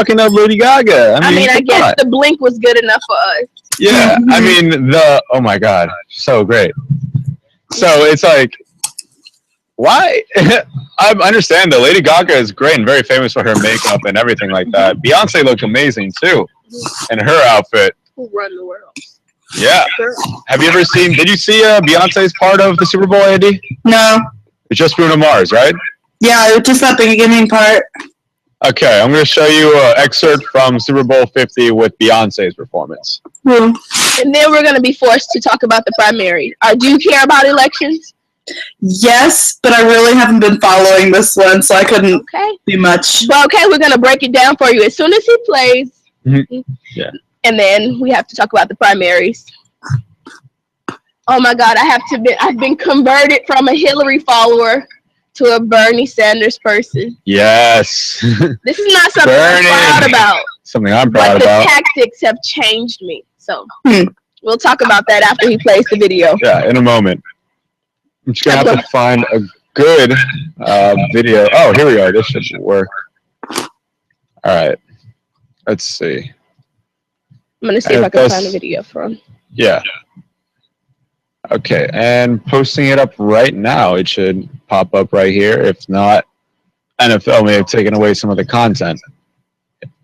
fucking up Lady Gaga. I mean, I guess the blink was good enough for us. Yeah, I mean, oh my God, so great. So it's like, why? I understand that Lady Gaga is great and very famous for her makeup and everything like that. Beyonce looked amazing too in her outfit. Who run the world? Yeah. Have you ever seen, did you see Beyonce's part of the Super Bowl, Andy? No. It's just Bruno Mars, right? Yeah, just that beginning part. Okay, I'm going to show you an excerpt from Super Bowl 50 with Beyonce's performance. Hmm. And then we're going to be forced to talk about the primary. Do you care about elections? Yes, but I really haven't been following this one, so I couldn't do much. Well, okay, we're going to break it down for you as soon as he plays. Yeah. And then we have to talk about the primaries. Oh my God, I've been converted from a Hillary follower to a Bernie Sanders person. Yes. This is not something I'm proud about. Something I'm proud about. But the tactics have changed me. So we'll talk about that after he plays the video. Yeah, in a moment. I'm just going to have to find a good video. Oh, here we are. This should work. All right. Let's see. I'm going to see if I can find a video from. Yeah. Okay, and posting it up right now. It should pop up right here. If not, NFL may have taken away some of the content.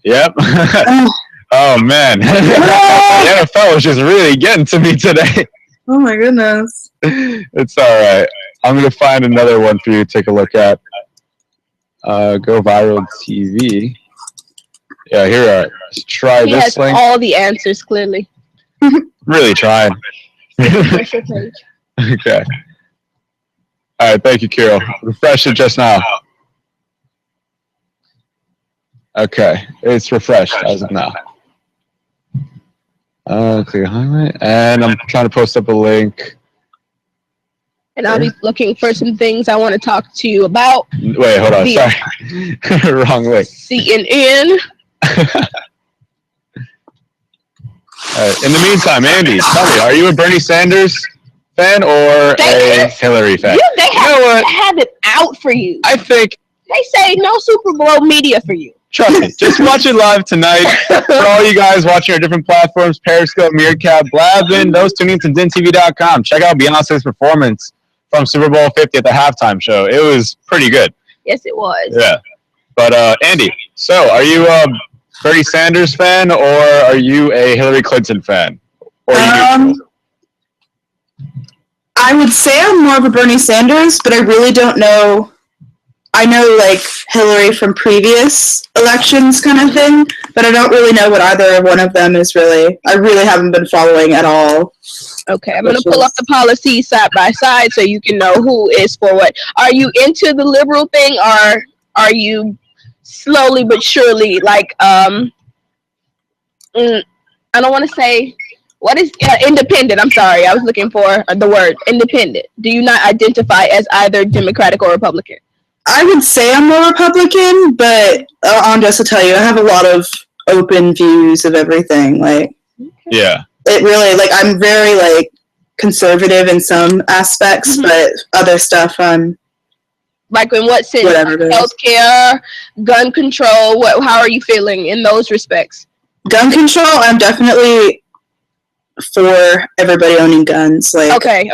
Yep. Oh, man. The NFL was just really getting to me today. Oh, my goodness. It's all right. I'm going to find another one for you to take a look at. Go viral TV. Yeah, here we are. Let's try he this link. He has all the answers, clearly. Really tried. Okay. All right, thank you, Kirill. Refresh it just now. Okay, it's refreshed as of now. Click highlight, and I'm trying to post up a link. And I'll be looking for some things I want to talk to you about. Wait, hold on. Sorry. Wrong link. CNN. In the meantime, Andy, tell me, are you a Bernie Sanders fan or a Hillary fan? They have it out for you. I think they say no Super Bowl media for you. Trust me, just watch it live tonight. For all you guys watching our different platforms, Periscope, Meerkat, Blavin, those tuning to DINtv.com. Check out Beyonce's performance from Super Bowl 50 at the halftime show. It was pretty good. Yes, it was. Yeah. But, Andy, so are you a Bernie Sanders fan or are you a Hillary Clinton fan? Or I would say I'm more of a Bernie Sanders, but I really don't know. I know, like, Hillary from previous elections kind of thing, but I don't really know what either one of them is really. I really haven't been following at all. Okay, I'm going to pull up the policies side by side so you can know who is for what. Are you into the liberal thing, or are you slowly but surely, like, I don't want to say, what is independent? I'm sorry, I was looking for the word independent. Do you not identify as either Democratic or Republican? I would say I'm more Republican, but just to tell you, I have a lot of open views of everything. Like, yeah, it really, like, I'm very, like, conservative in some aspects, but other stuff, I'm like, in what sense? Whatever it is. Healthcare, gun control. How are you feeling in those respects? Gun control, I'm definitely for everybody owning guns. Like, okay.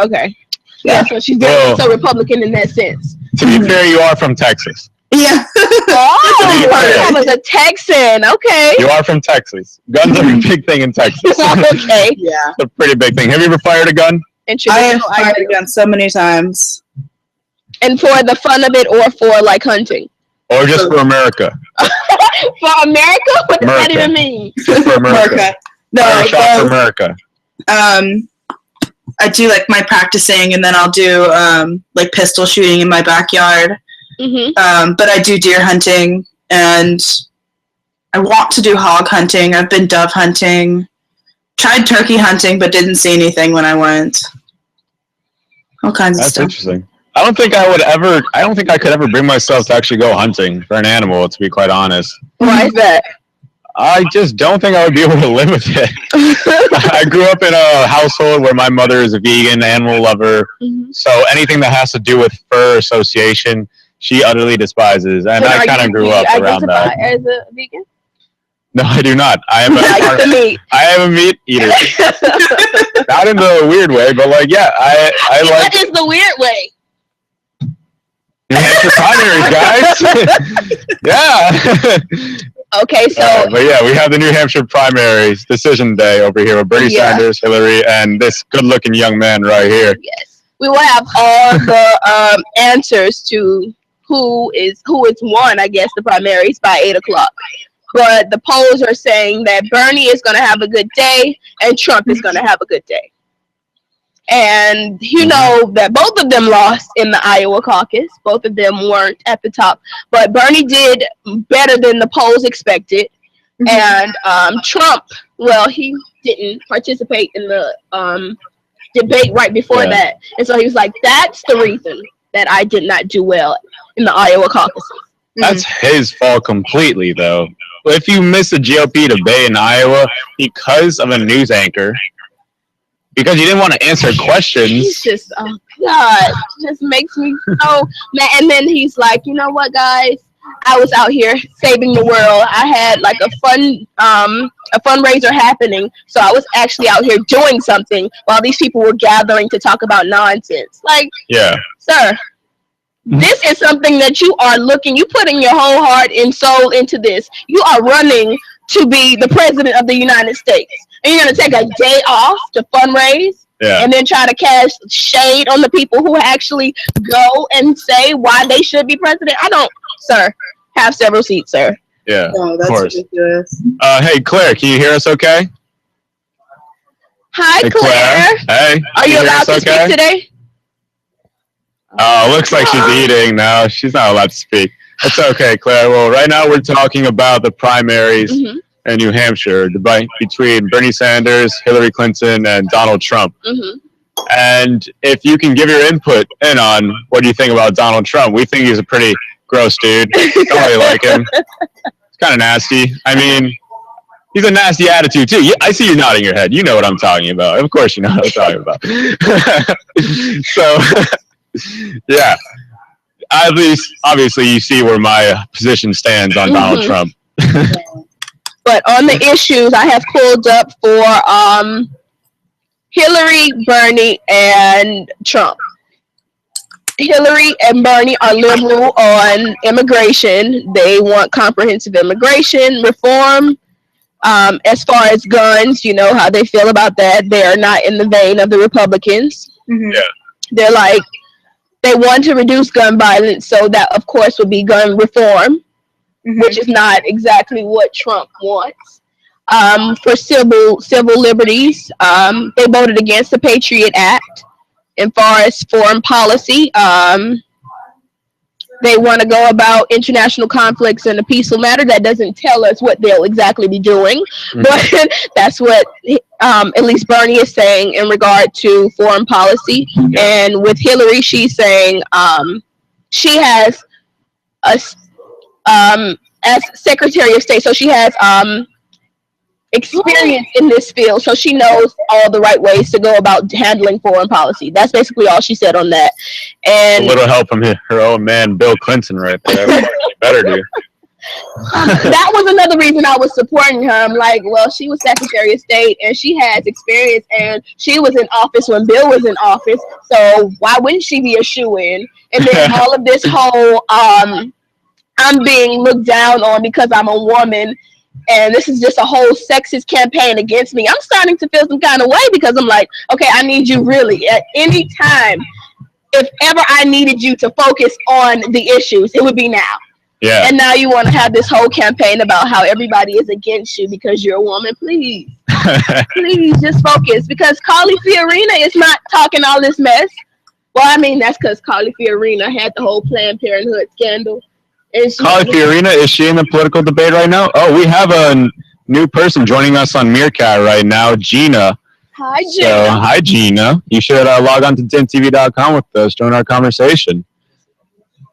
Yeah, so she's very so Republican in that sense. To be fair, you are from Texas. Yeah. I was a Texan. Okay. You are from Texas. Guns are a big thing in Texas. Okay. Yeah. It's a pretty big thing. Have you ever fired a gun? I have fired a gun so many times. And for the fun of it, or for, like, hunting? Or just for America? For America? What does that even mean? Just for America. No, shot for America. I do, like, my practicing, and then I'll do like pistol shooting in my backyard. But I do deer hunting, and I want to do hog hunting. I've been dove hunting, tried turkey hunting, but didn't see anything when I went. All kinds of stuff. That's interesting. I don't think I could ever bring myself to actually go hunting for an animal, to be quite honest. Why is that? I just don't think I would be able to live with it. I grew up in a household where my mother is a vegan, animal lover. So anything that has to do with fur association, she utterly despises. And I kind of grew up around that. As a vegan? No, I do not. I am a meat eater. Not in the weird way, but like, yeah, I like. What is the weird way? New Hampshire primaries, guys. Yeah. Okay, so. But yeah, we have the New Hampshire primaries decision day over here with Bernie Sanders, Hillary, and this good-looking young man right here. Yes, we will have all the answers to who is won, I guess, the primaries by 8 o'clock. But the polls are saying that Bernie is going to have a good day and Trump is going to have a good day. And you know that both of them lost in the Iowa caucus. Both of them weren't at the top. But Bernie did better than the polls expected. And Trump, well, he didn't participate in the debate right before that. And so he was like, that's the reason that I did not do well in the Iowa caucuses. That's his fault completely, though. If you miss a GOP debate in Iowa because of a news anchor, because you didn't want to answer questions. He's just, oh God, just makes me so mad. And then he's like, you know what, guys? I was out here saving the world. I had like a fundraiser happening, so I was actually out here doing something while these people were gathering to talk about nonsense. Like, yeah, sir. This is something that you are you putting your whole heart and soul into this. You are running to be the president of the United States. And you're going to take a day off to fundraise and then try to cast shade on the people who actually go and say why they should be president. Sir, have several seats, sir. Yeah, oh, that's of course. Ridiculous. Hey, Claire, can you hear us okay? Hi, Claire. Hey. Are you allowed to speak today? Oh, looks like she's eating now. She's not allowed to speak. It's okay, Claire. Well, right now we're talking about the primaries in New Hampshire, debate between Bernie Sanders, Hillary Clinton, and Donald Trump. And if you can give your input in on what do you think about Donald Trump, we think he's a pretty gross dude. Don't really like him. It's kind of nasty. I mean, he's a nasty attitude too. I see you nodding your head. You know what I'm talking about. Of course you know what I'm talking about. So... yeah, at least obviously you see where my position stands on Donald Trump. But on the issues I have pulled up for Hillary, Bernie, and Trump. Hillary and Bernie are liberal on immigration. They want comprehensive immigration reform. As far as guns, you know how they feel about that. They are not in the vein of the Republicans. Yeah. They're like, they want to reduce gun violence, so that, of course, would be gun reform, which is not exactly what Trump wants. For civil liberties, they voted against the Patriot Act. As far as foreign policy, they want to go about international conflicts in a peaceful manner. That doesn't tell us what they'll exactly be doing, but that's what at least Bernie is saying in regard to foreign policy. And with Hillary, she's saying she has as Secretary of State, so she has experience in this field, so she knows all the right ways to go about handling foreign policy. That's basically all she said on that. And a little help from her own man, Bill Clinton, right there. What you better do. That was another reason I was supporting her. I'm like, well, she was Secretary of State and she has experience, and she was in office when Bill was in office, so why wouldn't she be a shoo-in? And then all of this whole I'm being looked down on because I'm a woman, and this is just a whole sexist campaign against me. I'm starting to feel some kind of way, because I'm like, okay, I need you really at any time. If ever I needed you to focus on the issues, it would be now. Yeah. And now you want to have this whole campaign about how everybody is against you because you're a woman. Please, please just focus, because Carly Fiorina is not talking all this mess. Well, I mean, that's because Carly Fiorina had the whole Planned Parenthood scandal. Carly Fiorina, is she in the political debate right now? Oh, we have a new person joining us on Meerkat right now, Gina. Hi, Gina. So, hi, Gina. You should log on to DINtv.com with us, join our conversation.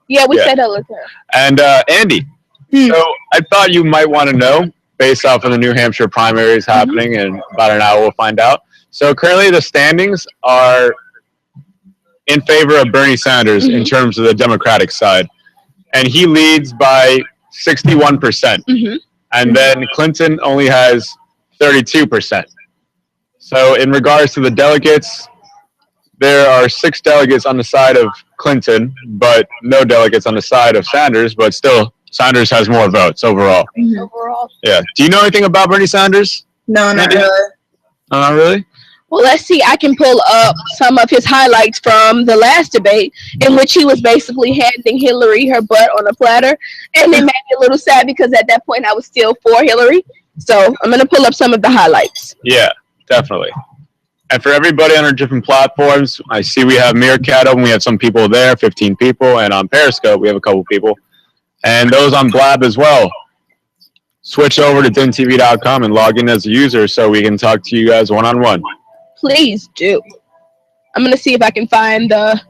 Yeah, we said hello to her. And Andy, so I thought you might want to know, based off of the New Hampshire primaries happening in about an hour, we'll find out. So currently the standings are in favor of Bernie Sanders in terms of the Democratic side. And he leads by 61%. And then Clinton only has 32%. So in regards to the delegates, there are 6 delegates on the side of Clinton, but no delegates on the side of Sanders, but still Sanders has more votes overall. Overall. Yeah. Do you know anything about Bernie Sanders? No, not really. Not really? Well, let's see. I can pull up some of his highlights from the last debate in which he was basically handing Hillary her butt on a platter. And it made me a little sad because at that point I was still for Hillary. So I'm going to pull up some of the highlights. Yeah, definitely. And for everybody on our different platforms, I see we have Meerkat open. We have some people there, 15 people. And on Periscope, we have a couple people. And those on Blab as well. Switch over to DINtv.com and log in as a user so we can talk to you guys one-on-one. Please do. I'm going to see if I can find the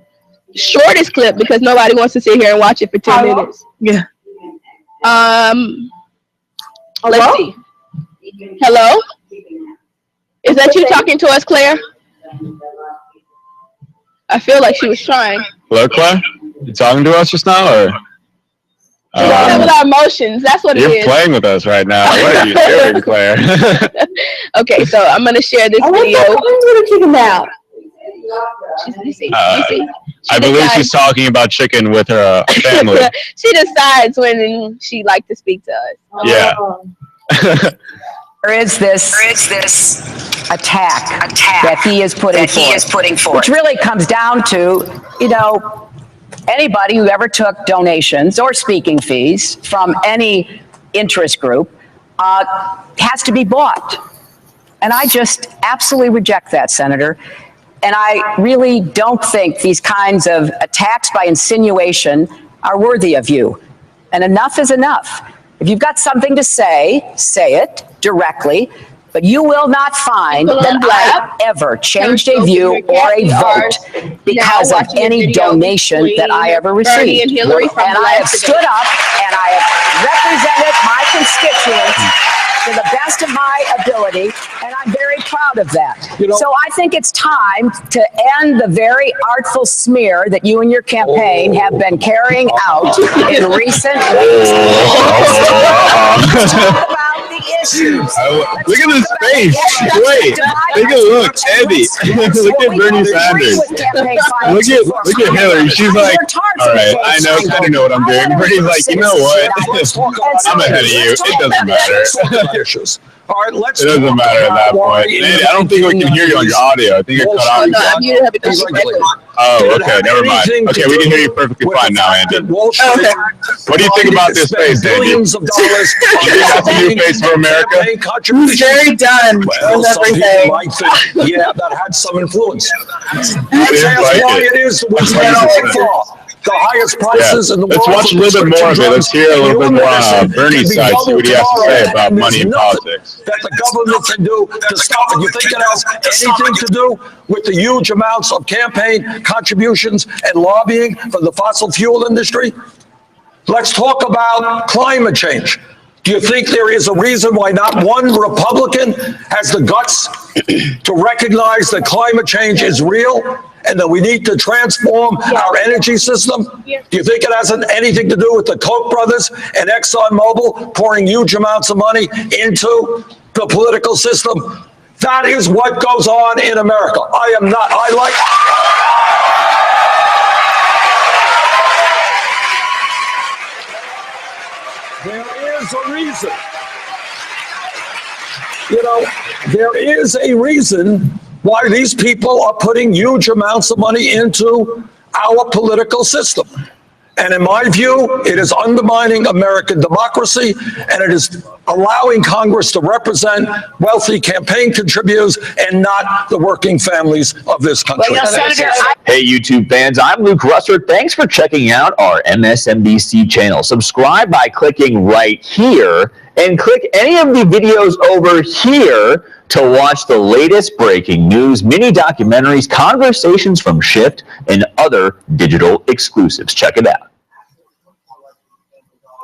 shortest clip because nobody wants to sit here and watch it for 10 minutes. Yeah. Let's see. Hello? Is that you talking to us, Claire? I feel like she was trying. Hello, Claire? You talking to us just now, or? With our emotions. That's what it is. You're playing with us right now. What are you doing, Claire? Okay, so I'm going to share this video. I'm going to kick him out. I believe she's talking about chicken with her family. She decides when she like to speak to us. Yeah. There is this attack that he is putting forth, which really comes down to, anybody who ever took donations or speaking fees from any interest group has to be bought. And I just absolutely reject that, Senator. And I really don't think these kinds of attacks by insinuation are worthy of you. And enough is enough. If you've got something to say, say it directly. But you will not find that I ever changed a view or a vote because of any donation that I ever received. And I have stood up and I have represented my constituents to the best of my ability, and I'm very proud of that. So I think it's time to end the very artful smear that you and your campaign have been carrying out in recent weeks. Talk about the issues. Look at his face. Wait, take a look, Eddie. Look at Bernie Sanders. Look at Hillary. She's like, all right, I know what I'm doing. Bernie's like, you know what? I'm ahead of you. It doesn't matter. Issues. All right, it doesn't matter at that point. Andy, I don't think we can hear you on your audio. I think you're cut out. Oh, okay, never mind. Okay, we can hear you perfectly fine now, Andy. What do you think about this face, Andy? Billions of dollars. Do you think that's a new face for America? He's very done with everything. Yeah, that had some influence. That's why it is what the highest prices in the world. Let's watch a little bit more of it. Let's hear a little bit more on Bernie's side, see what he has to say about money and politics. That the government can do to stop it. You think it has anything to do with the huge amounts of campaign contributions and lobbying from the fossil fuel industry? Let's talk about climate change. Do you think there is a reason why not one Republican has the guts to recognize that climate change is real and that we need to transform our energy system? Do you think it has anything to do with the Koch brothers and ExxonMobil pouring huge amounts of money into the political system? That is what goes on in America. There is a reason. There is a reason why these people are putting huge amounts of money into our political system. And in my view, it is undermining American democracy, and it is allowing Congress to represent wealthy campaign contributors and not the working families of this country. Hey, YouTube fans, I'm Luke Russert. Thanks for checking out our MSNBC channel. Subscribe by clicking right here and click any of the videos over here to watch the latest breaking news, mini documentaries, conversations from Shift, and other digital exclusives. Check it out.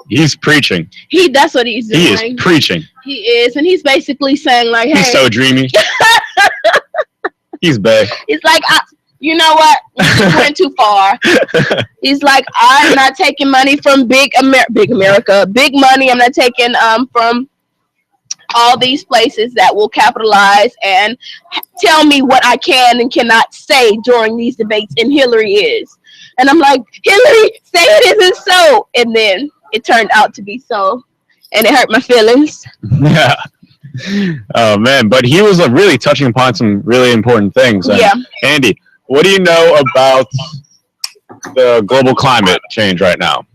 He's preaching. That's what he's doing. He is preaching. He is, and he's basically saying like, hey. He's so dreamy. He's bae. It's like, You know what? You went too far. He's like, I'm not taking money from big America, big money. I'm not taking from all these places that will capitalize and tell me what I can and cannot say during these debates. And Hillary is. And I'm like, Hillary, say it isn't so. And then it turned out to be so. And it hurt my feelings. Yeah. Oh, man. But he was really touching upon some really important things. Yeah. Andy, what do you know about the global climate change right now?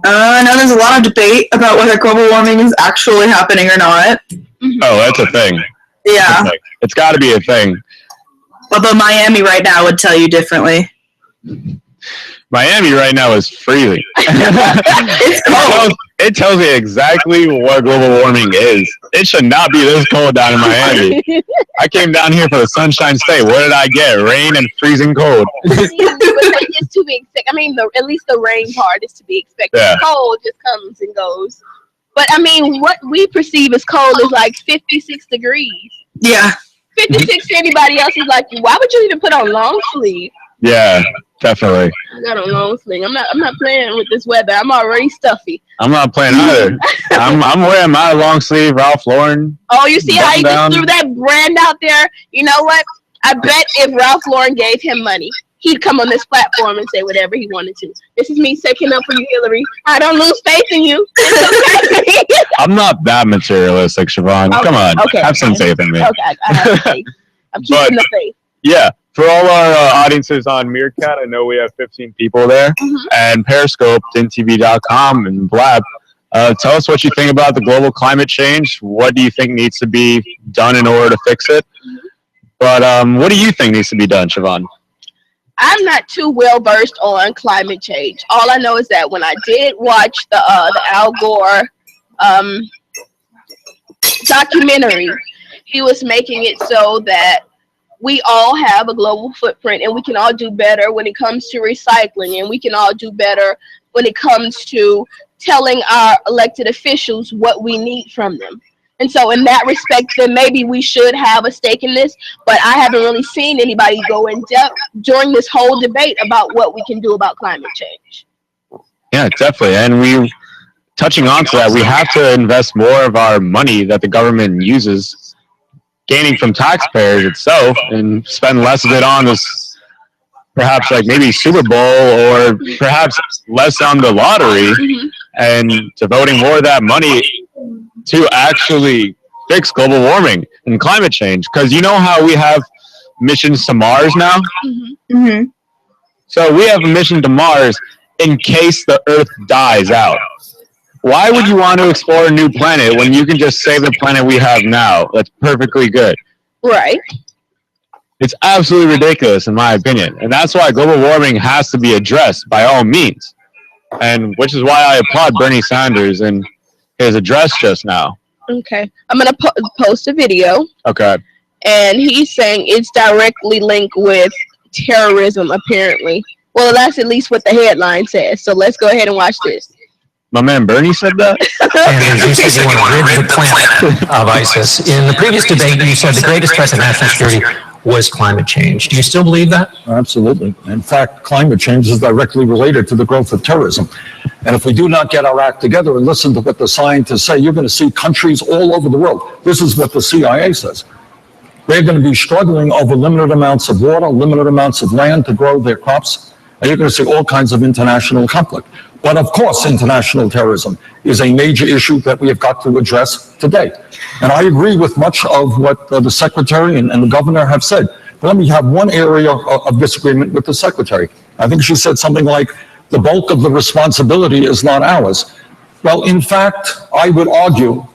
I know there's a lot of debate about whether global warming is actually happening or not. Oh, that's a thing. Yeah. It's got to be a thing. Although Miami right now would tell you differently. Miami right now is freezing. It's cold. It tells me exactly what global warming is. It should not be this cold down in Miami. I came down here for the Sunshine State. What did I get? Rain and freezing cold. It's to be expected. I mean, at least the rain part is to be expected. Yeah. The cold just comes and goes. But I mean, what we perceive as cold is like 56 degrees. Yeah. 56 to anybody else is like, why would you even put on long sleeve? Yeah, definitely. I got on long sleeve. I'm not playing with this weather. I'm already stuffy. I'm not playing either. I'm wearing my long sleeve Ralph Lauren. Oh, you see how he down. just threw that brand out there? You know what? I bet if Ralph Lauren gave him money, he'd come on this platform and say whatever he wanted to. This is me sticking up for you, Hillary. I don't lose faith in you. I'm not that materialistic, Siobhan. Okay, Come on. okay. Have some faith in me. Okay, I have faith. I'm keeping the faith. Yeah. For all our audiences on Meerkat, I know we have 15 people there. And Periscope, DINtv.com, and Blab. Tell us what you think about the global climate change. What do you think needs to be done in order to fix it? But what do you think needs to be done, Siobhan? I'm not too well versed on climate change. All I know is that when I did watch the Al Gore documentary, he was making it so that we all have a global footprint and we can all do better when it comes to recycling, and we can all do better when it comes to telling our elected officials what we need from them. And so in that respect, then maybe we should have a stake in this, but I haven't really seen anybody go in depth during this whole debate about what we can do about climate change. Yeah, definitely. And we, touching on to that, we have to invest more of our money that the government uses gaining from taxpayers itself and spend less of it on this, perhaps like maybe Super Bowl, or perhaps less on the lottery, and devoting more of that money to actually fix global warming and climate change. Because you know how we have missions to Mars now? So we have a mission to Mars in case the Earth dies out. Why would you want to explore a new planet when you can just save the planet we have now? That's perfectly good. Right. It's absolutely ridiculous, in my opinion. And that's why global warming has to be addressed by all means. And which is why I applaud Bernie Sanders and his address just now. Okay. I'm going to post a video. Okay. And he's saying it's directly linked with terrorism, apparently. Well, that's at least what the headline says. So let's go ahead and watch this. My man Bernie said that? And you said you want to rid the planet of ISIS. In the previous debate, you said the greatest threat to national security was climate change. Do you still believe that? Absolutely. In fact, climate change is directly related to the growth of terrorism. And if we do not get our act together and listen to what the scientists say, you're going to see countries all over the world. This is what the CIA says. They're going to be struggling over limited amounts of water, limited amounts of land to grow their crops. And you're going to see all kinds of international conflict. But of course, international terrorism is a major issue that we have got to address today. And I agree with much of what the secretary and the governor have said. But let me have one area of disagreement with the secretary. I think she said something like, the bulk of the responsibility is not ours. Well, in fact, I would argue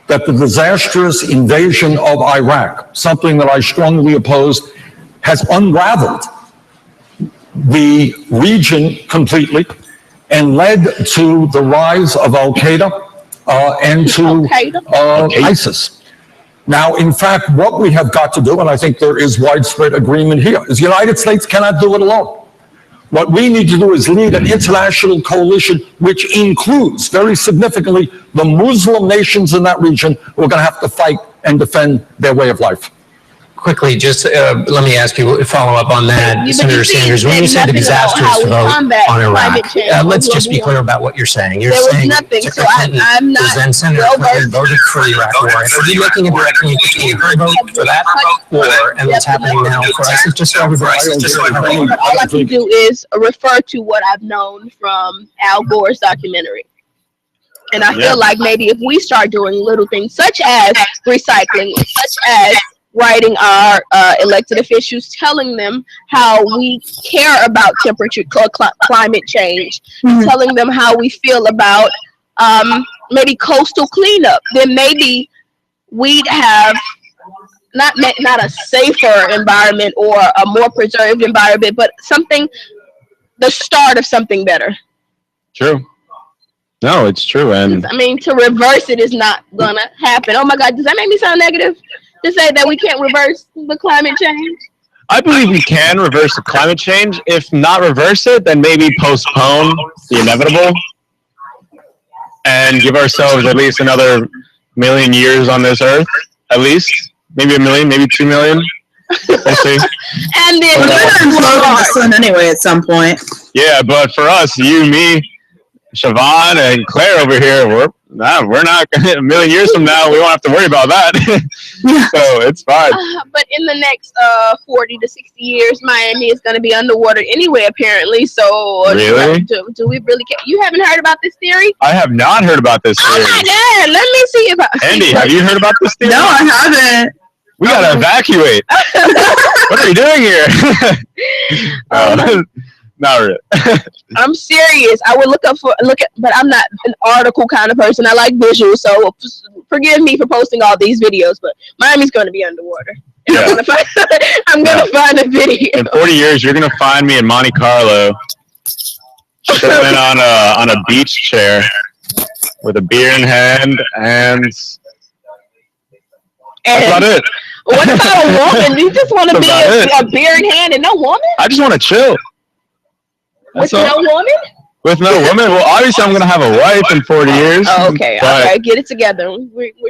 that the disastrous invasion of Iraq, something that I strongly opposed, has unraveled the region completely and led to the rise of Al-Qaeda and to ISIS. Now, in fact, what we have got to do, and I think there is widespread agreement here, is the United States cannot do it alone. What we need to do is lead an international coalition which includes, very significantly, the Muslim nations in that region who are going to have to fight and defend their way of life. quickly, just let me ask you, follow up on that, Senator Sanders. When you said nothing about disastrous how we vote combat on Iraq, climate change let's or just be global clear about what you're saying. You're There was saying nothing, so Clinton I'm was not then Senator Clinton well-versed. voted for the Iraq war. Are you making a direct link between her vote for that war and what's happening now for ISIS? Just so everybody All I can do is refer to what I've known from Al Gore's documentary. And I feel like maybe if we start doing little things such as recycling, such as writing our elected officials, telling them how we care about temperature, climate change, telling them how we feel about maybe coastal cleanup, then maybe we'd have not a safer environment or a more preserved environment, but the start of something better. True. No, it's true. And I mean, to reverse it is not gonna happen. Oh my God, does that make me sound negative to say that we can't reverse the climate change? I believe we can reverse the climate change. If not reverse it, then maybe postpone the inevitable and give ourselves at least another 1,000,000 years on this earth. At least. Maybe 1,000,000, maybe 2,000,000. We'll see. And then We're going to implode on the sun anyway at some point. Yeah, but for us, you, me, Siobhan, and Claire over here, we're not 1,000,000 years from now. We won't have to worry about that. So it's fine. But in the next 40 to 60 years, Miami is going to be underwater anyway, apparently. So really, do we really care? You haven't heard about this theory? I have not heard about this theory. Oh my God! Let me see about. Andy, have you heard about this theory? No, I haven't. We gotta evacuate. What are we doing here? Not really. I'm serious. I would look at, but I'm not an article kind of person. I like visuals, so forgive me for posting all these videos. But Miami's going to be underwater. And Yeah. I'm gonna find a video. In 40 years, you're gonna find me in Monte Carlo, sitting on a beach chair with a beer in hand, and that's about it. What about a woman? Do you just want to be That's a beer in hand and no woman? I just want to chill. With no woman? With no woman? Well, obviously, I'm going to have a wife in 40 years. Oh, okay. but Okay. Get it together.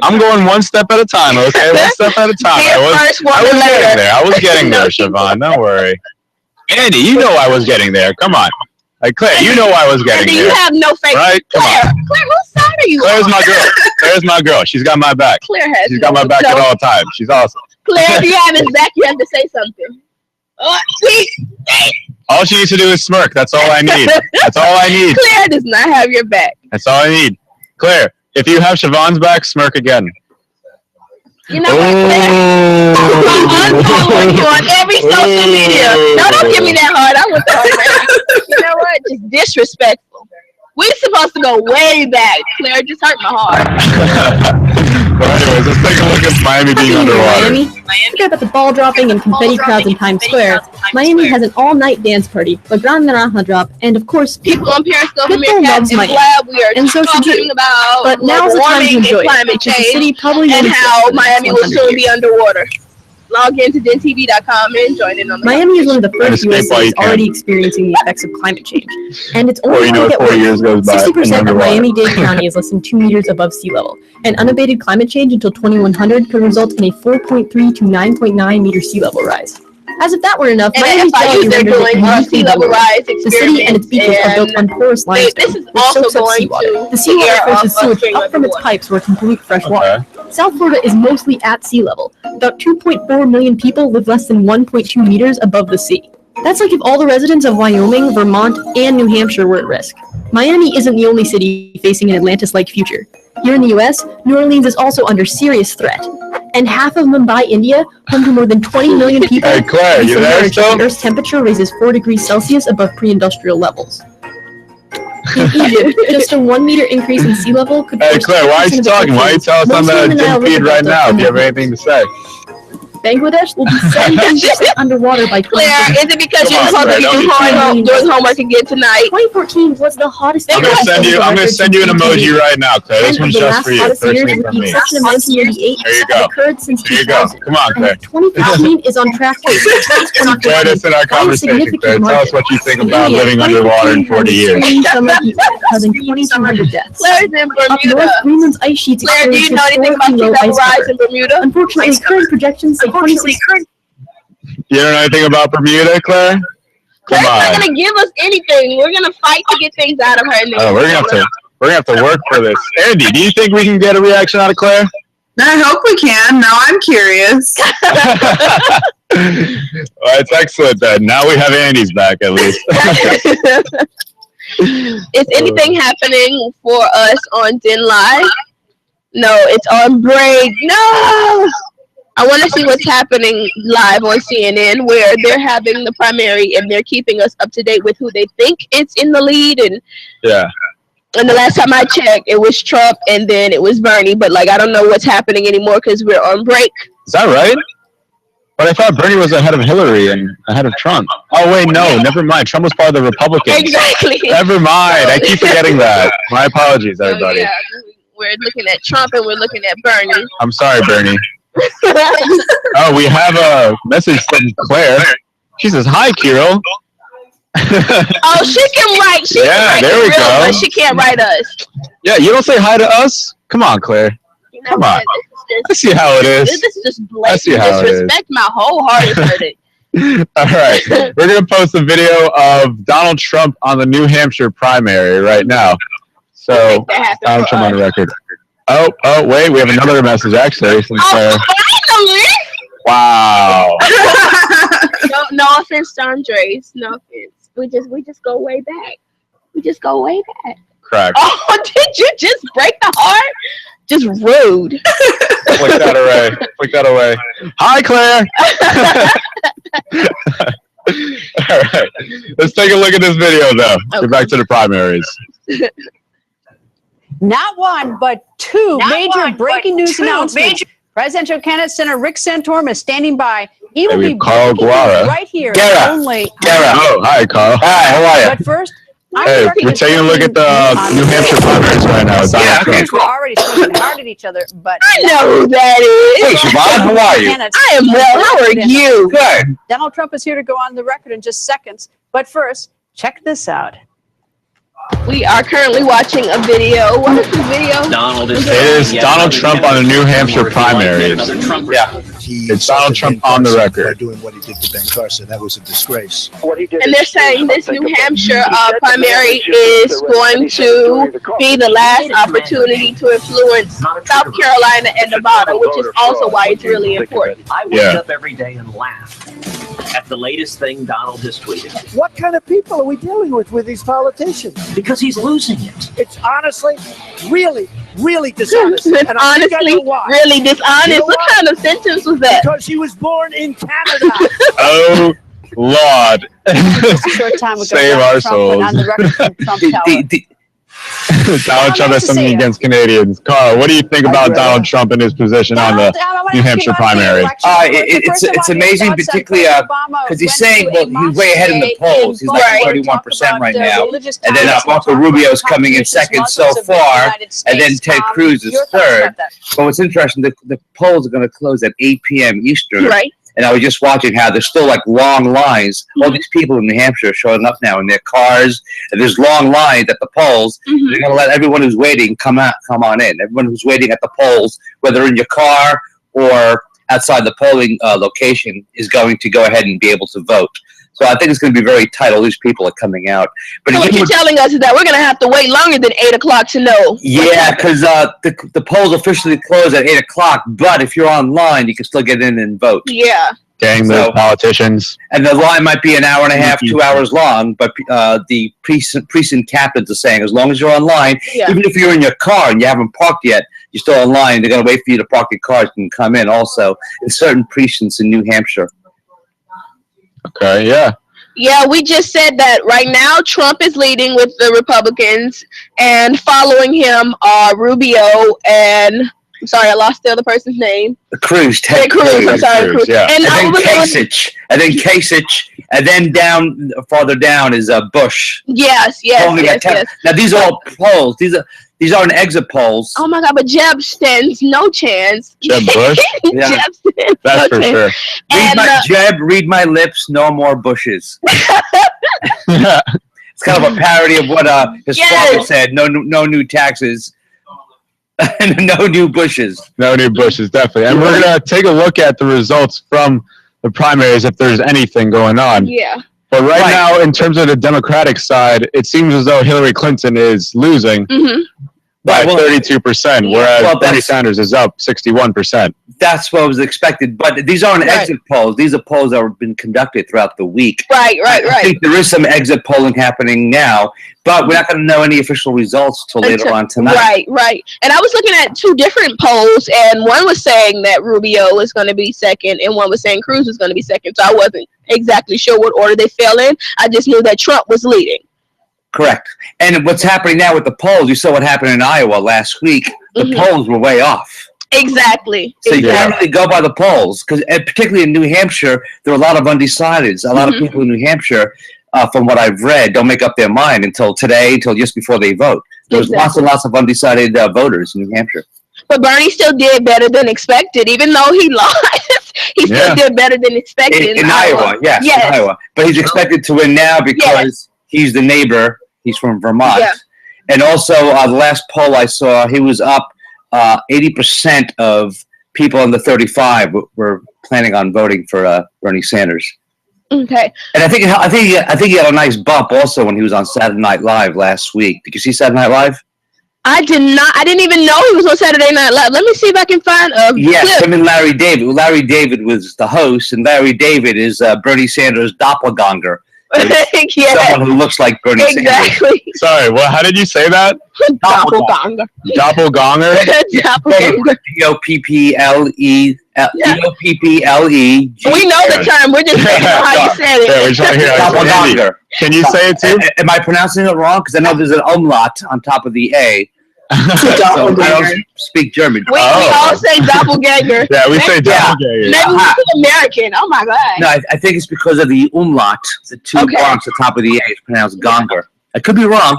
I'm going one step at a time, okay? One step at a time. I was getting there, Siobhan. Don't worry. Andy, you know I was getting there. Come on. Like, Claire, you know I was getting Andy, there. you have no faith. Right? Come Claire, on. Claire, whose side are you Claire's on? my girl. Claire's my girl. She's got my back. Claire has She's got my back at all times. She's awesome. Claire, if you have his back, you have to say something. Oh, please. All she needs to do is smirk. That's all I need. That's all I need. Claire does not have your back. That's all I need. Claire, if you have Siobhan's back, smirk again. You know what, Claire? I'm unfollowing you on every social media. No, don't give me that hard. I want the hard back. You know what? Just disrespectful. We're supposed to go way back. Claire just hurt my heart. But anyways, let's take a look at Miami being underwater. Forget about the ball dropping and confetti crowds in Times Square. Miami has an all-night dance party, La Gran Naranja drop, and of course, People on Periscope and Pitbull Meerkat loves and Miami. Blab, we are And so should talking you. about But now's the time to warming and enjoy it, climate because the change city probably and won't exist how for the next Miami will 100 soon be years. underwater. Log into DINtv.com and join in on the Miami is one of the first escape U.S. while you cities can. already experiencing the effects of climate change. And it's Or only you going know, to get 40 worse. years goes by. 60% of underwater. Miami-Dade County is less than 2 meters above sea level, and unabated climate change until 2100 could result in a 4.3 to 9.9 meter sea level rise. As if that were enough, And Miami's at FIU, geology they're renders it doing uniquely sea level vulnerable. rise The city and its beaches are built on porous limestone, this is which also soaks up going seawater. to The seawater air forces sewage upstream up of from the its water. pipes where it can pollute fresh water. Okay. South Florida is mostly at sea level. About 2.4 million people live less than 1.2 meters above the sea. That's like if all the residents of Wyoming, Vermont, and New Hampshire were at risk. Miami isn't the only city facing an Atlantis-like future. Here in the US, New Orleans is also under serious threat. And half of Mumbai, India, home to more than 20 million people, Hey, Claire, you there still? the Earth's temperature raises 4 degrees Celsius above pre-industrial levels. In Egypt, just a 1 meter increase in sea level could Hey, force Claire, why are 10% you of the talking? Why are you country's telling us on mostly the in the Nile DINtv River right Delta now if you have underwater. anything to say? Bangladesh will be 70% underwater by Claire, 2050. is it because Come you're on, supposed to Claire, be don't be doing homework again tonight? 2014 was the hottest I'm year gonna of send you an emoji right now, Claire. This And one's the just last for you. hottest years, Personally with from the me. exception of 1988, There you go. have occurred since There you go. 2000. Come on, Claire. And 2015 is on track to exceed Claire, this in our conversation, Claire. Tell us what you think about living underwater in 40 years. Causing 2,200 deaths. Claire's in Up north, Bermuda. Greenland's ice sheets Claire, do you experience know anything about historically sea low level ice rise cover. in Bermuda? Unfortunately, current projections say 26. You don't know anything about Bermuda, Claire? Claire's not gonna give us anything. We're gonna fight to get things out of her. Oh, we're gonna have to work for this. Andy, do you think we can get a reaction out of Claire? I hope we can. Now I'm curious. Well, it's excellent then. Now we have Andy's back at least. Is anything happening for us on DIN Live? No, it's on break. No! I want to see what's happening live on CNN, where they're having the primary and they're keeping us up to date with who they think is in the lead. And yeah. And the last time I checked, it was Trump and then it was Bernie. But like, I don't know what's happening anymore because we're on break. Is that right? But I thought Bernie was ahead of Hillary and ahead of Trump. Oh wait, no, never mind. Trump was part of the Republicans. Exactly. Never mind. I keep forgetting that. My apologies, everybody. So, yeah, we're looking at Trump and we're looking at Bernie. I'm sorry, Bernie. Oh, we have a message from Claire. She says, "Hi, Kirill." Oh, she can write. She can write there we real, go. but she can't write us. Yeah, you don't say hi to us? Come on, Claire. You know Come what? on. I see how it is. This is just I see blatant how it is. disrespect. My whole heart is hurting. All right, we're gonna post a video of Donald Trump on the New Hampshire primary right now. So Donald Trump on the record. Oh, wait, we have another message actually from Claire. Finally! Wow. No offense to Andres. No offense. We just go way back. We just go way back. Correct. Oh, did you just break the heart? Just rude. Flick that away. Flick that away. Hi, Claire. All right. Let's take a look at this video, though. Okay. Get back to the primaries. Not one, but two major breaking news announcements. Presidential candidate Senator Rick Santorum is standing by. He will be Carl breaking Guara. news right here. Gara. Only. Oh, hi, Carl. Hi, how are you? But first, Hey, we're taking a look at the New Hampshire primaries right now. Donald Trump. We're already swinging hard at each other, but I know who that is. Hey, Siobhan, how are you? I am well. How are you? Good. Donald Trump is here to go on the record in just seconds. But first, check this out. We are currently watching a video. What is the video? It is Donald Trump on the New Hampshire primaries. Yeah. It's Donald Trump on the record. Doing what he did to Ben Carson, that was a disgrace. And they're saying this New Hampshire primary is going to be the last opportunity to influence South Carolina and Nevada, which is also why it's really important. I wake up every day and laugh at the latest thing Donald has tweeted. What kind of people are we dealing with these politicians? Because he's losing it. It's honestly, really dishonest. It's And I think I honestly know why. really dishonest. You know What why? kind of sentence was that? Because he was born in Canada. Oh, Lord. Just a short time ago, Save Donald our Trump went on the record from Trump Tower. Donald Trump has something against Canadians. Carl, what do you think about Donald Trump and his position on the New Hampshire primary? It's amazing, particularly because he's saying, well, he's way ahead in the polls. He's like 31% right now. And then Marco Rubio's coming in second so far. And then Ted Cruz is third. But what's interesting, the polls are going to close at 8 p.m. Eastern. Right. And I was just watching how there's still like long lines. All these people in New Hampshire are showing up now in their cars, and there's long lines at the polls. They're going to let everyone who's waiting come on in. Everyone who's waiting at the polls, whether in your car or outside the polling location, is going to go ahead and be able to vote. So I think it's going to be very tight. All these people are coming out. But So what you're telling us is that we're going to have to wait longer than 8 o'clock to know. yeah, because the polls officially close at 8 o'clock. But if you're online, you can still get in and vote. Yeah. Gang those politicians. And the line might be an hour and a half, 2 hours long, but the precinct captains are saying as long as you're online, even if you're in your car and you haven't parked yet, you're still online. They're going to wait for you to park your car and come in also in certain precincts in New Hampshire. Okay, yeah. Yeah, we just said that right now Trump is leading with the Republicans, and following him are Rubio and I'm sorry, I lost the other person's name. Cruz, Ted Cruz. I'm sorry, Cruz. Yeah. And then Kasich, and then farther down is Bush. Yes. Now these are all polls. These aren't exit polls. Oh my God, but Jeb stands no chance. Jeb Bush? Yeah. Jeb stands That's no for chance. sure. Jeb, read my lips, no more Bushes. It's kind of a parody of what his father said. No new taxes. No new bushes. No new bushes, definitely. And we're going to take a look at the results from the primaries if there's anything going on. Yeah. But right now, in terms of the Democratic side, it seems as though Hillary Clinton is losing by 32%, whereas Bernie Sanders is up 61%. That's what was expected. But these aren't exit polls. These are polls that have been conducted throughout the week. Right. I think there is some exit polling happening now, but we're not going to know any official results till later on tonight. Right. And I was looking at two different polls, and one was saying that Rubio is going to be second, and one was saying Cruz was going to be second. So I wasn't exactly sure what order they fell in. I just knew that Trump was leading. Correct. And what's happening now with the polls, you saw what happened in Iowa last week. The polls were way off. Exactly. So you can't really go by the polls, because particularly in New Hampshire, there are a lot of undecideds. A lot of people in New Hampshire, from what I've read, don't make up their mind until today, until just before they vote. There's lots and lots of undecided voters in New Hampshire. But Bernie still did better than expected, even though he lost. He still did better than expected in Iowa. Yes, in Iowa. But he's expected to win now because he's the neighbor. He's from Vermont. Yeah. And also, the last poll I saw, he was up 80% of people under 35 were planning on voting for Bernie Sanders. Okay. And I think he had a nice bump also when he was on Saturday Night Live last week. Did you see Saturday Night Live? I did not. I didn't even know he was on Saturday Night Live. Let me see if I can find a Yes, clip. him and Larry David. Larry David was the host, and Larry David is Bernie Sanders' doppelganger. Someone who looks like Bernie Sanders. Sorry, how did you say that? Doppelganger. Doppelganger? Doppelganger. D-O-P-P-L-E. D-O-P-P-L-E. We know the term. We're just saying how you said it. Yeah, we're trying to hear Doppelganger. Can you say it too? Am I pronouncing it wrong? Because I know there's an umlaut on top of the A. So I don't speak German. We all say doppelganger. Yeah, we say doppelganger. Maybe we speak American. Oh my God. No, I think it's because of the umlaut. The two marks at the top of the A is pronounced gonger. I could be wrong.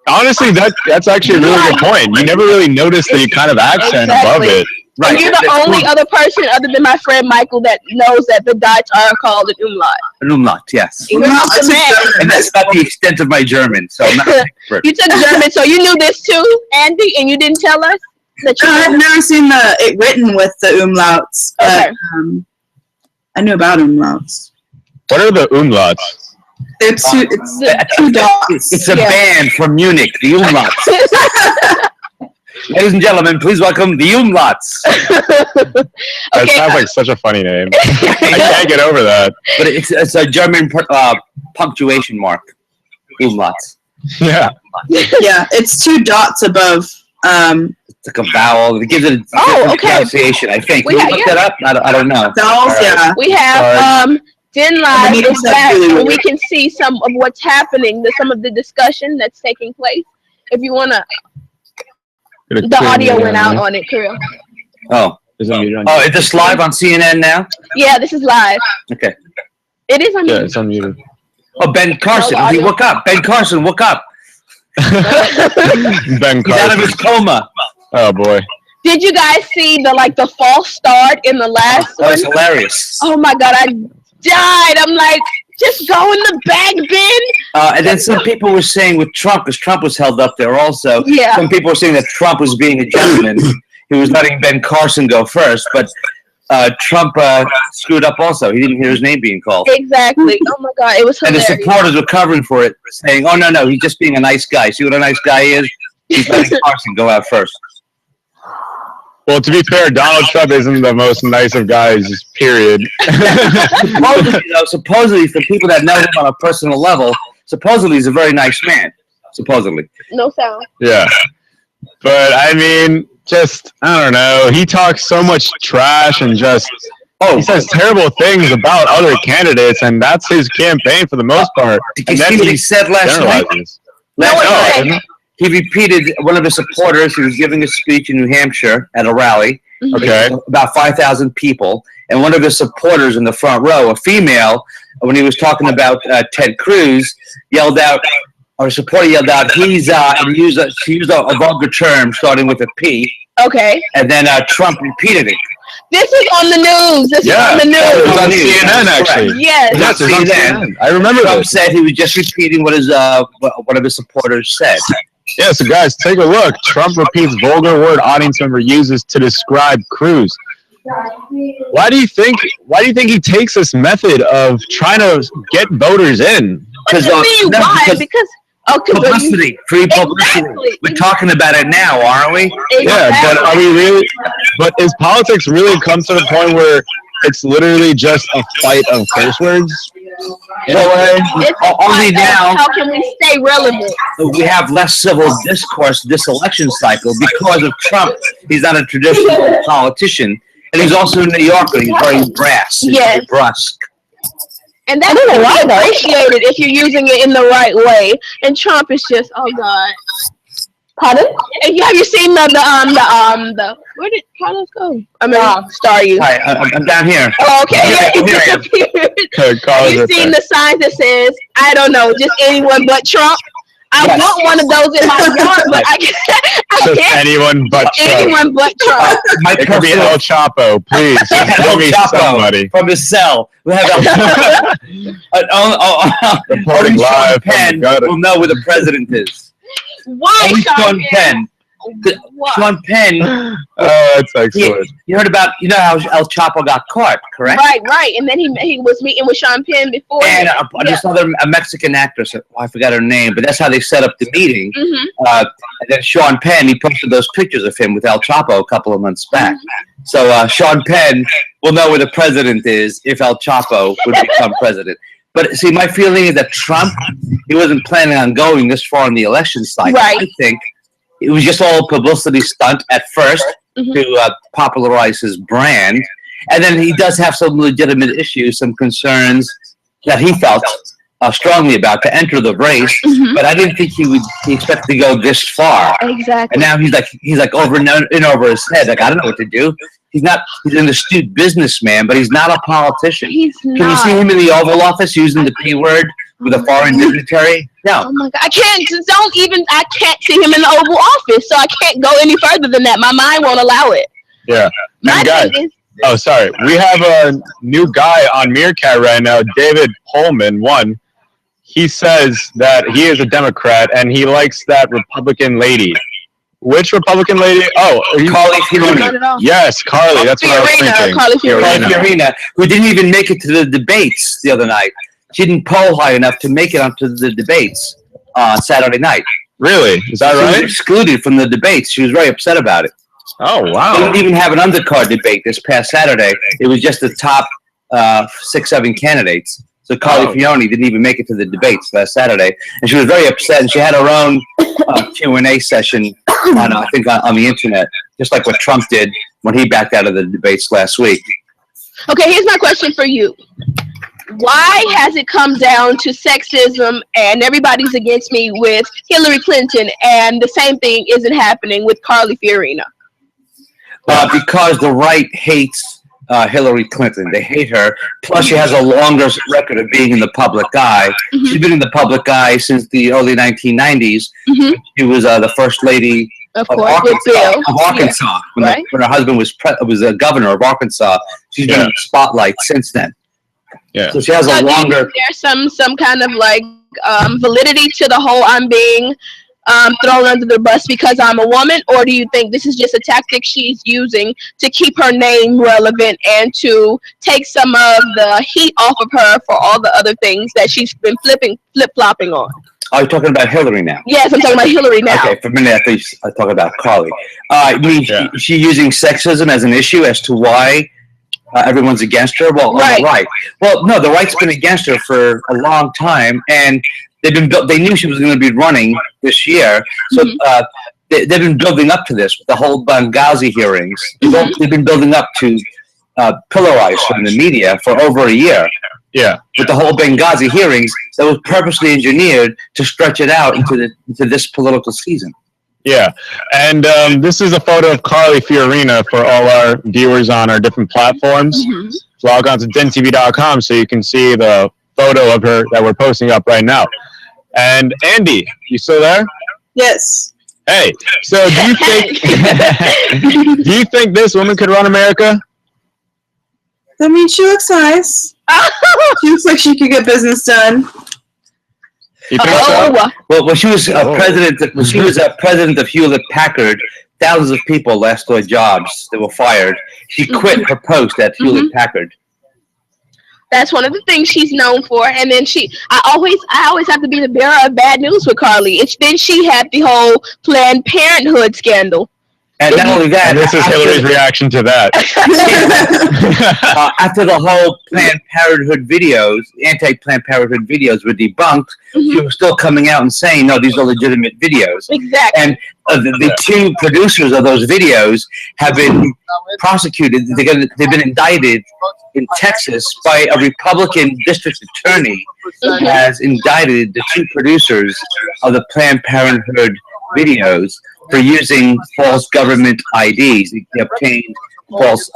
Honestly, that's actually a really good point. You never really notice the kind of accent above it. Right. And you're the only other person other than my friend Michael that knows that the dots are called an umlaut. An umlaut, yes. You're not the man. And that's not the extent of my German, so I'm not an expert. You took German, so you knew this too, Andy, and you didn't tell us? That you I've never seen it written with the umlauts, but I knew about umlauts. What are the umlauts? It's two dots. It's a band from Munich, the umlauts. Ladies and gentlemen, please welcome the umlauts. That sounds like such a funny name. I can't get over that. But it's a German punctuation mark. Umlauts. Yeah. Yeah, it's two dots above. It's like a vowel. It gives it a pronunciation, I think. Can you look that up? I don't know. Vowels, yeah. We have DINtv is back, and we can see some of what's happening, some of the discussion that's taking place. If you want to... The audio went out on it, Kirill. Oh. Is this live on CNN now? Yeah, this is live. Okay. It is unmuted. Yeah, it's unmuted. Oh, Ben Carson. He woke up. Ben Carson woke up. Ben Carson. He's out of his coma. Oh, boy. Did you guys see the false start in the last one? That was hilarious. Oh, my God. I died. I'm like... Just go in the bag bin. And then some people were saying with Trump, because Trump was held up there also, some people were saying that Trump was being a gentleman. He was letting Ben Carson go first, but Trump screwed up also. He didn't hear his name being called. Exactly. Oh, my God. It was hilarious. And the supporters were covering for it, saying, oh, no, he's just being a nice guy. See what a nice guy is? He's letting Carson go out first. Well, to be fair, Donald Trump isn't the most nice of guys, period. Supposedly, for people that know him on a personal level, supposedly he's a very nice man. Supposedly. No sound. Yeah. But, I mean, I don't know. He talks so much trash and he says terrible things about other candidates, and that's his campaign for the most part. Did you see what he said last night? He repeated one of his supporters. He was giving a speech in New Hampshire at a rally. Okay. About 5,000 people. And one of his supporters in the front row, a female, when he was talking about Ted Cruz, yelled out, or a supporter yelled out, she used a vulgar term starting with a P. Okay. And then Trump repeated it. This is on the news. This is on the news. It was on CNN, actually. Yes. It was on CNN. I remember Trump said he was just repeating what one of his supporters said. Yeah, so guys, take a look. Trump repeats vulgar word audience member uses to describe Cruz. Why do you think he takes this method of trying to get voters in? Because publicity, free publicity. Exactly. We're talking about it now, aren't we? Exactly. Yeah, but are we really? But is politics really come to the point where it's literally just a fight of curse words? In a way, only now. How can we stay relevant? We have less civil discourse this election cycle because of Trump. He's not a traditional politician, and he's also a New Yorker. He's very brass. He's very brusque. And that's appreciated if you're using it in the right way. And Trump is just, oh God. Pardon? Have you seen the where did Carlos go? I mean, Star You. Hi, I'm down here. Oh, okay. Have you seen the signs that says, I don't know, just anyone but Trump? I want one of those in my yard, but I can't. Anyone but Trump. Anyone but Trump. It could be El Chapo, please. El Chapo from his cell. We have Reporting live Penn will know where the president is. Why, Sean Penn? Sean Penn. That's excellent. You heard about, how El Chapo got caught, correct? Right. And then he was meeting with Sean Penn before. And this other a Mexican actress, I forgot her name, but that's how they set up the meeting. And then Sean Penn, he posted those pictures of him with El Chapo a couple of months back. So Sean Penn will know where the president is if El Chapo would become president. But see, my feeling is that Trump, he wasn't planning on going this far in the election cycle. Right. I think it was just all a publicity stunt at first to popularize his brand. And then he does have some legitimate issues, some concerns that he felt strongly about to enter the race. But I didn't think he expected to go this far. Exactly. And now he's like over and over his head. Like, I don't know what to do. He's an astute businessman, but he's not a politician. Can you see him in the Oval Office using the P word with a foreign dignitary? No. Oh my God. I can't see him in the Oval Office, so I can't go any further than that. My mind won't allow it. Yeah. Oh, sorry. We have a new guy on Meerkat right now, David Pullman, one. He says that he is a Democrat and he likes that Republican lady. Which Republican lady? Oh, Carly Fiorina. Yes, Carly. That's what I was thinking. Carly Fiorina, who didn't even make it to the debates the other night. She didn't poll high enough to make it onto the debates on Saturday night. Really? Is that right? She was excluded from the debates. She was very upset about it. Oh, wow. They didn't even have an undercard debate this past Saturday. It was just the top 6-7 candidates. So Carly Fiorina didn't even make it to the debates last Saturday, and she was very upset. And she had her own Q&A session on the internet, just like what Trump did when he backed out of the debates last week. Okay, here's my question for you. Why has it come down to sexism and everybody's against me with Hillary Clinton, and the same thing isn't happening with Carly Fiorina? Because the right hates Hillary Clinton. They hate her. Plus, she has a longer record of being in the public eye. She's been in the public eye since the early 1990s. She was the first lady of Arkansas. When her husband was a governor of Arkansas. She's been in the spotlight since then. Yeah. So she has a longer. There's some kind of validity to the whole I'm being thrown under the bus because I'm a woman, or do you think this is just a tactic she's using to keep her name relevant and to take some of the heat off of her for all the other things that she's been flip-flopping on? Are you talking about Hillary now? Yes, I'm talking about Hillary now. Okay, for a minute I thought you were talking about Carly. She using sexism as an issue as to why everyone's against her? Well, right. Well, no, the right's been against her for a long time, and they knew she was going to be running this year, so they've been building up to this with the whole Benghazi hearings. They've been building up to pillarize her in the media for over a year. Yeah, with the whole Benghazi hearings, that was purposely engineered to stretch it out into this political season. Yeah, and this is a photo of Carly Fiorina for all our viewers on our different platforms. Log on to DINtv.com so you can see the photo of her that we're posting up right now. And Andy, you still there? Yes. Hey, so do you think this woman could run America? I mean, she looks nice. She looks like she could get business done. You think so? Well, when she was president of Hewlett Packard, thousands of people lost their jobs. They were fired. She quit her post at Hewlett Packard. That's one of the things she's known for. And then I always have to be the bearer of bad news with Carly. Then she had the whole Planned Parenthood scandal. And not only that, and this is Hillary's reaction to that. After the whole Planned Parenthood videos, anti-Planned Parenthood videos were debunked, she was still coming out and saying, no, these are legitimate videos. Exactly. And the two producers of those videos have been prosecuted. They've been indicted in Texas by a Republican district attorney has indicted the two producers of the Planned Parenthood videos for using false government IDs. They obtained false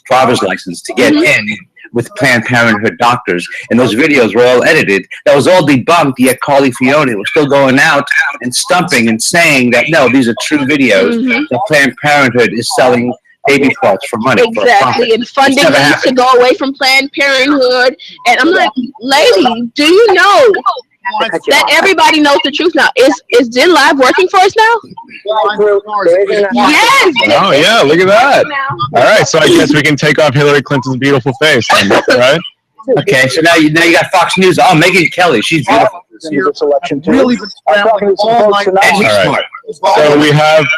driver's license to get in with Planned Parenthood doctors. And those videos were all edited. That was all debunked, yet Carly Fiore was still going out and stumping and saying that, no, these are true videos. The Planned Parenthood is selling baby parts for money. Exactly, and funding needs to go away from Planned Parenthood. And I'm like, lady, do you know that everybody knows the truth now? Is DINtv working for us now? Yes. Oh yeah, look at that. All right, so I guess we can take off Hillary Clinton's beautiful face, then, right? Okay, so now you got Fox News. Oh, Megyn Kelly, she's beautiful. This election too. Really been traveling all night. All right. So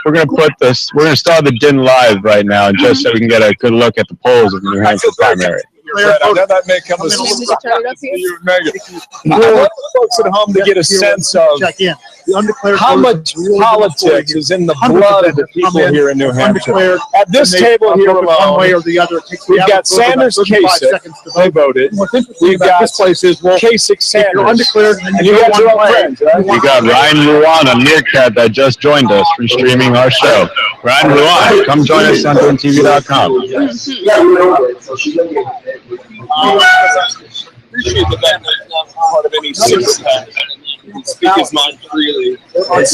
we're going to start the DINtv right now, just so we can get a good look at the polls of the New Hampshire primary. That may come as a surprise to you, Megan. I want folks at home to get a sense of how much politics is in the blood of the people here in New Hampshire. At this table here alone, we've got Sanders Kasich, they voted. We've got Kasich Sanders, and you got your own friends, right? We got Ryan Ruan, a meerkat that just joined us for streaming our show. Ryan Ruan, come join us on DINtv.com. Appreciate the fact that it's not part of any six-pack. He can speak his mind freely. I'm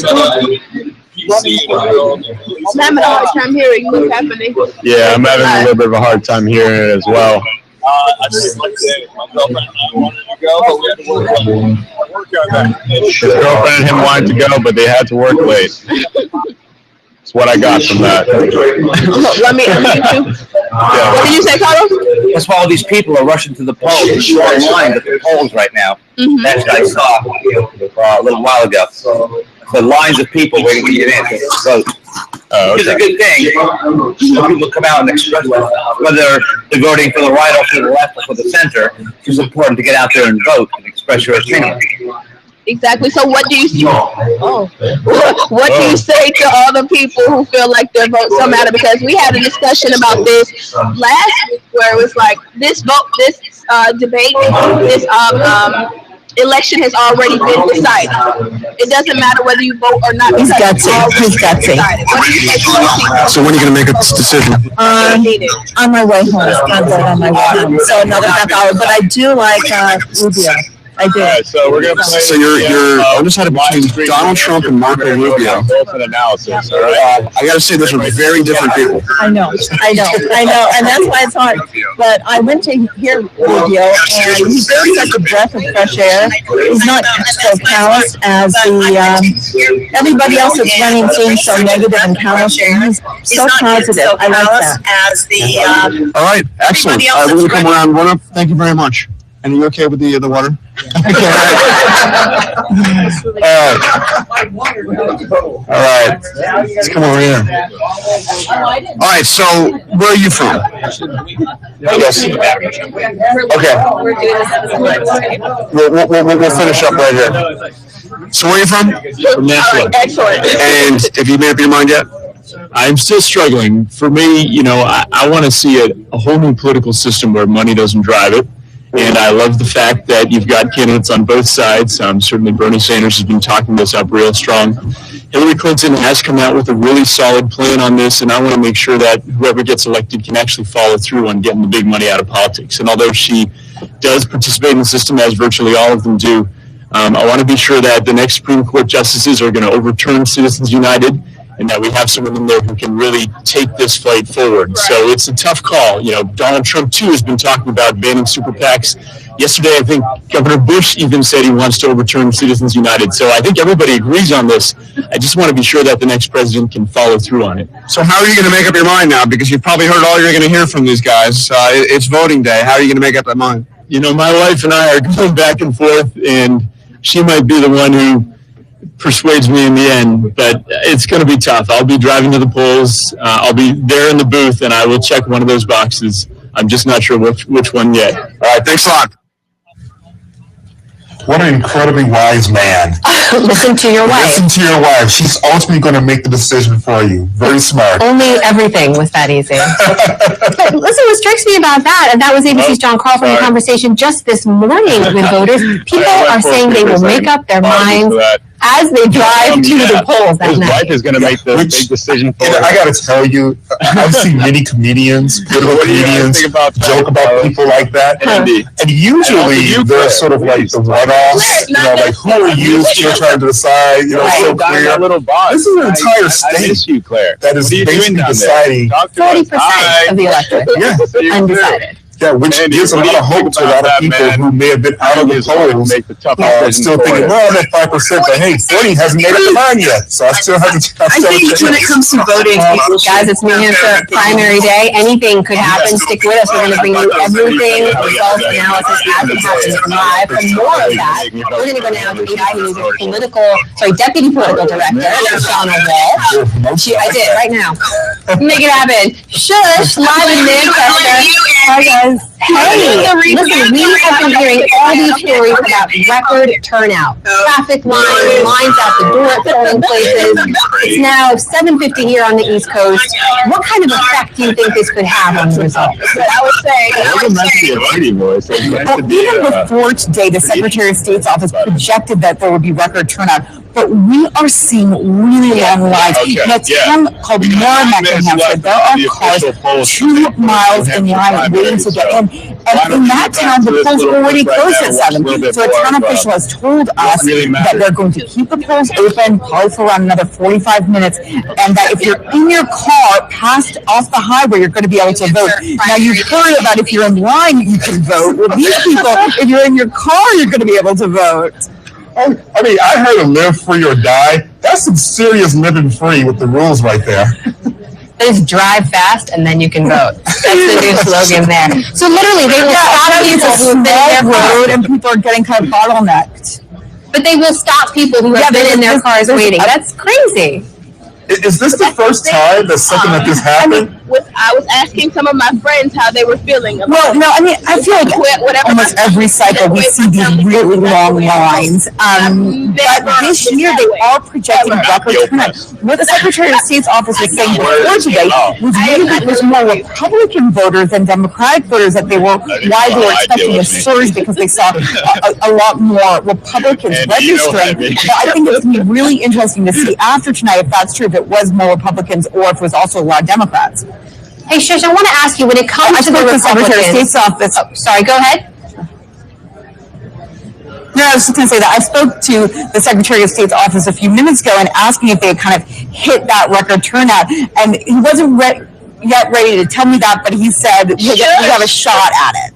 having a hard time hearing what's happening. Yeah, I'm having a little bit of a hard time hearing it as well. I just like to say, my girlfriend and I wanted to go, but we had to work on that. His girlfriend and him wanted to go, but they had to work late. That's what I got from that. Let me YouTube. Yeah. What did you say, Carlos? That's why all these people are rushing to the polls. They're short lines at the polls right now. That's what I saw a little while ago. The lines of people waiting to get in to vote. It's a good thing. People come out and express whether they're voting for the right or for the left or for the center. It's important to get out there and vote and express your opinion. Exactly. So what do you say to all the people who feel like their votes don't matter? Because we had a discussion about this last week where it was like this debate, this election has already been decided. It doesn't matter whether you vote or not. He's gutsy. So when are you going to make a decision? On my way home. I'm going on my way home. So another half hour. But I do like Rubio. I do. All right, so we're going to play. So you're undecided between Donald Trump and Marco Rubio. Analysis, all right? I got to say, those are very different people. I know, and that's why it's hard. But I went to hear Rubio, and he's very such a breath of fresh air. He's not so callous as everybody else that's running seems so negative and callous, and he's so positive. I like that. All right, excellent. We're going to come around. One up. Thank you very much. And are you okay with the water? All right. Let's come over here. All right. So, where are you from? Yes. Okay. We'll finish up right here. So, where are you from? From Nashville. Excellent. And have you made up your mind yet? I'm still struggling. For me, I want to see a whole new political system where money doesn't drive it. And I love the fact that you've got candidates on both sides. Certainly Bernie Sanders has been talking this up real strong. Hillary Clinton has come out with a really solid plan on this, and I want to make sure that whoever gets elected can actually follow through on getting the big money out of politics. And although she does participate in the system, as virtually all of them do, I want to be sure that the next Supreme Court justices are going to overturn Citizens United, and that we have someone in there who can really take this fight forward. So it's a tough call. Donald Trump, too, has been talking about banning super PACs. yesterday, I think Governor Bush even said he wants to overturn Citizens United. So I think everybody agrees on this. I just want to be sure that the next president can follow through on it. So how are you going to make up your mind now? Because you've probably heard all you're going to hear from these guys. It's voting day. How are you going to make up that mind? You know, my wife and I are going back and forth, and she might be the one who persuades me in the end, but it's going to be tough. I'll be driving to the polls. I'll be there in the booth, and I will check one of those boxes. I'm just not sure which one yet. All right, thanks a lot. What an incredibly wise man. Listen to your wife. Listen to your wife. She's ultimately going to make the decision for you. Very smart. Only everything was that easy. But listen, what strikes me about that, and that was ABC's John Crawford in a conversation just this morning with voters, people are saying they will make up their minds as they drive to the polls that night. His wife is going to make the big decision for him. I got to tell you, I've seen many comedians, political comedians, joke about people like that. And usually they're sort of like the one-offs, like who are you still trying to decide, so clear. This is an entire state that is basically deciding 40% of the electorate. Yeah. Undecided. Yeah, which gives a lot of hope to a lot of people who may have been out of the polls, still thinking, well, I'm at 5%, but hey, 40 hasn't made up their mind yet, so I still have to. I think when it comes to voting, guys, it's New Hampshire primary day. Anything could happen. Stick with us. We're going to bring you everything, results, analysis as it happens live. For more of that, we're going to go now to Deputy Political Director, Shauna Wall. I did right now. Make it happen. Shush, live in Manchester. Hi guys. Hey, listen, we have been hearing all these stories about record turnout, traffic lines out the door at polling places. It's now 7:50 here on the East Coast. What kind of effect do you think this could have on the results? I would say. Even before today, the Secretary of State's office projected that there would be record turnout. But we are seeing really long lines. In a town called Merrimack, New Hampshire, there are cars 2 miles in line waiting to get in. And in that town, the polls were already closed at 7. So a town official has told us that they're going to keep the polls open probably for around another 45 minutes. And that if you're in your car past off the highway, you're going to be able to vote. Now, you've heard about if you're in line, you can vote. Well, these people, if you're in your car, you're going to be able to vote. I mean, I heard of live free or die. That's some serious living free with the rules right there. Just drive fast and then you can vote. That's the new slogan there. So literally, they will stop people who have been in their road and people are getting kind of bottlenecked. But they will stop people who have been in their cars waiting. That's crazy. Is this the first time that something like this happened? I was asking some of my friends how they were feeling. Well, no, I mean, I feel like almost every cycle we see these really long lines. But this year they are projecting record turnout. What the Secretary of State's office was saying before today was really that it was more Republican voters than Democratic voters that they were why they were expecting a surge because they saw a lot more Republicans registering. But I think it's going to be really interesting to see after tonight if that's true, if it was more Republicans or if it was also a lot of Democrats. Hey, Shush, I want to ask you, when it comes to the Secretary of State's office... Oh, sorry, go ahead. No, I was just going to say that I spoke to the Secretary of State's office a few minutes ago and asking if they had kind of hit that record turnout. And he wasn't yet ready to tell me that, but he said we have a shot at it.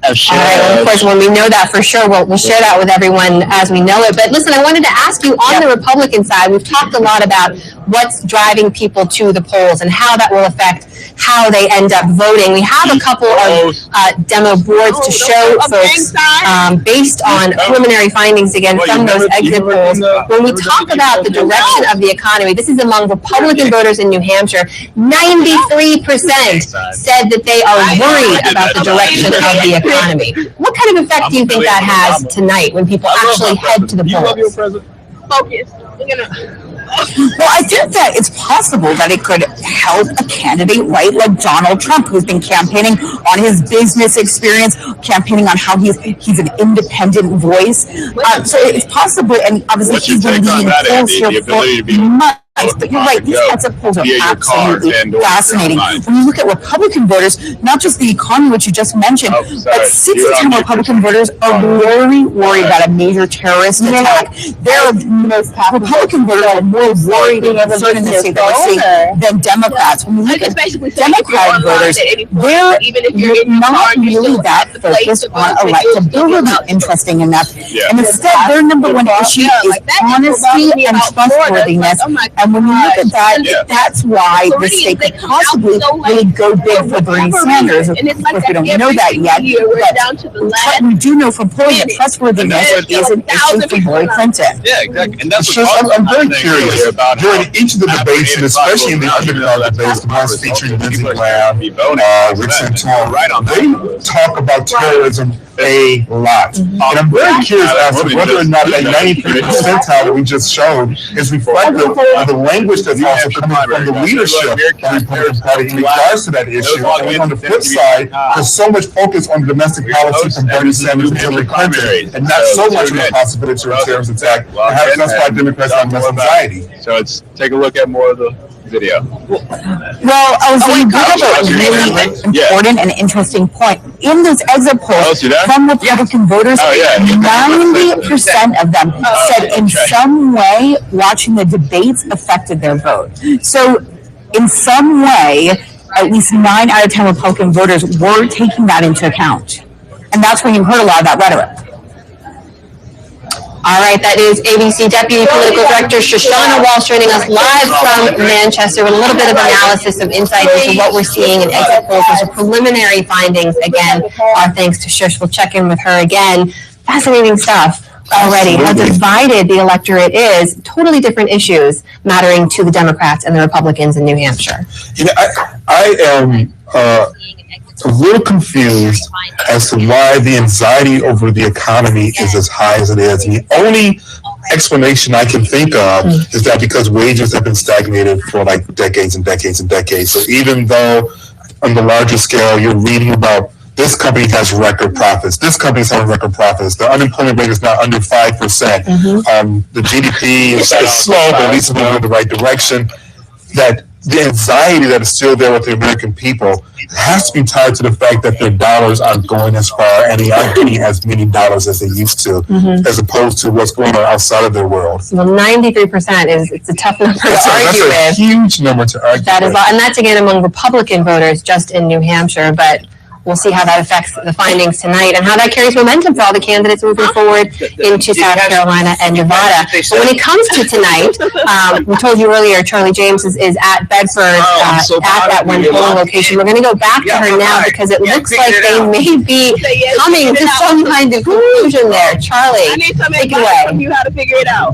All right, well, of course, when we know that for sure, we'll share that with everyone as we know it. But listen, I wanted to ask you, on the Republican side, we've talked a lot about what's driving people to the polls and how that will affect how they end up voting. We have a couple of demo boards to show folks based on preliminary findings, again, from those exit polls. When we talk about the direction of the economy, this is among Republican voters in New Hampshire, 93% said that they are worried about the direction of the economy. What kind of effect do you think that has tonight when people actually head to the polls? Focus. Well, I think that it's possible that it could help a candidate, right, like Donald Trump, who's been campaigning on his business experience, campaigning on how he's an independent voice. So it's possible, and obviously he's been leading polls here for months. But you're right, these exit polls are absolutely fascinating. When you look at Republican voters, not just the economy, which you just mentioned, but 6 in 10 Republican voters are very worried about a major terrorist attack. Republican voters are more worried and concerned in the state that we're seeing than Democrats. When you look at Democratic voters, they're not really that focused on electability, interesting enough. And instead, their number one issue is honesty and trustworthiness. And when you look at that, that's why the state could possibly really go big for Bernie Sanders. Of course, we don't know that yet, but we do know from polling that trustworthiness is an issue for Hillary Clinton. Yeah, exactly. And that's I'm very curious. During each of the debates, and especially in the undercard debates, the ones featuring Lindsey Graham, Rick Santorum, they talk about terrorism a lot. And I'm very curious as to whether or not that 93 percentile that we just showed is reflective of the language that's also coming from the leadership of the Republican Party in regards to that issue. And on the flip side, there's so much focus on domestic policy from Bernie Sanders and Hillary Clinton, and not so much on the possibility of a terrorist attack. Perhaps that's why Democrats have less anxiety. So let's take a look at more of the video. Well, you bring up a really important and interesting point. In those exit polls from Republican voters, 90% of them said in some way watching the debates affected their vote. So in some way, at least 9 out of 10 Republican voters were taking that into account. And that's when you heard a lot of that rhetoric. All right, that is ABC Deputy Political Director Shoshana Walsh joining us live from Manchester with a little bit of analysis of insight into what we're seeing in exit polls. Those are preliminary findings. Again, our thanks to Shush. We'll check in with her again. Fascinating stuff already. How divided the electorate is. Totally different issues mattering to the Democrats and the Republicans in New Hampshire. You know, I am a little confused as to why the anxiety over the economy is as high as it is. And the only explanation I can think of is that because wages have been stagnated for like decades and decades and decades. So even though on the larger scale, you're reading about this company has record profits, this company's having record profits, the unemployment rate is now under 5%, the GDP is slow, but at least it's moving in the right direction, that the anxiety that is still there with the American people has to be tied to the fact that their dollars aren't going as far and they aren't getting as many dollars as they used to, as opposed to what's going on outside of their world. Well, 93% it's a tough number to argue with. That's a huge number to argue with. And that's again among Republican voters just in New Hampshire, but we'll see how that affects the findings tonight and how that carries momentum for all the candidates moving forward into South Carolina and Nevada. But when it comes to tonight, we told you earlier, Charlie James is at Bedford at that one polling location. We're going to go back to her now because it looks like they may be coming to some kind of conclusion there. Charlie, take it away. From you how to figure it out.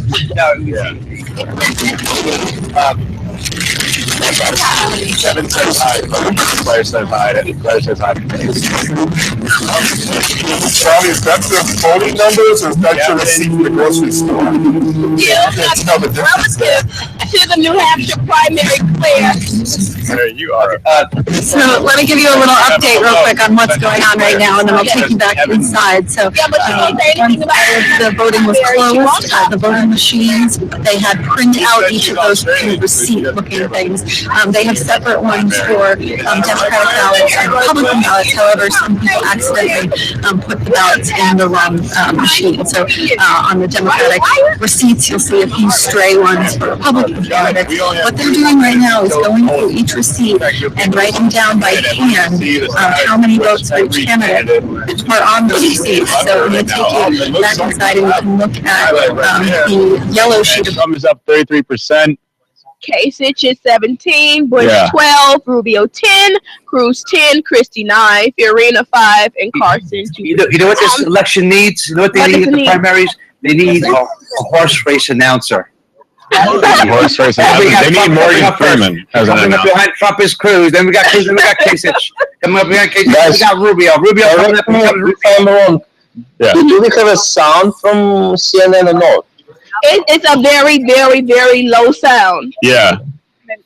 Kevin says hi. Claire says hi. Claire says hi. Charlie, is that the voting numbers or is that your receipt from the grocery store? Relative to the New Hampshire primary, Claire. There you are. So let me give you a little update real quick on what's going on right now, and then I'll take you back inside. So once the voting was closed, the voting machines, they had printed out each of those receipt-looking things. They have separate ones for Democratic ballots and Republican ballots. However, some people accidentally put the ballots in the wrong machine. So on the Democratic receipts, you'll see a few stray ones for Republican candidates. What they're doing right now is going through each receipt and writing down by hand how many votes for each candidate are on those receipts. So we're going to take you back inside and we can look at the yellow sheet. Trump is up 33%. Kasich is 17, Bush 12, Rubio 10, Cruz 10, Christie 9, Fiorina 5, and Carson 2. You know what this election needs? You know what they need in the primaries? They need a horse race announcer. Horse race announcer. They need Morgan Freeman as an announcer. Behind Trump is Cruz. Then we got Cruz. Then we got Kasich. Coming up behind Kasich. We got Rubio. Rubio coming up. Do we have a sound from CNN or not? It's a very, very, very low sound. Yeah.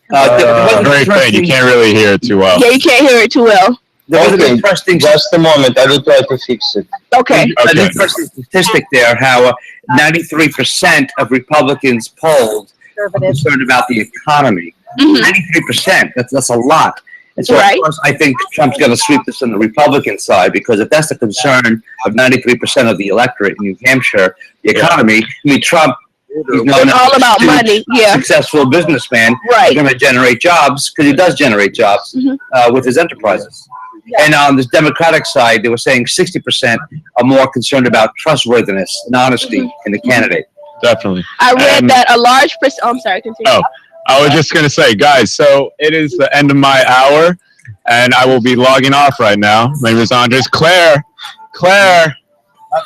Very faint. You can't really hear it too well. Yeah, you can't hear it too well. Okay, just a moment. I will try to fix it. Okay. An interesting statistic there, how 93% of Republicans polled concerned about the economy. 93%, that's a lot. And so, of course, I think Trump's going to sweep this on the Republican side, because if that's the concern of 93% of the electorate in New Hampshire, the economy, I mean, Trump, he's known as all about money, successful businessman. He's going to generate jobs, because he does generate jobs with his enterprises. And on the Democratic side, they were saying 60% are more concerned about trustworthiness and honesty in the candidate. Definitely. I read that a large percent. Oh, I'm sorry. Continue. Oh, I was just going to say, guys, so it is the end of my hour, and I will be logging off right now. My name is Andres. Claire. Not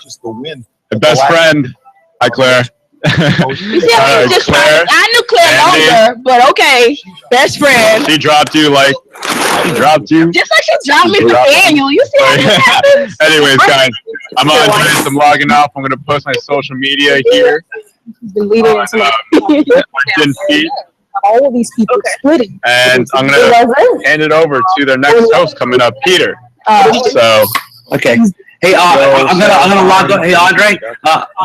just the win. The best friend. Hi, Claire. You see how you just Claire, I knew Claire longer, but okay. Best friend. She dropped you like, Just like she dropped me for Daniel. You see how this happens? Anyways, guys, I'm Andres. I'm logging off. I'm going to post my social media here. Been leading into DINtv. all of these people splitting. And I'm going to hand it over to their next host coming up, Peter. Okay. Hey, I'm gonna log off. Hey, Andre,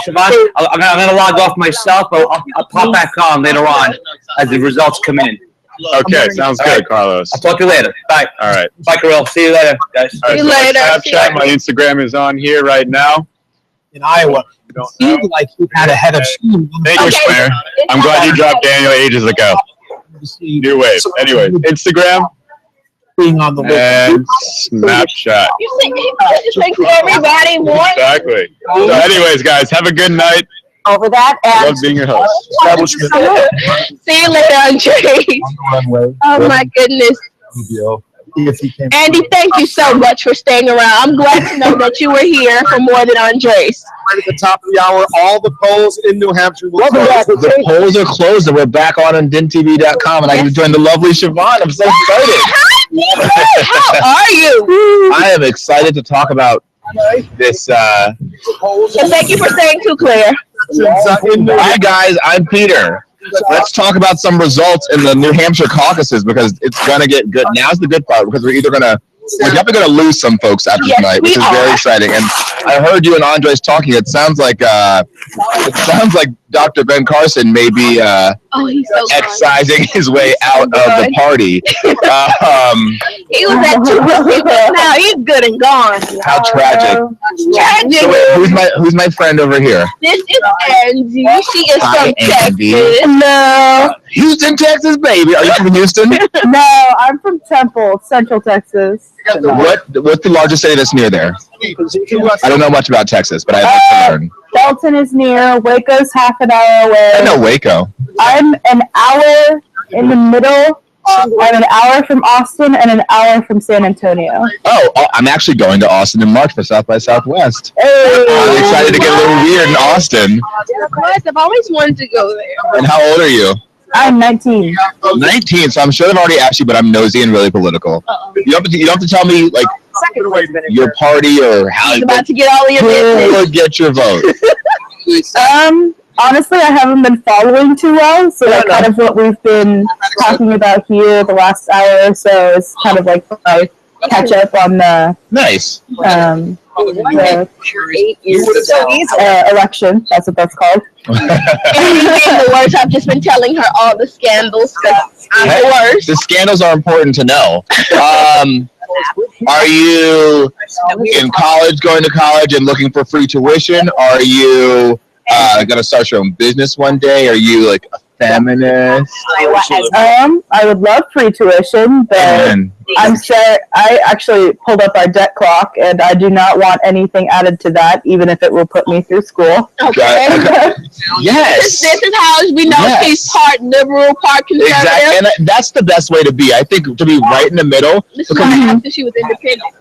Siobhan, I'm gonna log off myself, but I'll pop back on later on as the results come in. Okay, sounds good, Carlos. I'll talk to you later. Bye. All right. Bye, Kirill. See you later, guys. See you later. Snapchat, my Instagram is on here right now. In Iowa, it seemed like he had a head of steam. Thank you, Claire. I'm glad you dropped Daniel ages ago. New wave. Anyway, Instagram. Being on the and Snapchat. You think everybody wants? Exactly. So anyways, guys, have a good night. Over that, I love being your host. See you later, Andre. Oh my goodness. Andy, thank you so much for staying around. I'm glad to know that you were here for more than Andres. Right at the top of the hour, all the polls in New Hampshire will The polls are closed, and we're back on DINtv.com, and I can join the lovely Siobhan. I'm so excited. How are you? I am excited to talk about this. And thank you for staying too, Claire. Hi, guys. I'm Peter. Let's talk about some results in the New Hampshire caucuses, because it's going to get good. Now's the good part, because we're definitely going to lose some folks after tonight, which is very exciting. And I heard you and Andres talking. It sounds like Dr. Ben Carson may be excising his way out of the party. He was at 2%. Now he's good and gone. How tragic. Tragic. So wait, who's my friend over here? This is Angie. She is from Andy. Texas. No. Houston, Texas, baby. Are you from Houston? No, I'm from Temple, Central Texas. What's the largest city that's near there? I don't know much about Texas, but I'd like to learn. Dalton is near. Waco's half an hour away. I know Waco. I'm an hour in the middle. I'm an hour from Austin and an hour from San Antonio. Oh, I'm actually going to Austin in March for South by Southwest. Hey. I'm excited to get a little weird in Austin. I've always wanted to go there. And how old are you? I'm 19. 19, so I'm sure they've already asked you, but I'm nosy and really political. You don't have to tell me, like, your party or how. He's about to get all of your business. Who would get your vote? Honestly, I haven't been following too well, so that's kind of what we've been talking about here the last hour or so. Is kind of like my catch up on the election. That's what that's called. The worst, I've just been telling her all the scandals because I'm the worst. The scandals are important to know. Are you in college, going to college and looking for free tuition? Are you going to start your own business one day? Are you like a feminist? I would love free tuition, but I'm sure I actually pulled up our debt clock, and I do not want anything added to that, even if it will put me through school. Okay. Yes. This is how we know she's part liberal, part conservative. Exactly, and that's the best way to be. I think to be right in the middle. This is why after she was independent.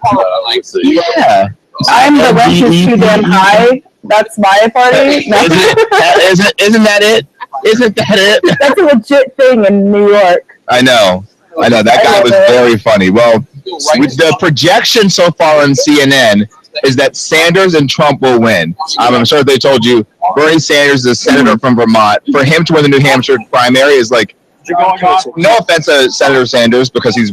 Yeah. I'm the rest is too damn high. That's my party. Isn't that it? Isn't that it? That's a legit thing in New York. I know. That guy was very funny. Well, with the projection so far on CNN is that Sanders and Trump will win. I'm sure they told you Bernie Sanders is a senator from Vermont. For him to win the New Hampshire primary is like, no offense to Senator Sanders, because he's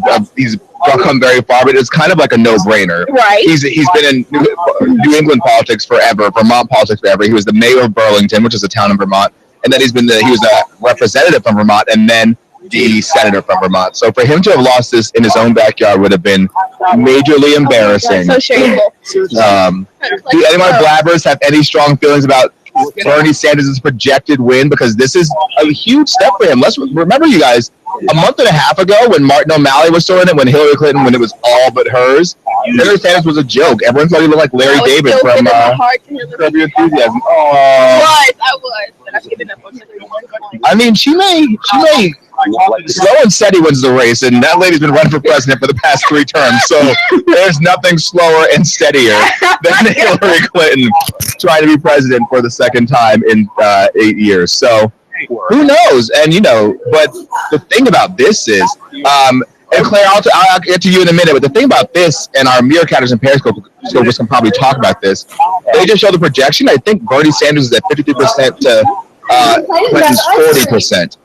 come very far, but it's kind of like a no-brainer. Right. He's been in New England politics forever, Vermont politics forever. He was the mayor of Burlington, which is a town in Vermont, and then he was a representative from Vermont, and then the senator from Vermont. So for him to have lost this in his own backyard would have been majorly embarrassing. So shameful. Do any of my blabbers have any strong feelings about Bernie Sanders' projected win? Because this is a huge step for him. Let's remember, you guys, a month and a half ago when Martin O'Malley was throwing it, when Hillary Clinton, when it was all but hers, Bernie Sanders was a joke. Everyone thought he looked like Larry David from Curb Your Enthusiasm. I was. But I've given up on Hillary. I mean, she may slow and steady wins the race, and that lady's been running for president for the past 3 terms. So there's nothing slower and steadier than Hillary Clinton trying to be president for the second time in 8 years. So who knows? And but the thing about this is, and Claire, I'll get to you in a minute. But the thing about this, and our Meerkatters and Periscopers can probably talk about this. They just show the projection. I think Bernie Sanders is at 53% to Clinton's 40%.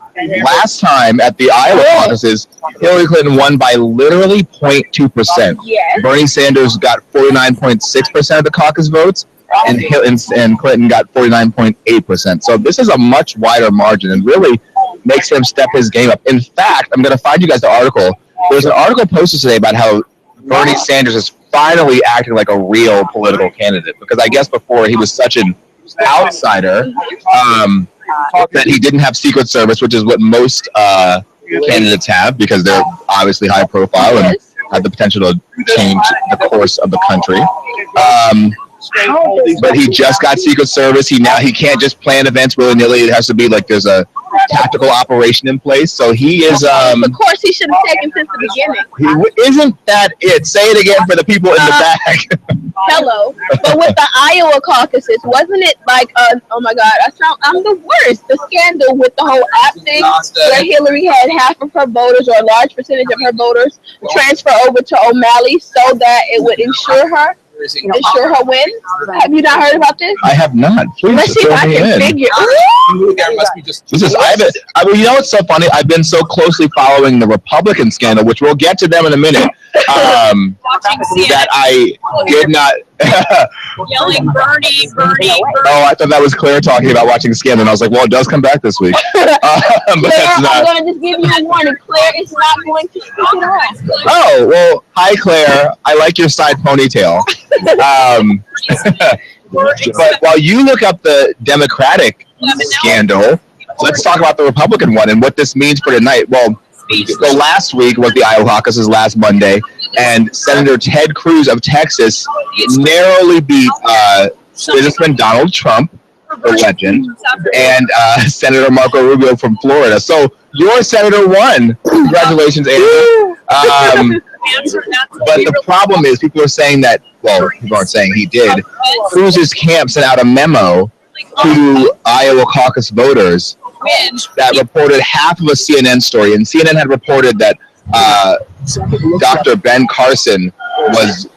Last time at the Iowa caucuses, Hillary Clinton won by literally 0.2%. Yes. Bernie Sanders got 49.6% of the caucus votes, and Clinton got 49.8%. So this is a much wider margin, and really makes him step his game up. In fact, I'm going to find you guys the article. There's an article posted today about how Bernie Sanders is finally acting like a real political candidate, because I guess before he was such an outsider that he didn't have Secret Service, which is what most candidates have, because they're obviously high profile and have the potential to change the course of the country. But he just got Secret Service. He can't just plan events willy-nilly. It has to be like there's a tactical operation in place. So he is. Of course, he should have taken since the beginning. Isn't that it? Say it again for the people in the back. Hello, but with the Iowa caucuses, wasn't it like, oh my God, I'm the worst. The scandal with the whole app thing, where Hillary had half of her voters, or a large percentage of her voters, transfer over to O'Malley so that it would ensure her win. Have you not heard about this? I have not. Please, let's see if I can figure. You know what's so funny? I've been so closely following the Republican scandal, which we'll get to them in a minute. That I did not. Yelling Bernie. Oh, I thought that was Claire talking about watching Scandal, and I was like, well, it does come back this week. But Claire, I'm going to just give you a warning. Claire is not going to speak it off. Oh, well, hi, Claire. I like your side ponytail. But while you look up the Democratic scandal, let's talk about the Republican one and what this means for tonight. Well, so last week was the Iowa caucuses, last Monday, and Senator Ted Cruz of Texas narrowly beat businessman Donald Trump, the legend, and Senator Marco Rubio from Florida. So your senator won. Congratulations, Andrew. But the problem is, people are saying that, well, people aren't saying he did. Cruz's camp sent out a memo to Iowa caucus voters that reported half of a CNN story. And CNN had reported that Dr. Ben Carson was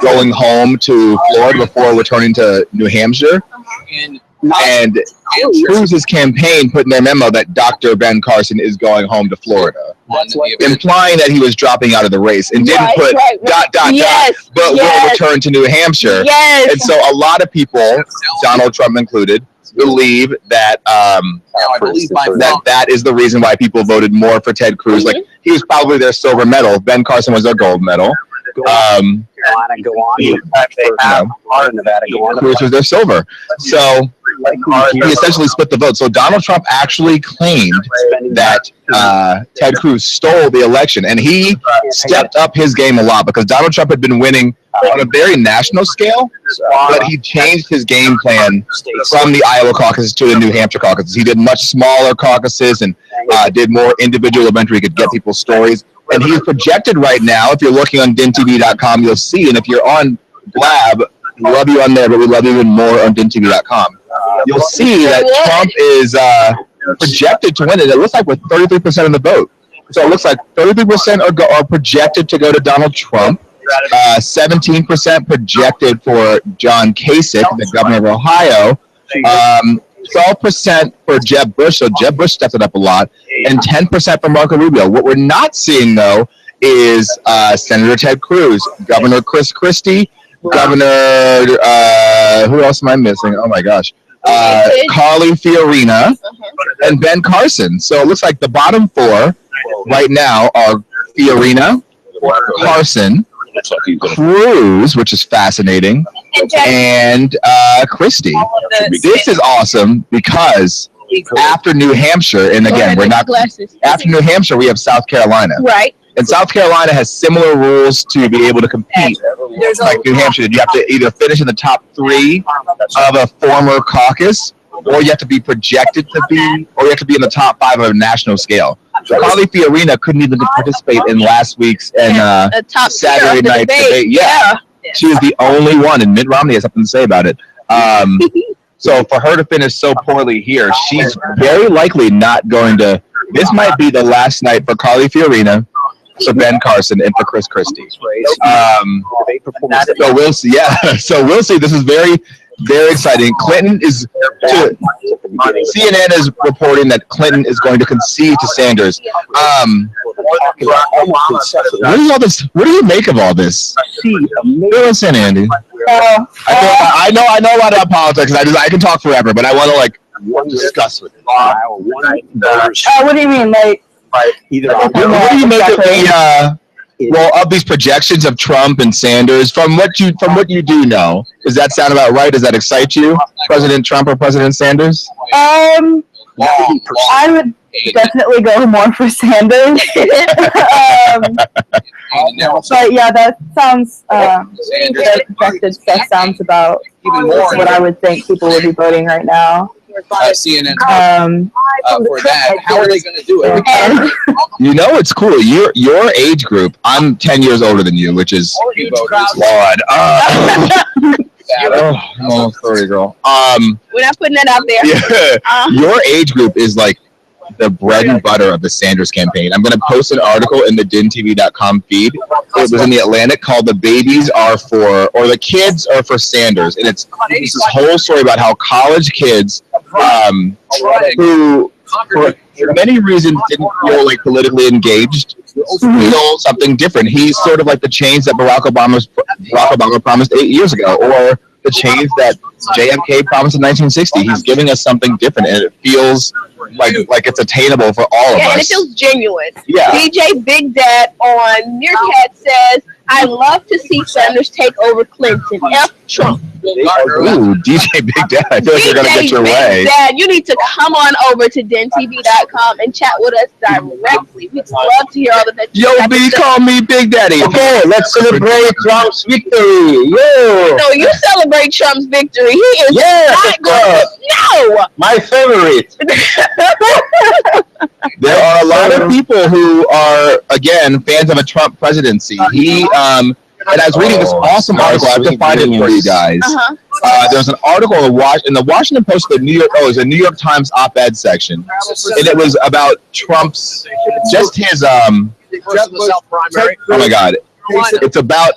going home to Florida before returning to New Hampshire. And Cruz's campaign put in their memo that Dr. Ben Carson is going home to Florida, implying that he was dropping out of the race, and didn't put ... but will return to New Hampshire. And so a lot of people, Donald Trump included, believe that that is the reason why people voted more for Ted Cruz. Like, he was probably their silver medal. Ben Carson was their gold medal. Carolina, go on. Nevada, go on. Cruz was their silver. So he essentially split the vote. So Donald Trump actually claimed that Ted Cruz stole the election, and he stepped up his game a lot, because Donald Trump had been winning on a very national scale, but he changed his game plan from the Iowa caucuses to the New Hampshire caucuses. He did much smaller caucuses and did more individual events where he could get people's stories. And he's projected right now, if you're looking on DINtv.com, you'll see, and if you're on Blab, we love you on there, but we love you even more on DINtv.com. You'll see that Trump is projected to win it. It looks like with 33% of the vote. So it looks like 33% are projected to go to Donald Trump. 17% projected for John Kasich, the governor of Ohio. 12% for Jeb Bush, so Jeb Bush stepped it up a lot, and 10% for Marco Rubio. What we're not seeing, though, is Senator Ted Cruz, Governor Chris Christie, Governor, who else am I missing? Oh my gosh. Carly Fiorina, and Ben Carson. So it looks like the bottom four right now are Fiorina, Carson, Cruz, which is fascinating, and Christie. This is awesome because after New Hampshire, and again, we're not after New Hampshire, we have South Carolina. Right. And South Carolina has similar rules to be able to compete. Like New Hampshire, you have to either finish in the top 3 of a former caucus, or you have to be projected to be, or you have to be in the top 5 of a national scale. Carly Fiorina couldn't even participate in last week's Saturday night debate. Yeah. She was the only one, and Mitt Romney has something to say about it. So for her to finish so poorly here, she's very likely not going to. This might be the last night for Carly Fiorina, for Ben Carson, and for Chris Christie. So we'll see. Yeah. So we'll see. This is very, very exciting. Clinton is. CNN is reporting that Clinton is going to concede to Sanders. What do you make of all this? Listen, Andy. I know a lot about politics. I can talk forever, but I want to discuss with you. What do you mean, like? What do you make of of these projections of Trump and Sanders? From what you do know, does that sound about right? Does that excite you, President Trump or President Sanders? I would definitely go more for Sanders. But yeah, that sounds the projected stuff sounds about what I would think people would be voting right now. CNN for that. How are they going to do it? You know, it's cool. Your age group. I'm 10 years older than you, which is Lord. I'm almost 30, girl. We're not putting that out there. Yeah. Your age group is like the bread and butter of the Sanders campaign. I'm going to post an article in the DINtv.com feed. It was in the Atlantic called "The Babies Are For," or "The Kids Are for Sanders," and it's this whole story about how college kids who, for many reasons, didn't feel like politically engaged, feel something different. He's sort of like the change that Barack Obama promised 8 years ago, or the change that JFK promised in 1960. He's giving us something different, and it feels like it's attainable for all of us. And it feels genuine. Yeah. DJ Big Dad on Meerkat says, "I love to see Sanders take over Clinton. F Trump." Ooh, DJ Big Dad. I feel like you're going to get your way. Dad, you need to come on over to DINtv.com and chat with us directly. We'd love to hear all of that. Yo, B, call me Big Daddy. Okay, let's celebrate Trump's victory. Yo. No, you celebrate Trump's victory. He is not going to. No. My favorite. There are a lot of people who are, again, fans of a Trump presidency. And I was reading this awesome article. I have to find it for you guys. There's an article in the Washington Post, it was a New York Times op-ed section, and it was about Trump's, just his, oh my God. It's about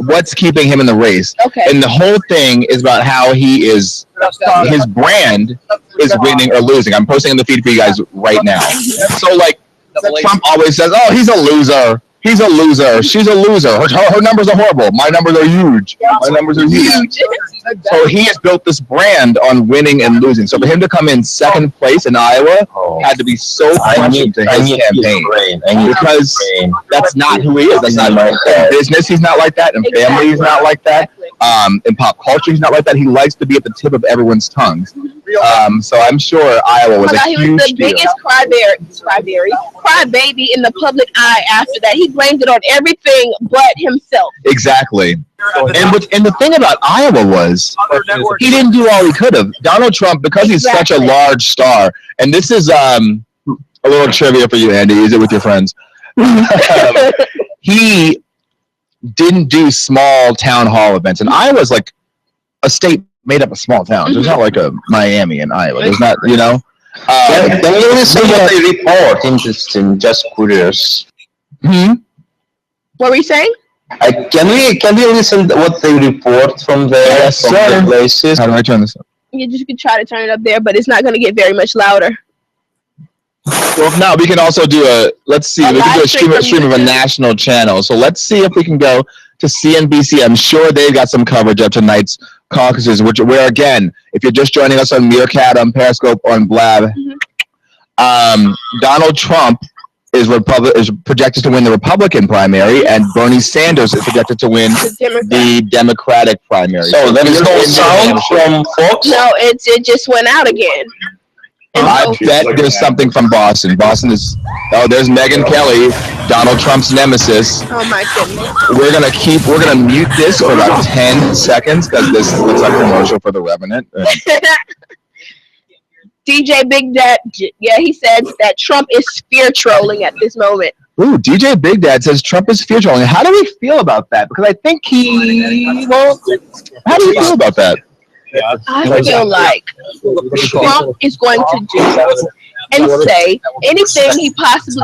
what's keeping him in the race. Okay. And the whole thing is about how his brand is winning or losing. I'm posting in the feed for you guys right now. So Trump always says, "Oh, he's a loser. He's a loser. She's a loser. Her numbers are horrible. My numbers are huge. My numbers are huge." So he has built this brand on winning and losing. So for him to come in second place in Iowa had to be so crushing to his campaign, because that's not who he is. That's not in business. He's not like that. In family, he's not like that. In pop culture, he's not like that. He likes to be at the tip of everyone's tongues. So I'm sure Iowa was a huge He was the biggest crybaby in the public eye after that. He blamed it on everything but himself. Exactly. And the thing about Iowa was he didn't do all he could have. Donald Trump, because he's such a large star, and this is a little trivia for you, Andy. Use it with your friends. He didn't do small town hall events, and Iowa's like a state made up of small towns. There's not like a Miami in Iowa. There's not, Can you listen to the report? Interesting, just curious. What were you saying? Can we listen to what they report from the places? How do I turn this up? You just could try to turn it up there, but it's not going to get very much louder. Well, if not, we can also do let's see, we can do a stream of a national channel. So let's see if we can go to CNBC. I'm sure they've got some coverage of tonight's caucuses, where again, if you're just joining us on Meerkat, on Periscope, on Blab, Donald Trump is projected to win the Republican primary, and Bernie Sanders is projected to win the Democratic primary. So there is no sound from Fox? No, it just went out again. I bet there's something from Boston. Boston is, there's Megyn Kelly, Donald Trump's nemesis. Oh my goodness. We're gonna mute this for about 10 seconds because this looks like a commercial for the Revenant. DJ Big Dad, he says that Trump is fear trolling at this moment. Ooh, DJ Big Dad says Trump is fear trolling. How do we feel about that? Because I think how do you feel about that? I feel like Trump is going to do and say anything he possibly.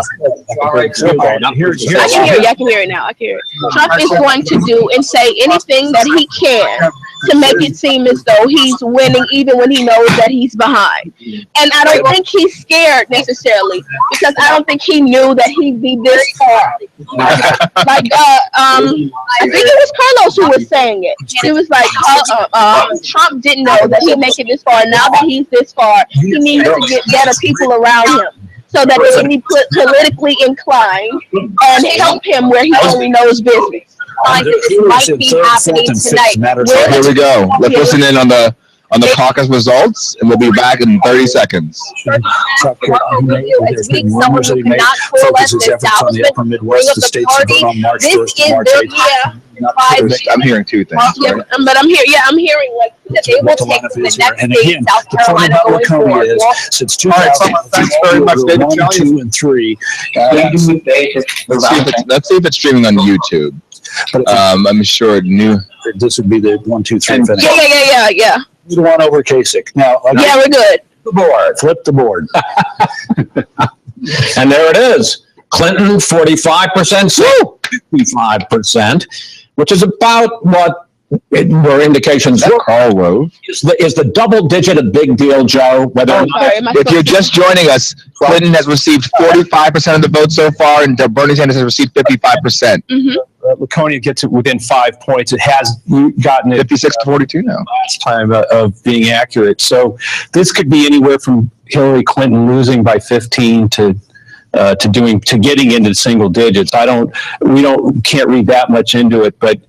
I can hear you. I can hear it now. I can hear it. Trump is going to do and say anything that he can to make it seem as though he's winning, even when he knows that he's behind. And I don't think he's scared necessarily, because I don't think he knew that he'd be this far. Like, I think it was Carlos who was saying it. It was like Trump didn't know that he'd make it this far. Now that he's this far, he needs to get better people around him, so that they can be politically inclined and help him where he only knows business. Like this might be happening tonight. Here we go. Let's listen in on the caucus results, and we'll be back in 30 seconends. I'm hearing two things. Yeah, but I'm hearing like that they will take the next state, South Carolina, going forward. Since 2002 and 3. Let's see if it's streaming on YouTube. I'm sure this would be the 1, 2, 3 finish. Yeah. The one over Kasich. Now, yeah, we're good. The board. Flip the board. And there it is. Clinton 45%, 55%, which is about what were indications. Carl Rove. Is the double digit a big deal, Joe? If you're just joining us, Clinton has received 45% of the vote so far, and Bernie Sanders has received 55%. Laconia gets it within 5 points. It has gotten it 56 to 42 now. Last time of being accurate. So this could be anywhere from Hillary Clinton losing by 15 to getting into single digits. Can't read that much into it, but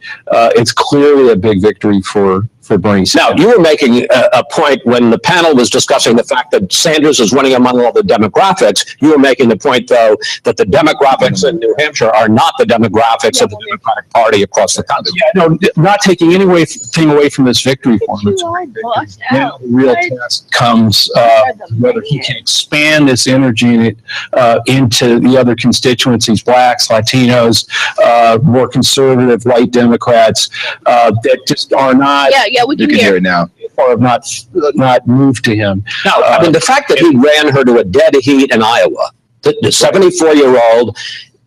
it's clearly a big victory for Bernie Sanders. Now, you were making a point when the panel was discussing the fact that Sanders is winning among all the demographics. You were making the point, though, that the demographics in New Hampshire are not the demographics of the Democratic Party across the country. Yeah, no, not taking anything away from this victory for him. Now, the real test comes whether he can expand this energy into the other constituencies, blacks, Latinos, more conservative white Democrats that just are not. Yeah, we can hear it now. Or have not moved to him. Now, I mean, the fact that he ran her to a dead heat in Iowa, the 74-year-old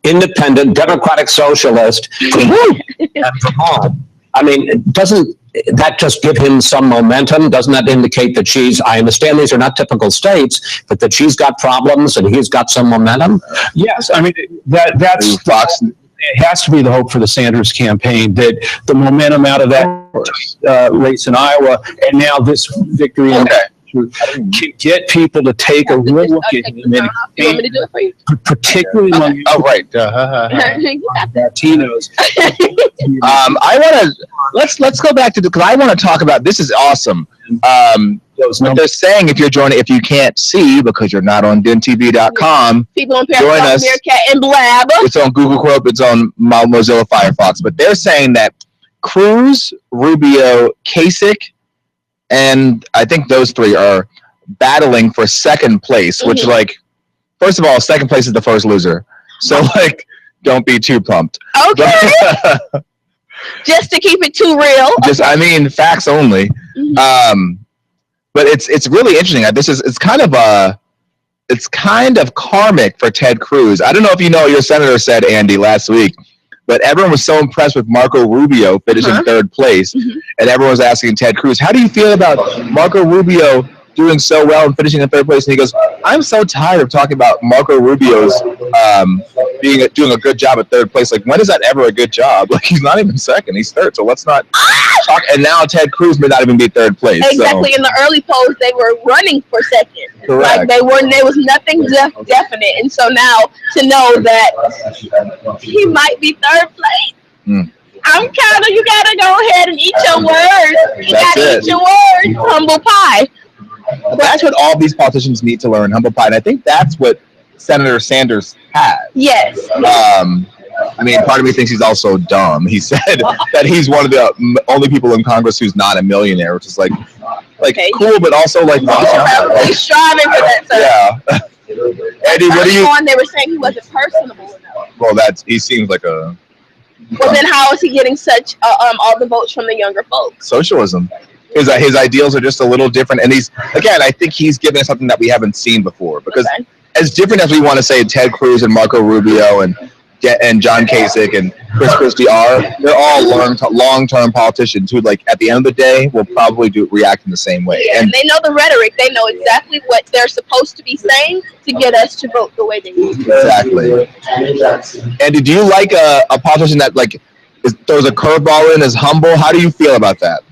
independent Democratic socialist in Vermont, I mean, doesn't that just give him some momentum? Doesn't that indicate that I understand these are not typical states, but that she's got problems and he's got some momentum? Yes, I mean, that's Fox. It has to be the hope for the Sanders campaign, that the momentum out of that race in Iowa and now this victory in can get people to take a real look at him. You want me to do it for you? Particularly among Latinos. I want to let's go back to because I want to talk about this. Is awesome. What they're saying, if you can't see because you're not on DINtv.com, people on join us. Meerkat and Blab. It's on Google Chrome. It's on Mozilla Firefox. But they're saying that Cruz, Rubio, Kasich, and I think those three are battling for second place. Which, first of all, second place is the first loser. So, don't be too pumped. Okay. Just to keep it too real. Facts only. But it's really interesting. It's kind of karmic for Ted Cruz. I don't know if you know what your senator said, Andy, last week, but everyone was so impressed with Marco Rubio finishing third place, and everyone was asking Ted Cruz, how do you feel about Marco Rubio doing so well and finishing in third place. And he goes, I'm so tired of talking about Marco Rubio's doing a good job at third place. Like, when is that ever a good job? Like, he's not even second, he's third. So let's not talk. And now Ted Cruz may not even be third place. Exactly. So. In the early polls, they were running for second. Correct. Like, there was nothing definite. And so now to know that he might be third place. You gotta go ahead and eat your words. You gotta eat your words. Humble pie. That's what all these politicians need to learn, humble pie. And I think that's what Senator Sanders has. Yes. I mean, part of me thinks he's also dumb. He said that he's one of the only people in Congress who's not a millionaire, which is like okay. Cool, but also like he's striving for that. So. Yeah. Eddie, what do you? They were saying he wasn't personable enough. Well, he seems like a. Well, then how is he getting such all the votes from the younger folks? Socialism. His ideals are just a little different, and I think he's giving us something that we haven't seen before. Because as different as we want to say Ted Cruz and Marco Rubio and John Kasich and Chris Christie are, they're all long-term politicians who, like, at the end of the day, will probably react in the same way. Yeah, and they know the rhetoric. They know exactly what they're supposed to be saying to get us to vote the way they do. Exactly. And do you like a politician that throws a curveball in, is humble? How do you feel about that?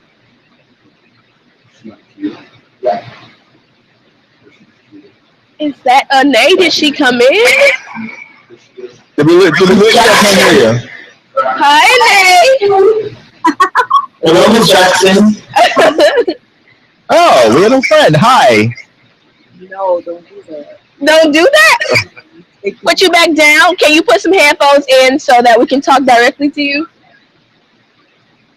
Is that a Nay? Did she come in? Did we lose you? I can't hear you. Hi, Nay. Hello, Miss Jackson. Oh, we have a friend. Hi. No, don't do that. Don't do that? Put you back down. Can you put some headphones in so that we can talk directly to you?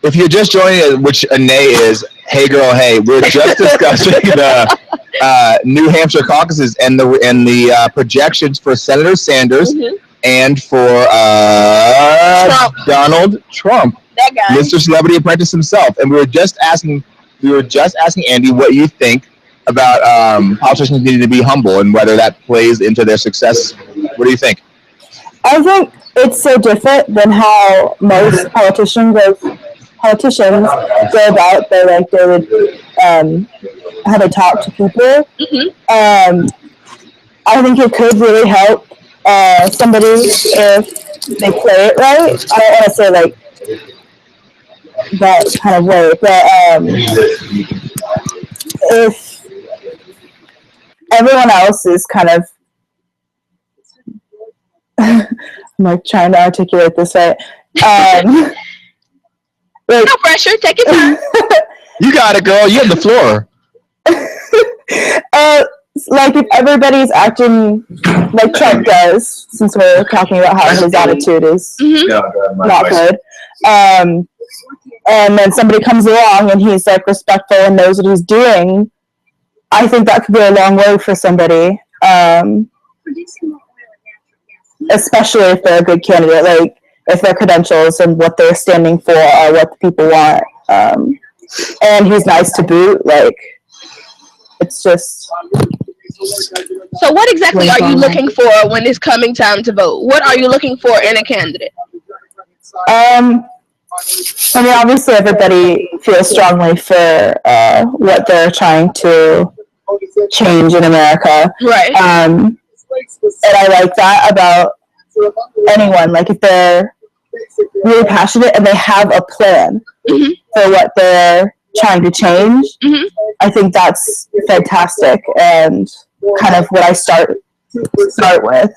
If you're just joining, which a Nay is, hey girl, hey, we're just discussing the New Hampshire caucuses and the projections for Senator Sanders and for Donald Trump, that guy, Mr. Celebrity Apprentice himself. And we were just asking Andy what you think about politicians needing to be humble and whether that plays into their success. What do you think? I think it's so different than how most politicians go about. They would how they talk to people. I think it could really help somebody if they play it right. I don't want to say like that kind of way, but if everyone else is kind of I'm like trying to articulate this right. No pressure. Take your time. You got it, girl. You have the floor. Like if everybody's acting like Trump does, since we're talking about how his attitude is not good, and then somebody comes along and he's like respectful and knows what he's doing, I think that could go a long way for somebody, especially if they're a good candidate. Like if their credentials and what they're standing for are what the people want. And he's nice to boot. Like, it's just. So what exactly are you looking for when it's coming time to vote? What are you looking for in a candidate? I mean, obviously everybody feels strongly for what they're trying to change in America. Right. And I like that about anyone. Like if they're really passionate and they have a plan for what they're trying to change, I think that's fantastic and kind of what I start with.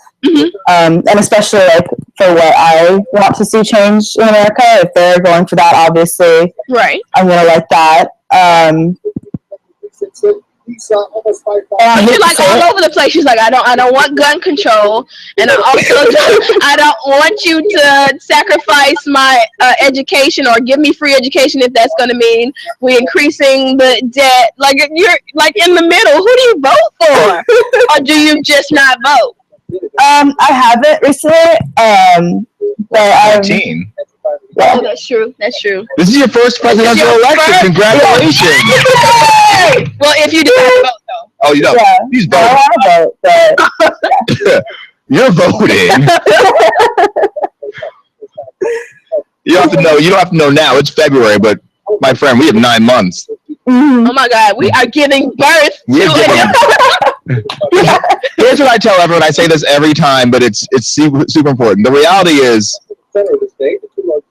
And especially like for what I want to see change in America, if they're going for that, obviously, right, I'm gonna like that. And you're like all over the place. She's like, I don't want gun control, and I don't want you to sacrifice my education or give me free education if that's going to mean we're increasing the debt. Like you're like in the middle. Who do you vote for, or do you just not vote? I haven't recently. But 19. Oh, that's true. That's true. This is your first presidential election. Congratulations. Well, if you do have to vote, though. Oh, you know. Yeah. He's voting. I want to vote, but You're voting. You don't have to know. You don't have to know now. It's February, but my friend, we have 9 months. Oh my God, we are giving birth to Here's what I tell everyone. I say this every time, but it's super important. The reality is,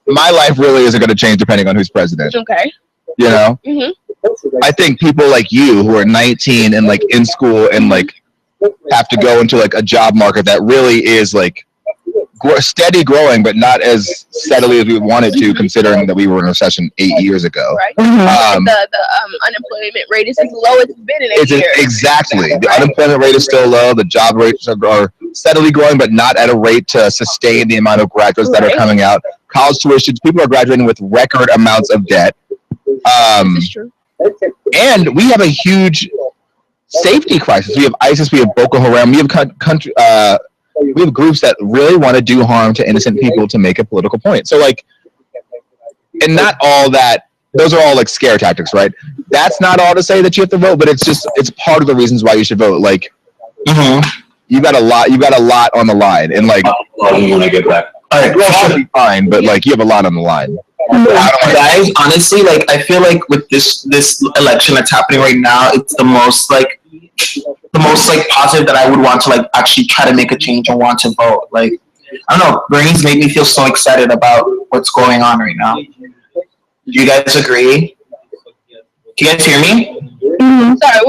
my life really isn't going to change depending on who's president. Okay. You know? I think people like you who are 19 and like in school and like have to go into like a job market that really is like steady growing, but not as steadily as we wanted to, considering that we were in a recession 8 years ago. Right. The unemployment rate is as low as it's been in 8 years. Exactly. The unemployment rate is still low. The job rates are steadily growing, but not at a rate to sustain the amount of graduates that are coming out. College tuitions, people are graduating with record amounts of debt. This is true. And we have a huge safety crisis. We have ISIS, we have Boko Haram, we have we have groups that really want to do harm to innocent people to make a political point. So like, and not all that, those are all like scare tactics, right? That's not all to say that you have to vote, but it's part of the reasons why you should vote. Like, you got a lot on the line, and like, should be fine, but like, you have a lot on the line. Guys, honestly, like, I feel like with this election that's happening right now, it's the most positive that I would want to like actually try to make a change and want to vote. Like, I don't know, Bernie's made me feel so excited about what's going on right now. Do you guys agree? Can you guys hear me? Sorry,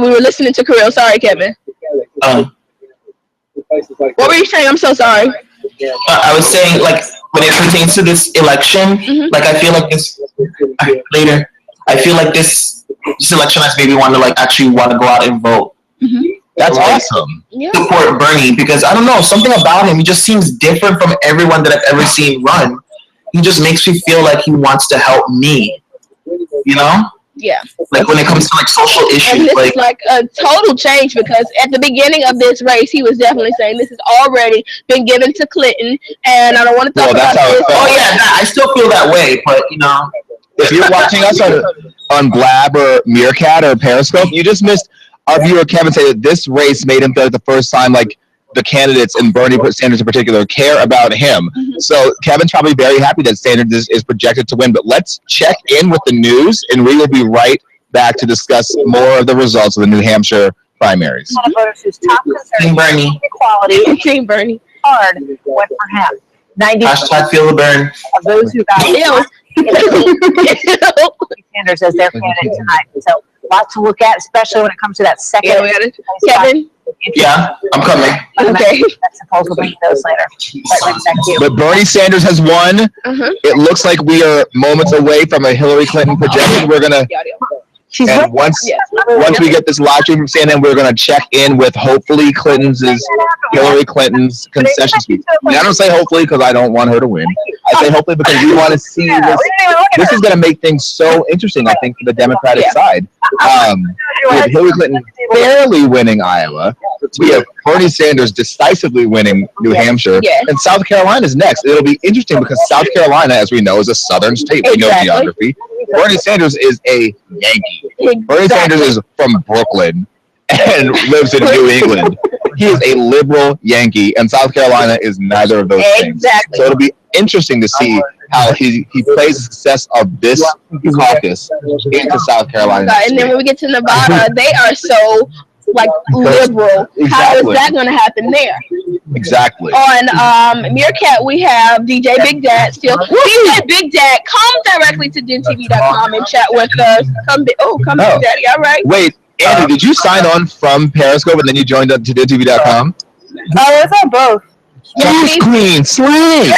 we were listening to Kirill. Sorry, Kevin. What were you saying? I'm so sorry. I was saying, like, when it pertains to this election, like, I feel like this election has made me want to like actually want to go out and vote. That's awesome. Support Bernie, because I don't know, something about him, he just seems different from everyone that I've ever seen run. He just makes me feel like he wants to help me, you know? Yeah. Like when it comes to like social issues. And this is like a total change, because at the beginning of this race, he was definitely saying this has already been given to Clinton, and I don't want to talk about this. Oh yeah, I still feel that way, but you know. If you're watching us on Blab or Meerkat or Periscope, you just missed our viewer Kevin say that this race made him feel like the first time like the candidates and Bernie Sanders in particular care about him. So Kevin's probably very happy that Sanders is projected to win. But let's check in with the news, and we will be right back to discuss more of the results of the New Hampshire primaries. Voters whose top concern is inequality. Team Bernie. Hard went for him. 90% Hashtag feel the burn. of those who got Sanders as their candidate tonight. So lots to look at, especially when it comes to that second. Yeah, we got it. Kevin. Yeah, I'm coming. Okay. That's supposed to bring those later. Thank you. But Bernie Sanders has won. It looks like we are moments away from a Hillary Clinton projection. We're gonna. And once we get this live stream from CNN, we're going to check in with hopefully Hillary Clinton's concession speech. And I don't say hopefully because I don't want her to win. I say hopefully because we want to see this. This is going to make things so interesting, I think, for the Democratic side. With Hillary Clinton barely winning Iowa, we have Bernie Sanders decisively winning New Hampshire, and South Carolina is next. It'll be interesting because South Carolina, as we know, is a southern state. We know geography. Bernie Sanders is a Yankee. Bernie Sanders is from Brooklyn and lives in New England. He is a liberal Yankee, and South Carolina is neither of those things. So it'll be interesting to see how he plays the success of this caucus into South Carolina. And then when we get to Nevada, they are so like liberal. How is that going to happen there? Exactly. On Meerkat, we have DJ Big Dad still. DJ Big Dad, come directly to DINtv.com and chat with us. Come Big Daddy, all right? Wait, Andy, did you sign on from Periscope and then you joined up to DINtv.com? Oh, it's on both. Yes, Queen, slay!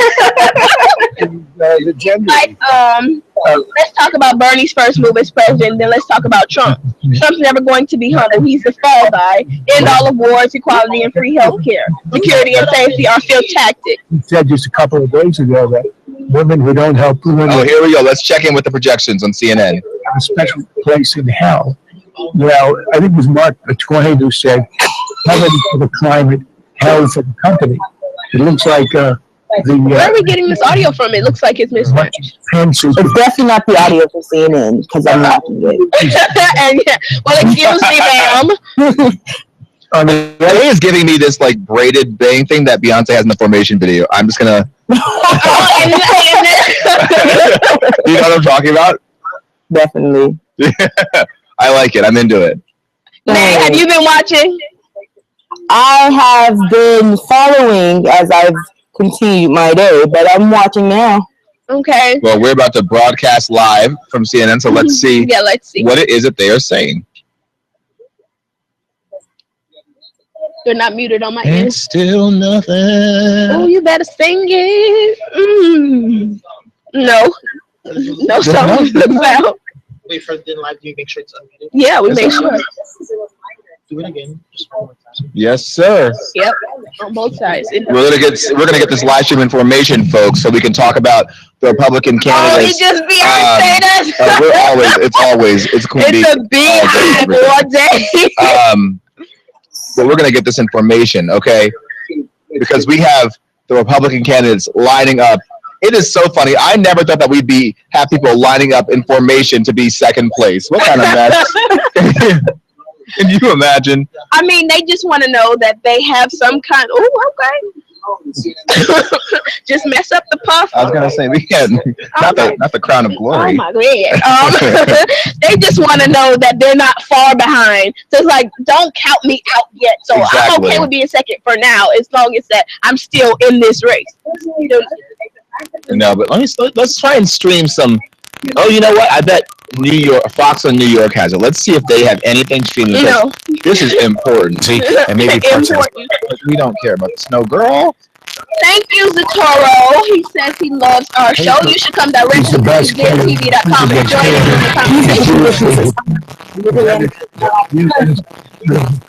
Let's talk about Bernie's first move as president, then let's talk about Trump. Trump's never going to be humble. He's the fall guy. End all of wars, equality, and free health care. Security and safety are still tactics. He said just a couple of days ago that women who don't help women... Oh, here we go. Let's check in with the projections on CNN. ...have a special place in hell. Well, I think it was Mark Twain who said, heaven for the climate, hell for the company. It looks like where are we getting this audio from? It looks like it's mismatched. It's definitely not the audio from CNN because I'm not. Well, excuse me, ma'am. Ray is giving me this like braided bang thing that Beyonce has in the Formation video. I'm just gonna. You know what I'm talking about? Definitely. I like it. I'm into it. Nay, have you been watching? I have been following as I've continued my day, but I'm watching now. Okay. Well, we're about to broadcast live from CNN, so let's see, let's see what it is that they are saying. They're not muted on my end. end. Still nothing. Oh, you better sing it. No. No song. Well. Wait for the live. Do you make sure it's unmuted? Yeah, we make sure. Do it again. Just one more time. Yes, sir. Yep. On both sides. We're gonna get this live stream information, folks, so we can talk about the Republican candidates. Oh, he just Beyonce it's Queen It's a beehive all day. But we're gonna get this information, okay? Because we have the Republican candidates lining up. It is so funny. I never thought that we'd have people lining up in formation to be second place. What kind of mess? Can you imagine? I mean, they just want to know that they have some kind. Oh, okay. Just mess up the puff. I was gonna say we had not the crown of glory. Oh my god. They just want to know that they're not far behind. So it's like, don't count me out yet. So I'm okay with being second for now, as long as that I'm still in this race. No, but let's try and stream some. Oh, you know what? I bet Fox on New York has it. Let's see if they have anything streaming. No. This is important. And maybe we don't care about the snow girl. Thank you, Zatoro. He says he loves our show. You should come directly to DINtv.com and join us in the conversation.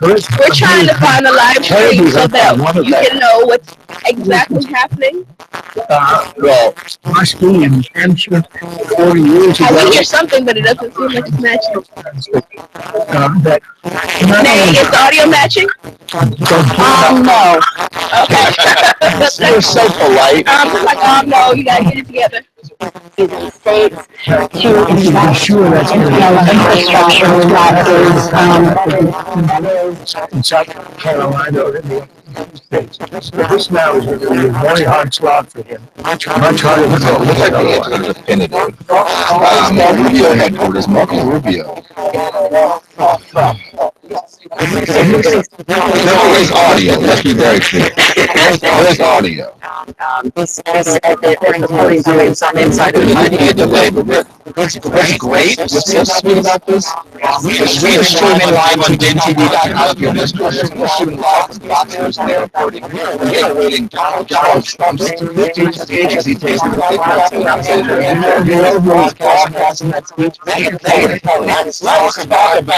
We're trying to find a live stream so that you can know what's exactly happening. Well, my school in Hampshire 40 years ago. I can hear something, but it doesn't seem like it's matching. Nay, is the audio matching? No. Okay. You're so polite. Like, no, you gotta get it together. States to ensure that's infrastructure in South Carolina or in the States. This now is going to be a very hard slog for him. Much harder than it looks like Rubio headquarters, Marco Rubio. There is audio. Let's be very clear. There is audio. This said that they're doing some inside of the delay, but what's great, what's so sweet about this, we are streaming live on DINtv.com. If you're listening, we're streaming live from Fox and they're reporting. We are waiting Donald Trump's speech as he takes the Democrats and they're broadcasting that speech. Let's talk about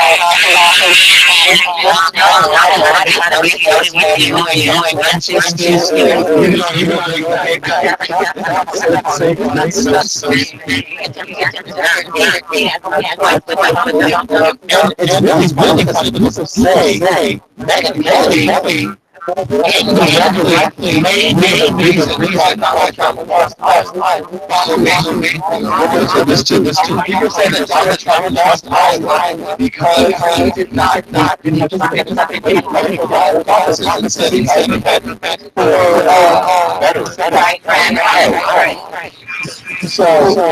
it's really funny because people say Megyn Kelly indirectly made a reason why Donald Trump lost Iowa. This too. People say that Donald Trump lost Iowa because he did not participate in the offices instead he had veterans. Right. So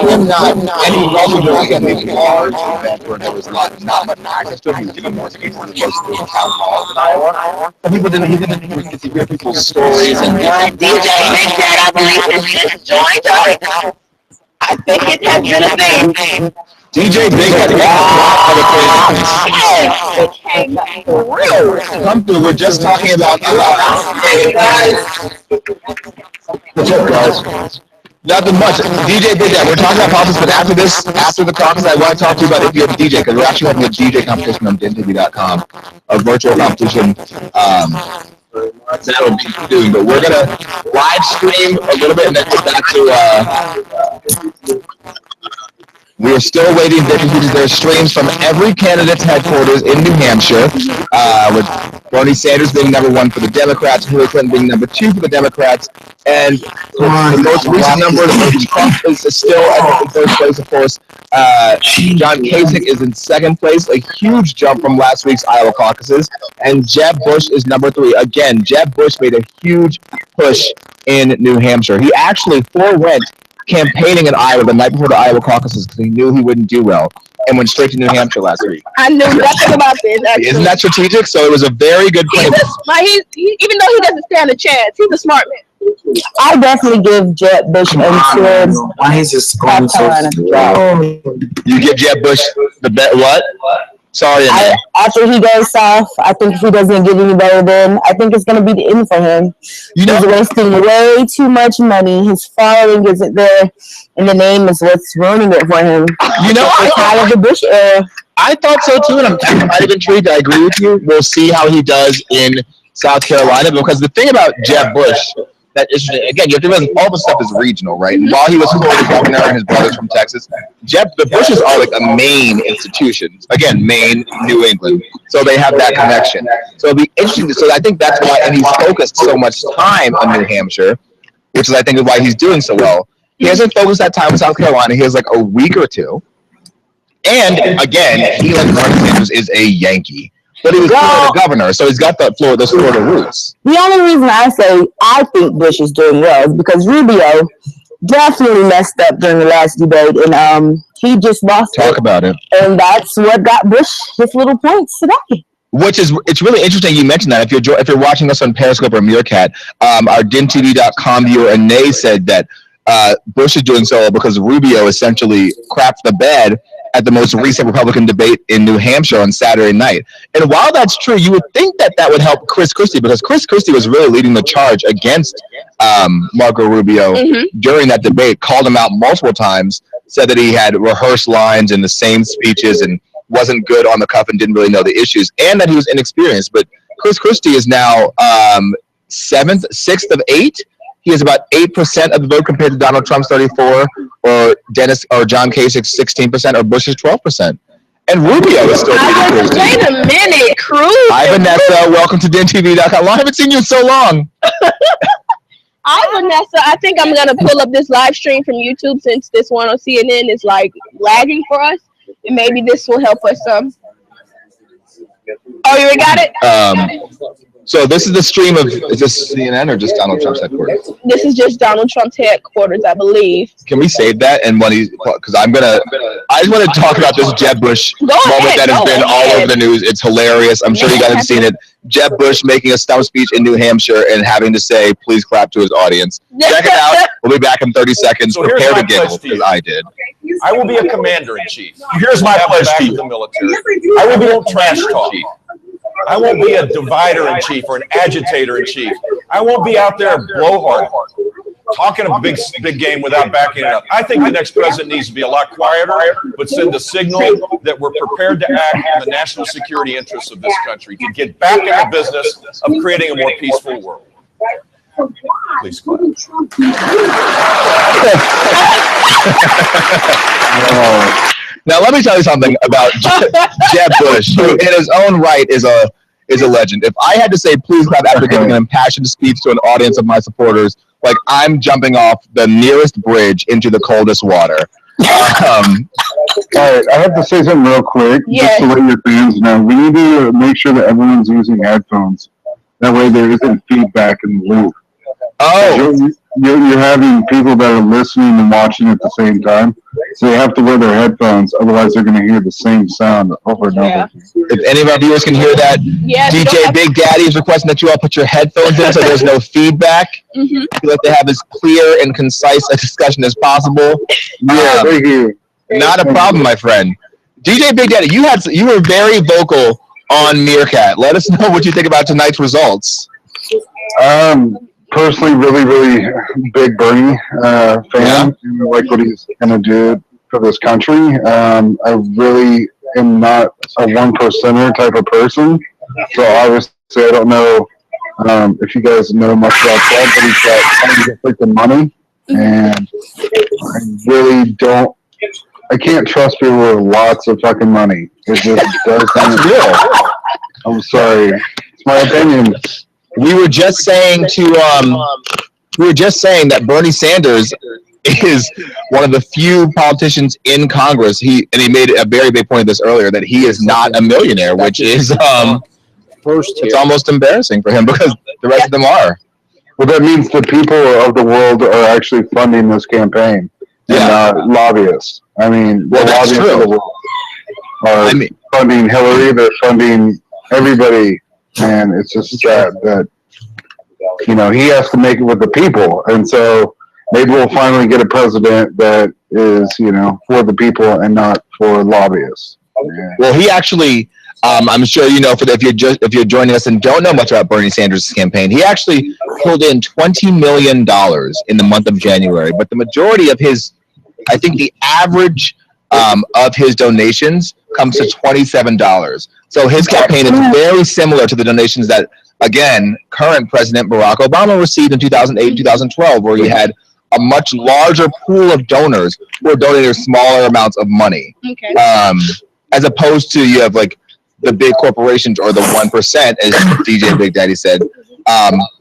him not any relevant again, maybe large event where there was not much access to him, he was given more space than most of the town halls in Iowa. And people didn't get to hear people's stories and DJ I believe is joined us. I think it has been a thing. DJ Big had come through. We're just talking about hey guys. What's up, guys? Nothing much. DJ did that. We're talking about politics, but after the caucus, I want to talk to you about if you have a DJ, because we're actually having a DJ competition on DINtv.com, a virtual competition. That'll be soon, but we're going to live stream a little bit and then get back to we are still waiting. There's streams from every candidate's headquarters in New Hampshire, with Bernie Sanders being number 1 for the Democrats, Hillary Clinton being number 2 for the Democrats, and the most recent number, Trump is still in first place, of course. John Kasich is in second place, a huge jump from last week's Iowa caucuses, and Jeb Bush is number 3. Again, Jeb Bush made a huge push in New Hampshire. He actually forewent campaigning in Iowa the night before the Iowa caucuses because he knew he wouldn't do well. and went straight to New Hampshire last week. I knew nothing about this. Actually. Isn't that strategic? So it was a very good play. Even though he doesn't stand a chance, he's a smart man. I definitely give Jeb Bush insurance. Why is this going so slow? You give Jeb Bush the bet? What? Sorry. After he goes south, I think if he doesn't get any better, then I think it's going to be the end for him. He's wasting way too much money. His following isn't there, and the name is what's ruining it for him. You know, it's out of the Bush era. I thought so too, and I'm kind of intrigued. I agree with you. We'll see how he does in South Carolina, because the thing about Jeb Bush that is, again, you have to realize all the stuff is regional, right? And while he was Florida governor and his brother's from Texas, the Bushes are like a Maine institution. Again, Maine, New England. So they have that connection. So it'll be interesting. So I think that's why, and he's focused so much time on New Hampshire, which is, I think, is why he's doing so well. He hasn't focused that time in South Carolina. He has like a week or two. And again, he, like Bernie Sanders, is a Yankee. But he was Florida governor, so he's got those Florida roots. The only reason I say I think Bush is doing well is because Rubio definitely messed up during the last debate, and he just lost. Talk about it. And that's what got Bush his little points today. It's really interesting you mentioned that. If you're watching us on Periscope or Meerkat, our DINtv.com viewer Anae said that Bush is doing so well because Rubio essentially crapped the bed at the most recent Republican debate in New Hampshire on Saturday night. And while that's true, you would think that that would help Chris Christie, because Chris Christie was really leading the charge against Marco Rubio during that debate, called him out multiple times, said that he had rehearsed lines in the same speeches and wasn't good on the cuff and didn't really know the issues, and that he was inexperienced. But Chris Christie is now sixth of 8. He has about 8% of the vote compared to Donald Trump's 34%, or John Kasich's 16%, or Bush's 12%. And Rubio is still leading. Wait a minute, Cruz. Hi, Vanessa. Welcome to DINtv.com. I haven't seen you in so long. Hi, Vanessa. I think I'm going to pull up this live stream from YouTube since this one on CNN is like lagging for us. And maybe this will help us some. Oh, you already got it? So this is the stream of, is this CNN or just Donald Trump's headquarters? This is just Donald Trump's headquarters, I believe. Can we save that? And when because I just want to talk about this Jeb Bush moment that has been all over the news. It's hilarious. I'm sure you guys have seen it. Jeb Bush making a stump speech in New Hampshire and having to say, please clap to his audience. Check it out. We'll be back in 30 seconds. So prepare to giggle, because I did. I will be a commander-in-chief. Here's my pledge to you. The military. I will be trash talk. I won't be a divider-in-chief or an agitator-in-chief. I won't be out there blowhard, talking a big game without backing it up. I think the next president needs to be a lot quieter, but send a signal that we're prepared to act in the national security interests of this country to get back in the business of creating a more peaceful world. Please clap. Now let me tell you something about Jeb Bush, who in his own right is a legend. If I had to say please clap after giving an impassioned speech to an audience of my supporters, like I'm jumping off the nearest bridge into the coldest water. All right, I have to say something real quick, just to let your fans know. We need to make sure that everyone's using headphones. That way there isn't feedback in the loop. Oh. You're having people that are listening and watching at the same time, so they have to wear their headphones, otherwise they're going to hear the same sound over and over. If any of our viewers can hear that, DJ Big Daddy is requesting that you all put your headphones in so there's no feedback. I feel like they have as clear and concise a discussion as possible. Yeah, thank you. Not a problem, my friend. DJ Big Daddy, you were very vocal on Meerkat. Let us know what you think about tonight's results. Personally, really big Bernie fan. I like what he's going to do for this country. I really am not a one percenter type of person. So obviously, I don't know if you guys know much about that, but he's got tons of freaking money. And I really don't. I can't trust people with lots of fucking money. It just doesn't. That's real. I'm sorry. It's my opinion. We were just saying that Bernie Sanders is one of the few politicians in Congress. He made a very big point of this earlier, that he is not a millionaire, which is it's almost embarrassing for him because the rest of them are. Well, that means the people of the world are actually funding this campaign, and not lobbyists. I mean, well, that's true. are funding Hillary. They're funding everybody, and it's just sad that he has to make it with the people. And so maybe we'll finally get a president that is for the people and not for lobbyists. Yeah. Well, he actually, I'm sure if you're joining us and don't know much about Bernie Sanders' campaign, he actually pulled in $20 million in the month of January. But the majority of I think the average of his donations comes to $27. So his campaign is very similar to the donations that, again, current President Barack Obama received in 2008, 2012, where he had a much larger pool of donors who are donating smaller amounts of money. Okay. As opposed to you have like the big corporations or the 1%, as DJ Big Daddy said,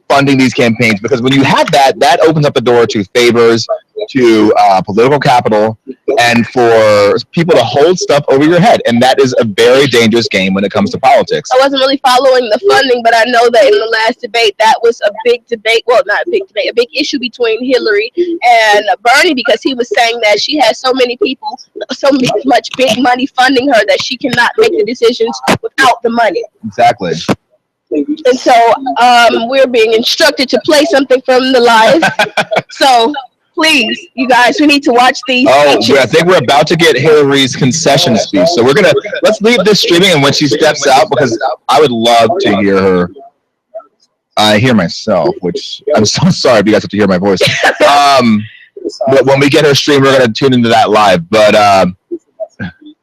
funding these campaigns, because when you have that opens up the door to favors, to political capital, and for people to hold stuff over your head. And that is a very dangerous game when it comes to politics. I wasn't really following the funding, but I know that in the last debate, that was a big debate. Well, not a big debate, a big issue between Hillary and Bernie, because he was saying that she has so many people, so much big money funding her that she cannot make the decisions without the money. Exactly. And so we're being instructed to play something from the live. So please, you guys, we need to watch these. Yeah, I think we're about to get Hillary's concession speech. So let's leave this streaming, and when she steps out, because I would love to hear her. I hear myself, which I'm so sorry if you guys have to hear my voice. But when we get her stream, we're going to tune into that live. But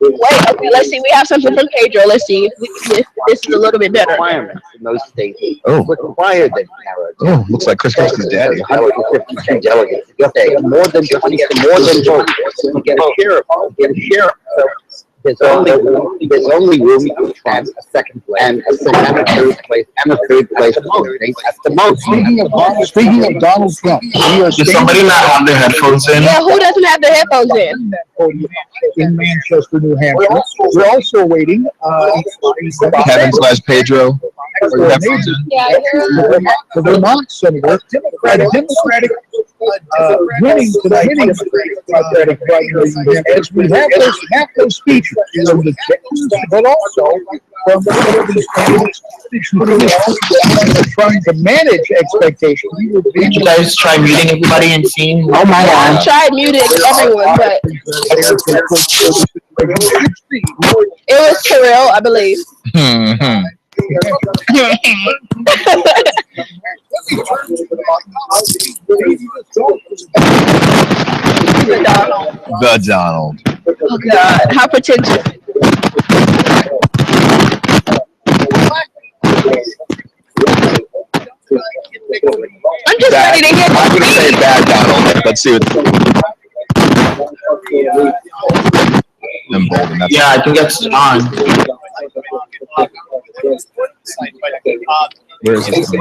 wait, okay, let's see. We have something from Pedro. Let's see if this is a little bit better. Requirements in those states. Oh. Required that Oh, looks like Chris Christie's daddy. 152 delegates. You have to have more than 20, more than votes to get a share of. Get a share of. There's only room to have a second place and a third place and a third place. That's the most. Speaking of Donald Trump, does somebody not have their headphones in? Yeah, who doesn't have their headphones in? In Manchester, New Hampshire. We're also waiting. Kevin/Pedro. The Vermont senator, Democratic winning tonight. Democratic primary. As we have those speeches from the Texans, but also from one of these candidates trying to manage expectations. Did you guys try muting everybody and seeing? Oh my God! I tried muting everyone, but it was Terrell, I believe. The Donald. Oh God, how pretentious. I'm just ready to hear. I'm going to say bad Donald. Let's see what. Yeah, I think that's on. Where is this?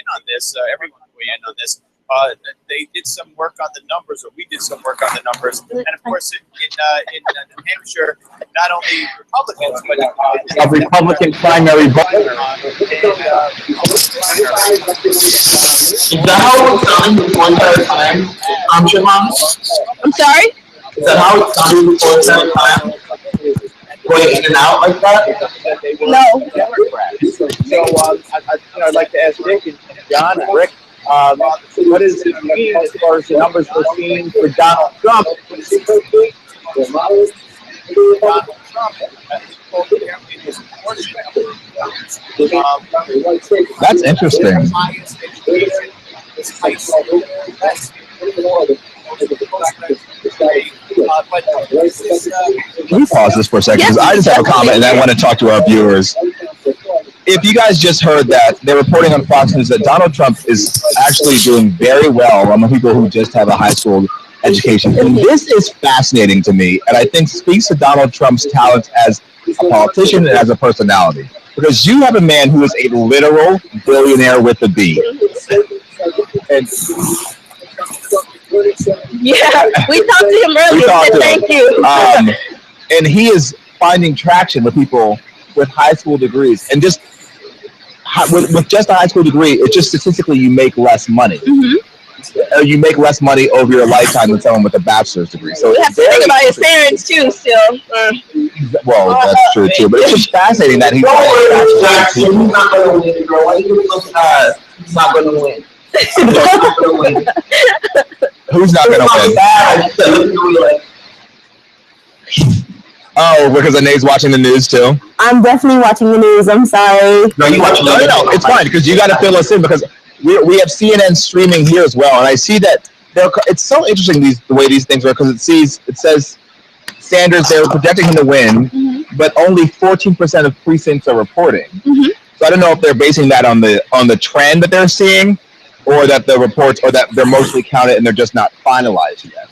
On this, everyone weigh in on this. They did some work on the numbers, or we did some work on the numbers, and of course, in New Hampshire, not only Republicans, but a Republican primary vote. Is that how it's done before that time? I'm sorry? Is that how it's done before that time? Going in and out like that? No. So I'd like to ask Nick and John and Rick, what does it mean as far as the numbers we're seeing for Donald Trump? That's interesting. Can we pause this for a second? Because I just have a comment and I want to talk to our viewers. If you guys just heard that, they're reporting on Fox News that Donald Trump is actually doing very well among people who just have a high school education. And this is fascinating to me, and I think speaks to Donald Trump's talents as a politician and as a personality. Because you have a man who is a literal billionaire with a B. And yeah, we talked to him earlier. Said thank you. And he is finding traction with people with high school degrees, and just with just a high school degree, it's just statistically you make less money. Mm-hmm. you make less money over your lifetime than someone with a bachelor's degree. So You have to think about his parents too. Still, well, that's true too. But it's just fascinating that he's He's not going to win, bro. Why are you so sad? He's not going to win. Who's not going to win? Oh, because Anae's watching the news too? I'm definitely watching the news. I'm sorry. No, you watch. No, it's fine because you got to fill us in because we have CNN streaming here as well, and I see that it's so interesting the way these things work because it says Sanders, they were projecting him to win, but only 14% of precincts are reporting. So I don't know if they're basing that on the trend that they're seeing, or that the reports, or that they're mostly counted and they're just not finalized yet.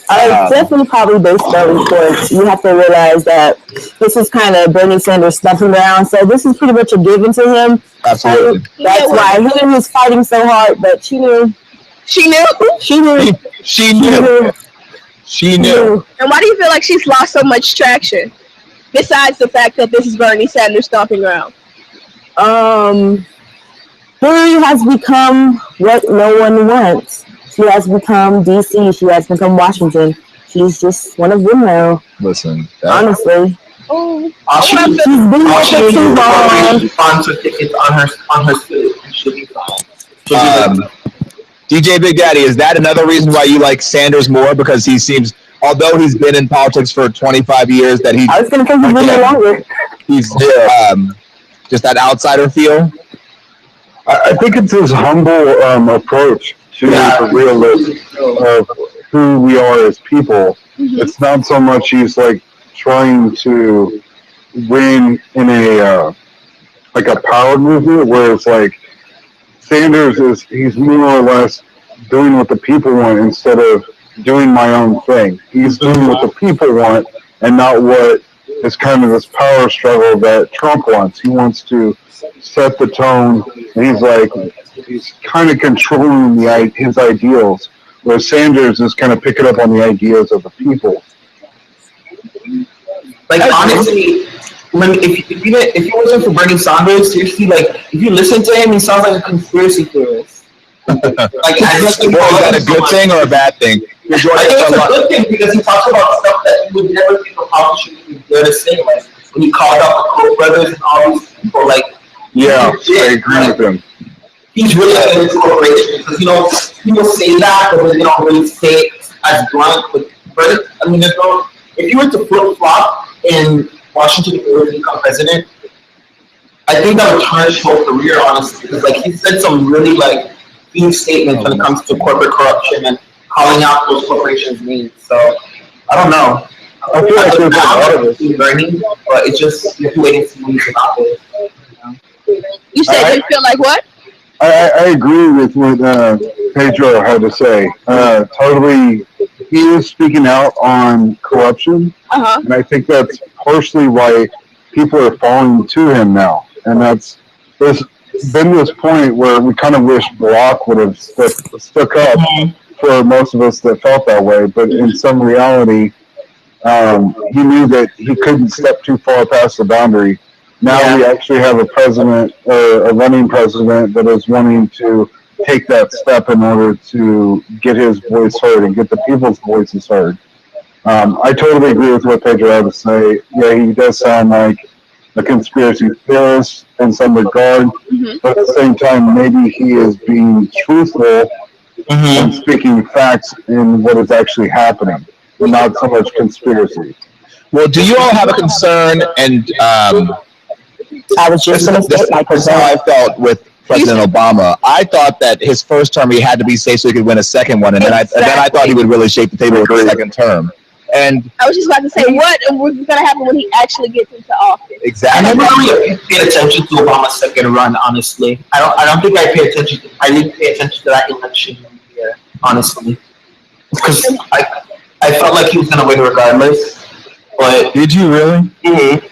Definitely probably based on reports. You have to realize that this is kind of Bernie Sanders stuffing around, so this is pretty much a given to him. Absolutely. That's why Hillary was fighting so hard, but she knew. She knew. She knew. She knew. And why do you feel like she's lost so much traction? Besides the fact that this is Bernie Sanders stomping around. Hillary has become what no one wants. She has become DC. She has become Washington. She's just one of them now. Listen, honestly. She's been with it too long. Sponsor tickets on her suit. She'll be fine. DJ Big Daddy, is that another reason why you like Sanders more? Because he seems, although he's been in politics for 25 years, that I was going to say he's been there longer. He's just that outsider feel. I think it's his humble approach to the realism of who we are as people. It's not so much he's like trying to win in a like a power movement where it's like Sanders he's more or less doing what the people want instead of doing my own thing. He's doing what the people want and not what is kind of this power struggle that Trump wants. He wants to set the tone. And he's kind of controlling his ideals, where Sanders is kind of picking up on the ideas of the people. Like honestly, if you wasn't for Bernie Sanders, seriously, like if you listen to him, he sounds like a conspiracy theorist. Like, is that a good thing or a bad thing? I think it's a good thing because he talks about stuff that you would never think a politician would dare to say. Like when he called out the Koch brothers and all these people, like yeah, I agree with him. He's really into corporations because people say that, but they don't really say it as blunt. But I mean, if you were to flip flop in Washington if you were to become president, I think that would tarnish his whole career, honestly, because like he said some really like huge statements when it comes to corporate corruption and calling out those corporations' needs. So I don't know. I feel like there's a lot of it learning, but it's just you have to wait and see when he's about it. You said you feel like what? I agree with what Pedro had to say. Totally, he is speaking out on corruption, and I think that's partially why people are falling to him now. And there's been this point where we kind of wish Barack would have stuck up for most of us that felt that way, but in some reality, he knew that he couldn't step too far past the boundary. Now we actually have a president, or a running president, that is wanting to take that step in order to get his voice heard and get the people's voices heard. I totally agree with what Pedro had to say. Yeah, he does sound like a conspiracy theorist in some regard, but at the same time, maybe he is being truthful and speaking facts in what is actually happening, not so much conspiracy. Well, do you all have a concern? And I was just going to say, this is how I felt with President Obama. I thought that his first term he had to be safe so he could win a second one, and then I thought he would really shake the table with his second term. And I was just about to say, what was going to happen when he actually gets into office? Exactly. I never really paid attention to Obama's second run, honestly. I don't think I paid attention to. I didn't pay attention to that election year, honestly, because I felt like he was going to win regardless. But did you really?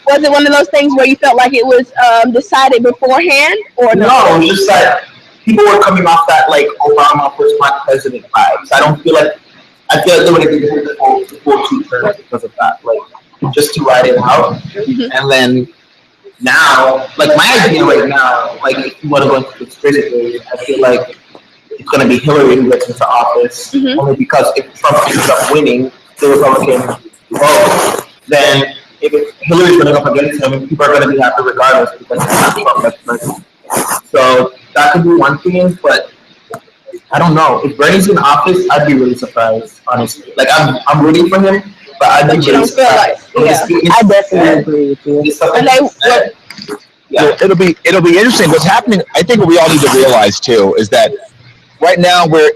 Was it one of those things where you felt like it was decided beforehand, or no? No, it was just that people were coming off that like Obama first black president vibes. I feel like they would have given the full 2 terms because of that, like just to ride it out. And then now, like my idea right now, like if you want to go into conspiracy theory, I feel like it's going to be Hillary who gets into office, only because if Trump ends up winning the Republican vote, then if Hillary's running up against him, people are going to be happy regardless because it's not Trump that's president. So that could be one thing, but I don't know. If Bernie's in office, I'd be really surprised, honestly. Like, I'm rooting for him, but I'd be really surprised. I definitely agree with you. Yeah, it'll be interesting. What's happening, I think what we all need to realize too is that right now we're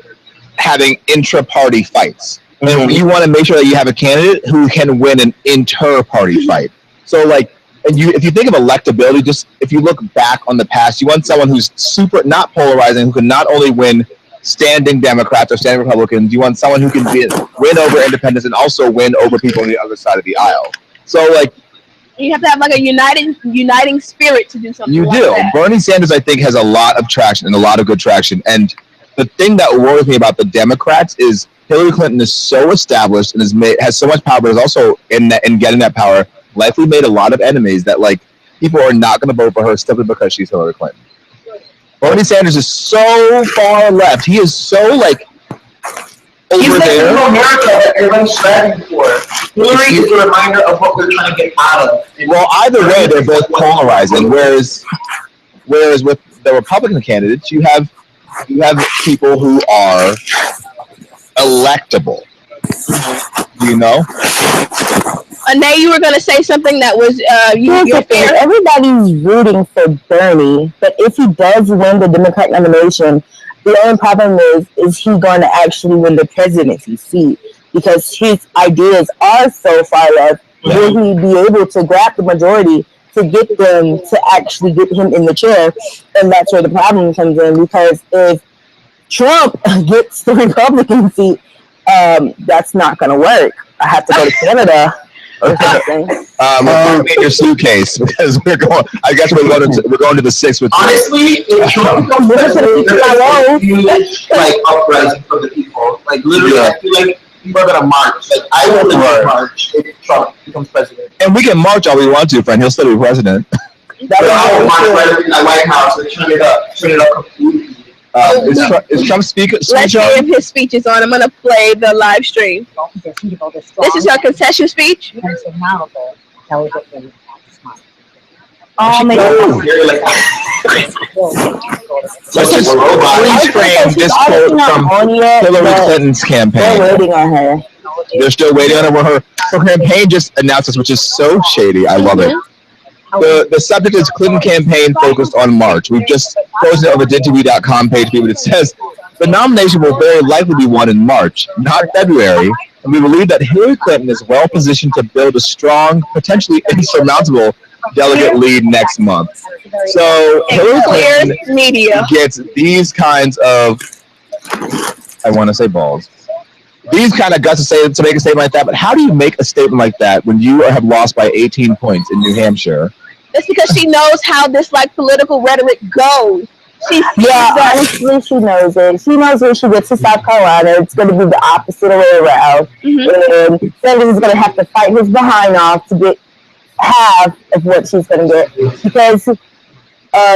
having intra-party fights. And you want to make sure that you have a candidate who can win an inter-party fight. So like, if you think of electability, just if you look back on the past, you want someone who's super not polarizing, who can not only win standing Democrats or standing Republicans, you want someone who can win over independents and also win over people on the other side of the aisle. So like, you have to have like a uniting spirit to do something. You do. That. Bernie Sanders, I think, has a lot of traction and a lot of good traction. And the thing that worries me about the Democrats is Hillary Clinton is so established and has so much power, but is also in getting that power, likely made a lot of enemies that like people are not going to vote for her simply because she's Hillary Clinton. Bernie Sanders is so far left. He is so like over there. America that everyone's striving for. Hillary is a reminder of what we're trying to get out of. Well, either way, they're both polarizing. Whereas with the Republican candidates, you have people who are electable. You know. Nay, you were going to say something that was your fear. Everybody's rooting for Bernie, but if he does win the Democratic nomination, the only problem is he going to actually win the presidency seat? Because his ideas are so far left. Will he be able to grab the majority to get them to actually get him in the chair? And that's where the problem comes in. Because if Trump gets the Republican seat, that's not going to work. I have to go to Canada. In your suitcase because we're going. I guess we're going to the 6 with. Honestly, if Trump becomes president, there's a huge like uprising from the people. Like literally, I feel like people are gonna march. Like I will march if Trump becomes president. And we can march all we want to, friend. He'll still be president. I will march right in the White House and turn it up completely. Is Trump speaking? Let's see if his speech is on. I'm going to play the live stream. This is your concession speech? Oh, my God. Let's just reframe this quote from Hillary Clinton's campaign. They're waiting on her. They're still waiting on her. Her campaign just announced this, which is so shady. I love it. The subject is Clinton campaign focused on March. We've just posted it on the DINtv.com page, but it says the nomination will very likely be won in March, not February, and we believe that Hillary Clinton is well positioned to build a strong, potentially insurmountable delegate lead next month. So Hillary Clinton gets these kinds of, I want to say balls, these kind of guts to make a statement like that. But how do you make a statement like that when you have lost by 18 points in New Hampshire? It's because she knows how this like political rhetoric goes. Honestly, she knows it. She knows when she gets to South Carolina, it's going to be the opposite way around. And Sanders is going to have to fight his behind off to get half of what she's going to get. Because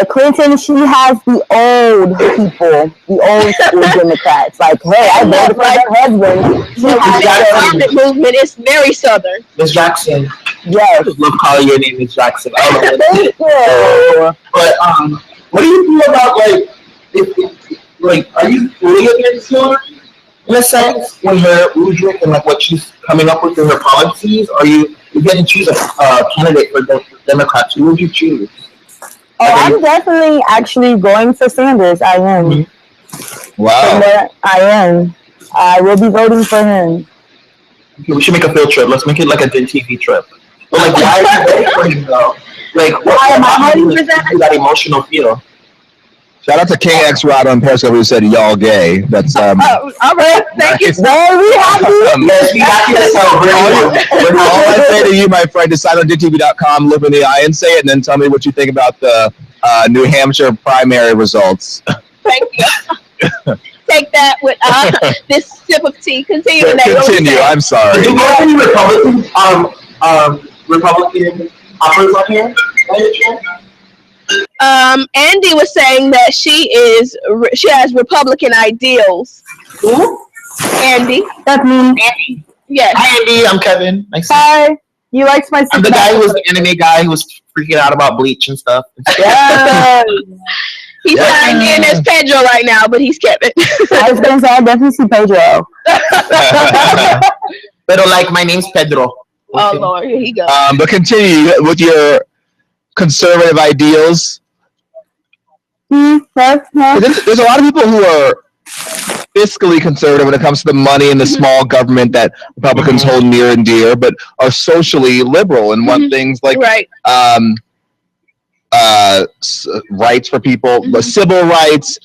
Clinton, she has the old people, the old school Democrats. Like, hey, I voted for her husband. The empowerment movement is very Southern. Miss Jackson. Yes. I just love calling your name Miss Jackson. Thank you. But what do you feel about like are you fully against Hillary in a sense when her rubric and like what she's coming up with in her policies? Are you getting to choose a candidate for the Democrats? Who would you choose? Oh, I'm definitely actually going for Sanders. I am. Wow. I am. I will be voting for him. Okay, we should make a field trip. Let's make it like a DINtv trip. But like, why are you voting for him though? Like, why am I voting for that emotional feel? Shout out to King X Rod on Periscope who said y'all gay. That's all right, thank you. Well, we all I say to you, my friend, is sign on DINtv.com, look in the eye and say it, and then tell me what you think about the New Hampshire primary results. Thank you. Take that with this sip of tea. Continue. I'm sorry. Do you have any Republican operas on here? Andy was saying that she has Republican ideals. Who? Andy. That's me. Andy. Yes. Hi, Andy. I'm Kevin. Nice to Hi. You like my I'm the guy who was the anime guy who was freaking out about Bleach and stuff. Yeah. He's signed in as Pedro right now, but he's Kevin. I was gonna say I definitely see Pedro. But like, my name's Pedro. Oh Lord, here he goes. But continue with your conservative ideals. There's a lot of people who are fiscally conservative when it comes to the money and the small government that Republicans hold near and dear, but are socially liberal and want things like rights for people, civil rights,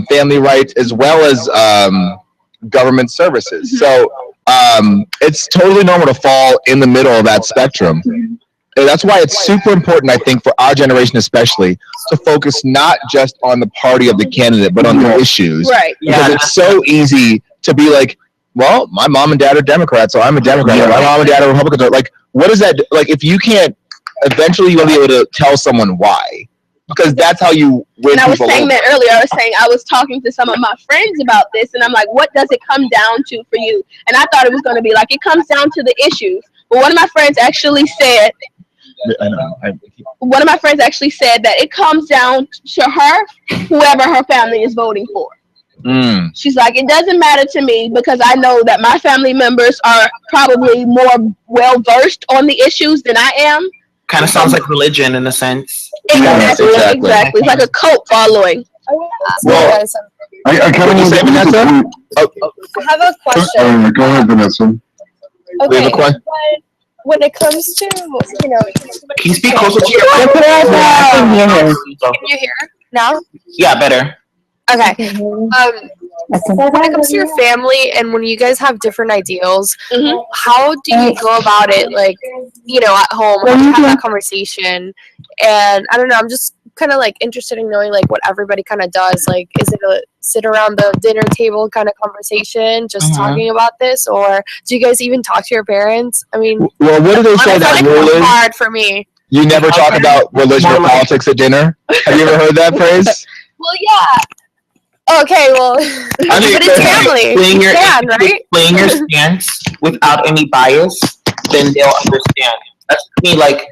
family rights, as well as government services. So it's totally normal to fall in the middle of that spectrum. And that's why it's super important, I think, for our generation especially, to focus not just on the party of the candidate, but on the issues. Right. Because it's so easy to be like, well, my mom and dad are Democrats, so I'm a Democrat. My mom and dad are Republicans. Like, what is that? Like, if you can't, eventually you'll be able to tell someone why. Because that's how you win. And I was people saying over. that earlier. I was talking to some of my friends about this, and I'm like, what does it come down to for you? And I thought it was going to be like, it comes down to the issues. But one of my friends actually said, that it comes down to her, whoever her family is voting for. She's like, it doesn't matter to me because I know that my family members are probably more well versed on the issues than I am. Kind of sounds like religion in a sense. Exactly. It's like a cult following. Well, I kind of say, Vanessa? I have a question. Go ahead, Vanessa. Okay. When it comes to, Can you speak closer to your Can you hear now? Yeah, better. Okay. When it comes to your family and when you guys have different ideals, how do you go about it? Like, at home, how do you have that conversation? And I don't know, I'm just kind of like interested in knowing like what everybody kind of does. Like, is it a sit around the dinner table kind of conversation, just talking about this, or do you guys even talk to your parents? I mean, well, what do they say that rule is? Hard for me. You never talk about religion or politics at dinner? Have you ever heard that phrase? Well, yeah. Okay, well, but it's family. Playing your, right? Playing your stance without any bias, then they'll understand. That's me. Like,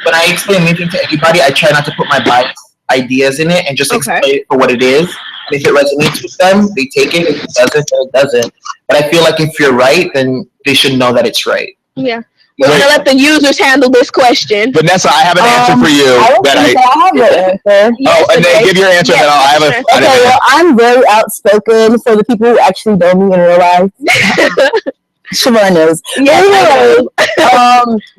when I explain anything to anybody, I try not to put my bias ideas in it and just explain it for what it is. And if it resonates with them, they take it. If it doesn't, then it doesn't. But I feel like if you're right, then they should know that it's right. Yeah. We're going to let the users handle this question. Vanessa, I have an answer for you. I have an answer. And then give your answer, and then I have a. Okay, well, I'm very outspoken for the people who actually know me in real life. Siobhan knows. Anyway,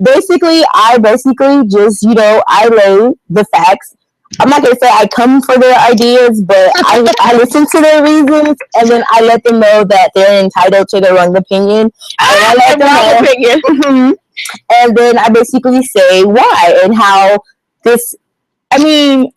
basically, I just, I lay the facts. I'm not going to say I come for their ideas, but I listen to their reasons, and then I let them know that they're entitled to their own opinion. And I let them know. And then I basically say why and how this, everyone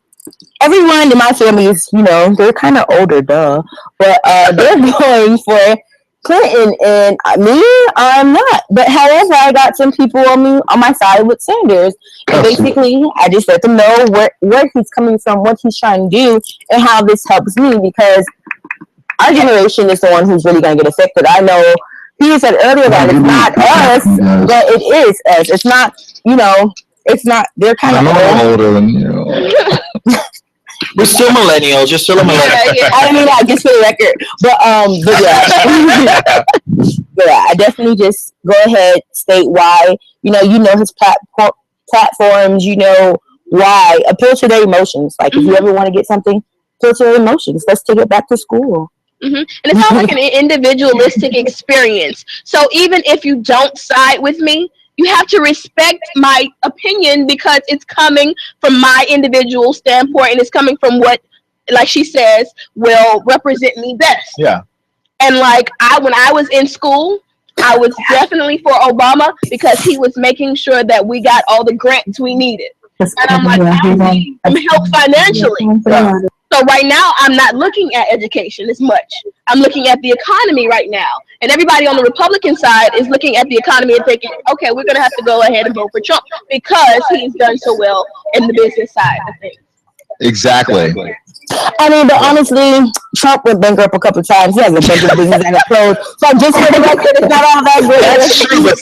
in my family is, they're kind of older, but they're going for Clinton, and me, I'm not. But however, I got some people on my side with Sanders. And basically, I just let them know where he's coming from, what he's trying to do, and how this helps me, because our generation is the one who's really going to get affected. I know he said earlier that it's not us, but it is us. It's not, it's not, they're kind of older than you. We're still millennials. You're still a millennial. Yeah. I mean, just for the record. But yeah, I definitely just go ahead, state why. You know his platforms. You know why. Appeal to their emotions. Like, if you ever want to get something, appeal to their emotions. Let's take it back to school. And it sounds like an individualistic experience. So even if you don't side with me, you have to respect my opinion because it's coming from my individual standpoint and it's coming from what, like she says, will represent me best. Yeah. And like when I was in school, I was definitely for Obama because he was making sure that we got all the grants we needed. And I'm like, I need some help financially. So right now, I'm not looking at education as much. I'm looking at the economy right now. And everybody on the Republican side is looking at the economy and thinking, okay, we're going to have to go ahead and vote for Trump because he's done so well in the business side of things. Exactly. I mean, but honestly, Trump went bankrupt a couple of times. He has a bunch of business and it closed. So just for the record, it's not all that good. That's true, but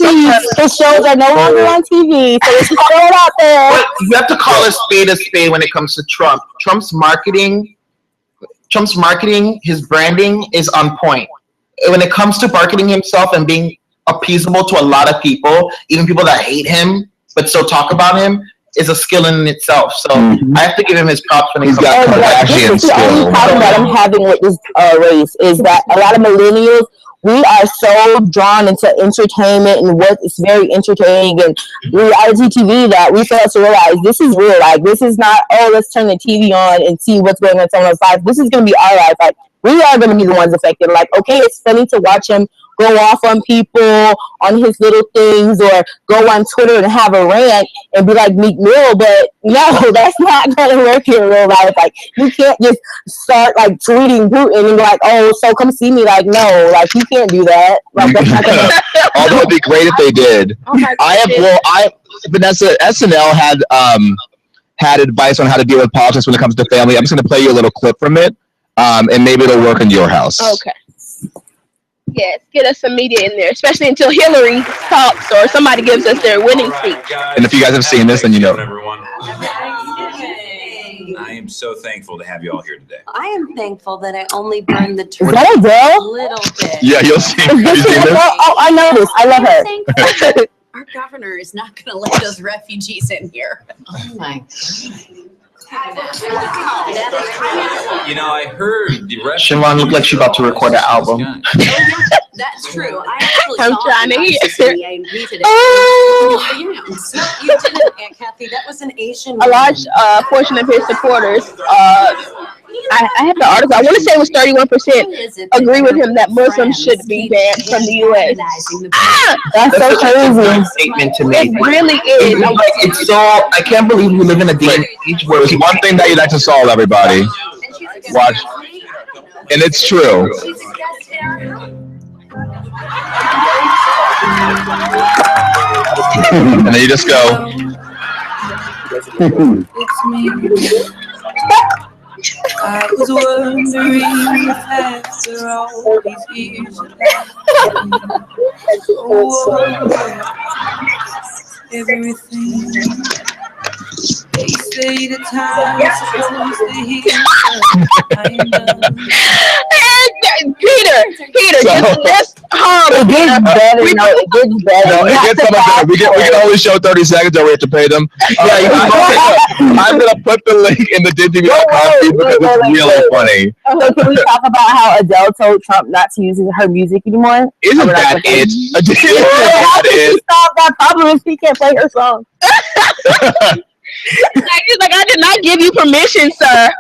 His shows are no longer on TV, so it's just throw it out there. But you have to call a spade when it comes to Trump. Trump's marketing, his branding is on point. When it comes to marketing himself and being appeasable to a lot of people, even people that hate him but still talk about him, is a skill in itself. So I have to give him his props when he's got Kardashian skills. The only problem that I'm having with this race is that a lot of millennials, we are so drawn into entertainment and what is very entertaining and reality TV that we fail to realize this is real. Like, this is not, oh, let's turn the TV on and see what's going on in someone's life. This is going to be our life. Like, we are going to be the ones affected. Like, okay, it's funny to watch him go off on people on his little things or go on Twitter and have a rant and be like Meek Mill, but no, that's not going to work in real life. Like, you can't just start like tweeting Putin and be like, oh, so come see me. Like, no, like, you can't do that. Like, that's not gonna Although it'd be great if they did. Vanessa, SNL had advice on how to deal with politics when it comes to family. I'm just going to play you a little clip from it, and maybe it'll work in your house. Okay. Yes, get us some media in there, especially until Hillary talks or somebody gives us their winning speech. And if you guys have seen this, then you know. Everyone. I am so thankful to have you all here today. I am thankful that I only burned the turkey that a little bit. Yeah, you'll see. Is this oh, I know this. I love her. Our governor is not going to let those refugees in here. Oh my God. You know, I heard the rest. Siobhan looked like she's about to record an album. That's true. I actually I'm saw trying to hear. I retweeted it. Oh, you didn't, Aunt Kathy. That was an Asian. A large portion of his supporters, I have the article. I want to say it was 31% agree with him that Muslims should be banned from the U.S. That's so crazy. Statement to me. It really is. It's so, I can't believe we live in a day and age where There's one thing that you'd like to solve, everybody. Watch. And it's true. And then you just go. I was wondering if after all these years everything they say the time's supposed to heal. Peter, just it gets better. No, it gets better. No, it gets better. We can only show 30 seconds, or we have to pay them. I'm gonna put the link in the DINtv.com feed because it's really funny. So can we talk about how Adele told Trump not to use her music anymore? Isn't that it? Stop that problem if he can't play her song. He's like, I did not give you permission, sir.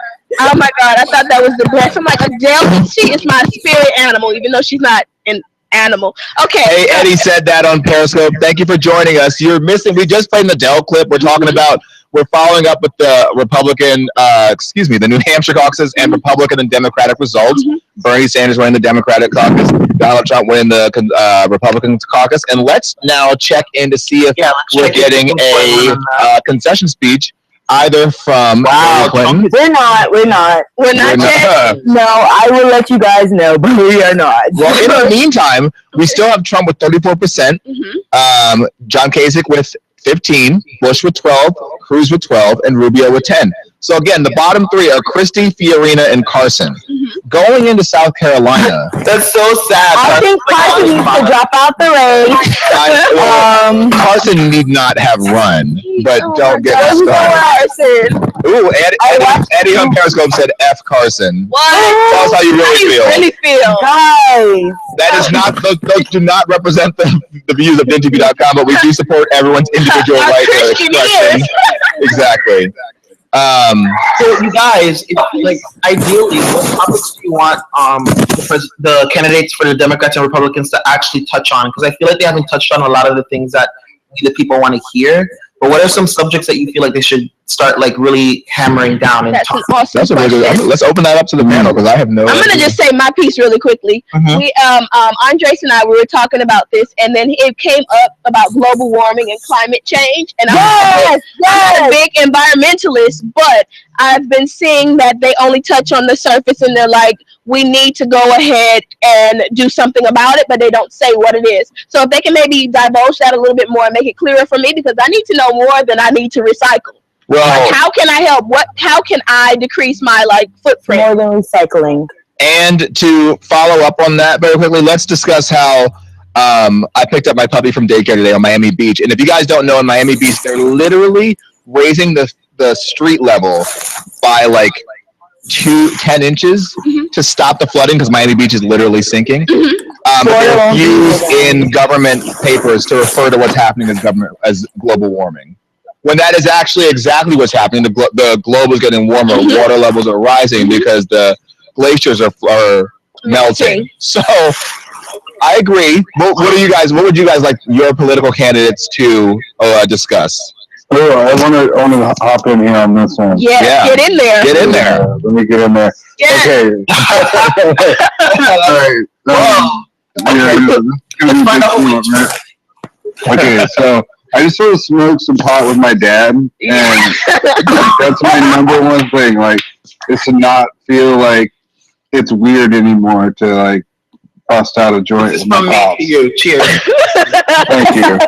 Oh my God, I thought that was the best. I'm like, Adele, she is my spirit animal, even though she's not an animal. Okay. Hey, Eddie said that on Periscope. Thank you for joining us. You're missing, we just played an Adele clip. We're talking about, we're following up with the Republican, the New Hampshire caucuses and Republican and Democratic results. Bernie Sanders winning the Democratic caucus, Donald Trump winning the Republican caucus. And let's now check in to see if we're getting a concession speech either from Clinton. We're not yet. No, I will let you guys know, but we are not. Well, in the meantime, we still have Trump with 34%, John Kasich with 15, Bush with 12, Cruz with 12, and Rubio with 10. So again, the bottom three are Christie, Fiorina, and Carson. Going into South Carolina. That's so sad. I think Carson needs to drop out the race. Carson need not have run, but don't get us started. Ooh, Eddie on Periscope said F Carson. What? Tell us how you really feel. Guys. That is not, those do not represent the views of DINtv.com, but we do support everyone's individual right to expression. Exactly. So you guys, ideally, what topics do you want the candidates for the Democrats and Republicans to actually touch on? Because I feel like they haven't touched on a lot of the things that the people want to hear. But what are some subjects that you feel like they should start like really hammering down and That's an talking. awesome That's a really good. question. Let's open that up to the panel because I have no. I'm gonna just say my piece really quickly. We Andres and I we were talking about this, and then it came up about global warming and climate change. And I'm a big environmentalist, but I've been seeing that they only touch on the surface, and they're like, we need to go ahead and do something about it, but they don't say what it is. So if they can maybe divulge that a little bit more and make it clearer for me, because I need to know more than I need to recycle. Well, like, how can I help? How can I decrease my footprint? More than recycling. And to follow up on that very quickly, let's discuss how I picked up my puppy from daycare today on Miami Beach. And if you guys don't know, in Miami Beach, they're literally raising the street level by like 10 inches to stop the flooding because Miami Beach is literally sinking. But they refuse in government papers to refer to what's happening as global warming. When that is actually exactly what's happening. The globe is getting warmer, water levels are rising because the glaciers are melting. So I agree. What would you guys like your political candidates to discuss? Oh, I want to hop in here on this one. Yeah, get in there. Get in there. Let me get in there. Yeah. Okay. All right. Okay, so I just sort of smoked some pot with my dad, and that's my number one thing. Like, is to not feel like it's weird anymore to like bust out a joint with my pops. Cheers. Thank you.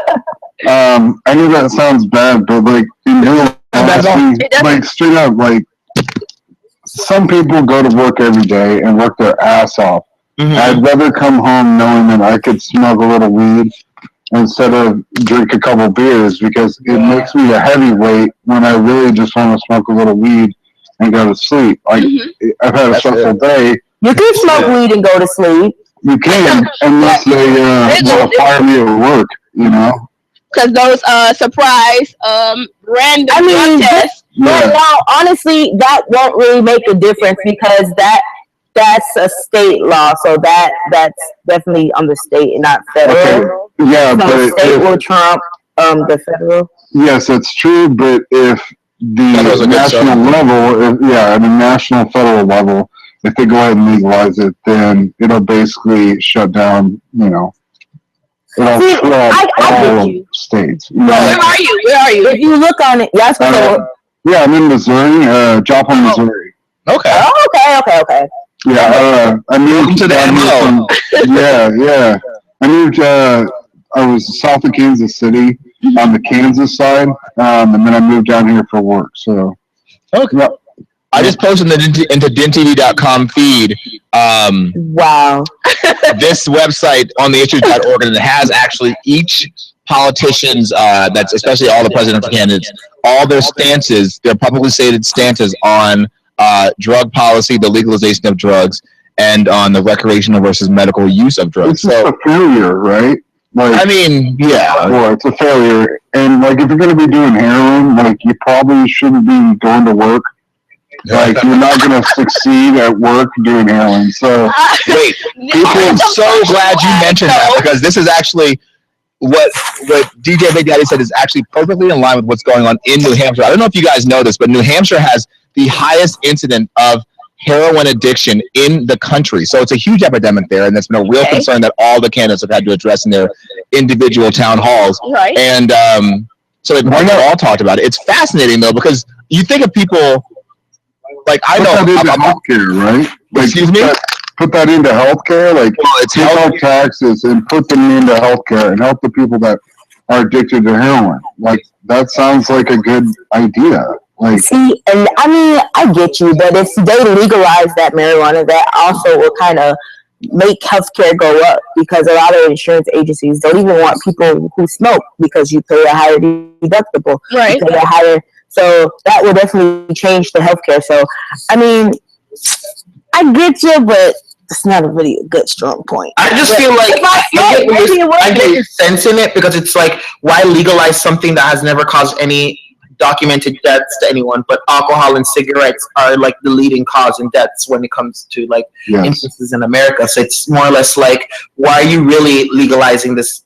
I know that sounds bad, but like in real honesty, like straight up, like some people go to work every day and work their ass off. I'd rather come home knowing that I could smoke a little weed instead of drink a couple beers because it makes me a heavyweight when I really just want to smoke a little weed and go to sleep. Like I've had a stressful day. You can smoke weed and go to sleep. You can, unless they want to fire me at work, you know. Because those surprise random drug tests. But now, honestly, that won't really make a difference because that's a state law, so that's definitely on the state and not federal. Okay. Yeah, so but state will trump the federal. Yes, that's true. But if the national level, at the national federal level, if they go ahead and legalize it, then it'll basically shut down. You know, it'll all states. Where are you? If you look on it, yes. Yeah, I'm in Missouri, Joplin, Missouri. Okay. Oh, okay. Yeah, I moved to the MO. Yeah. I moved. I was south of Kansas City on the Kansas side, and then I moved down here for work. So, okay. Yeah. I just posted into DINtv.com feed. Wow. This website on the issues.org, and it has actually each politician's, that's especially all the presidential candidates, all their stances, their publicly stated stances on drug policy, the legalization of drugs, and on the recreational versus medical use of drugs. It's a failure, right? Like, I mean, yeah. Well, it's a failure. And like, if you're going to be doing heroin, like, you probably shouldn't be going to work. Like, you're not going to succeed at work doing heroin. So, wait, I'm so glad you mentioned that because this is actually what DJ Big Daddy said is actually perfectly in line with what's going on in New Hampshire. I don't know if you guys know this, but New Hampshire has the highest incident of heroin addiction in the country. So it's a huge epidemic there, and it's been a real concern that all the candidates have had to address in their individual town halls. Right. And so they've all talked about it. It's fascinating, though, because you think of people like I know about healthcare, right? Like, excuse me? Put that into healthcare, like take out taxes and put them into healthcare and help the people that are addicted to heroin. Like, that sounds like a good idea. Like, see, and I mean, I get you, but if they legalize that marijuana, that also will kind of make healthcare go up because a lot of insurance agencies don't even want people who smoke because you pay a higher deductible. Right. You pay a higher, so that will definitely change the healthcare. So, I mean, I get you, but it's not a really good strong point. I just feel like I get your sense in it because it's like, why legalize something that has never caused any documented deaths to anyone? But alcohol and cigarettes are like the leading cause in deaths when it comes to like instances in America. So it's more or less like, why are you really legalizing this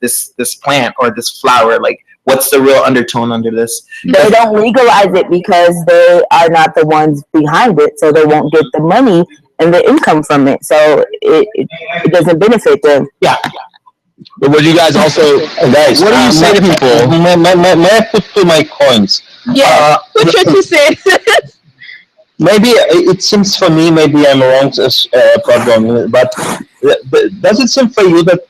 plant or this flower? Like, What's the real undertone under this? They don't legalize it because they are not the ones behind it, so they won't get the money and the income from it. So it doesn't benefit them. Yeah. But would you guys also, guys? what do you say to people? May I put to my coins? Yeah. Put your 2 cents. Maybe it seems for me, maybe I'm wrong, pardon, but does it seem for you that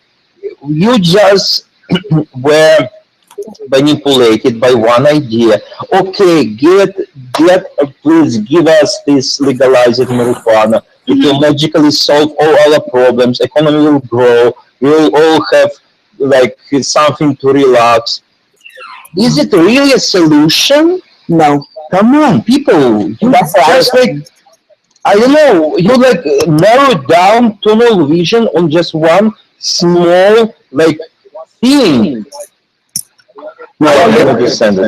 you just were manipulated by one idea? Okay, please give us this legalized marijuana. It will magically solve all our problems. Economy will grow. We will all have like something to relax. Is it really a solution? No. Come on, people. That's just like, I don't know, you like narrow down tunnel vision on just one small like thing. No, I I don't understand it.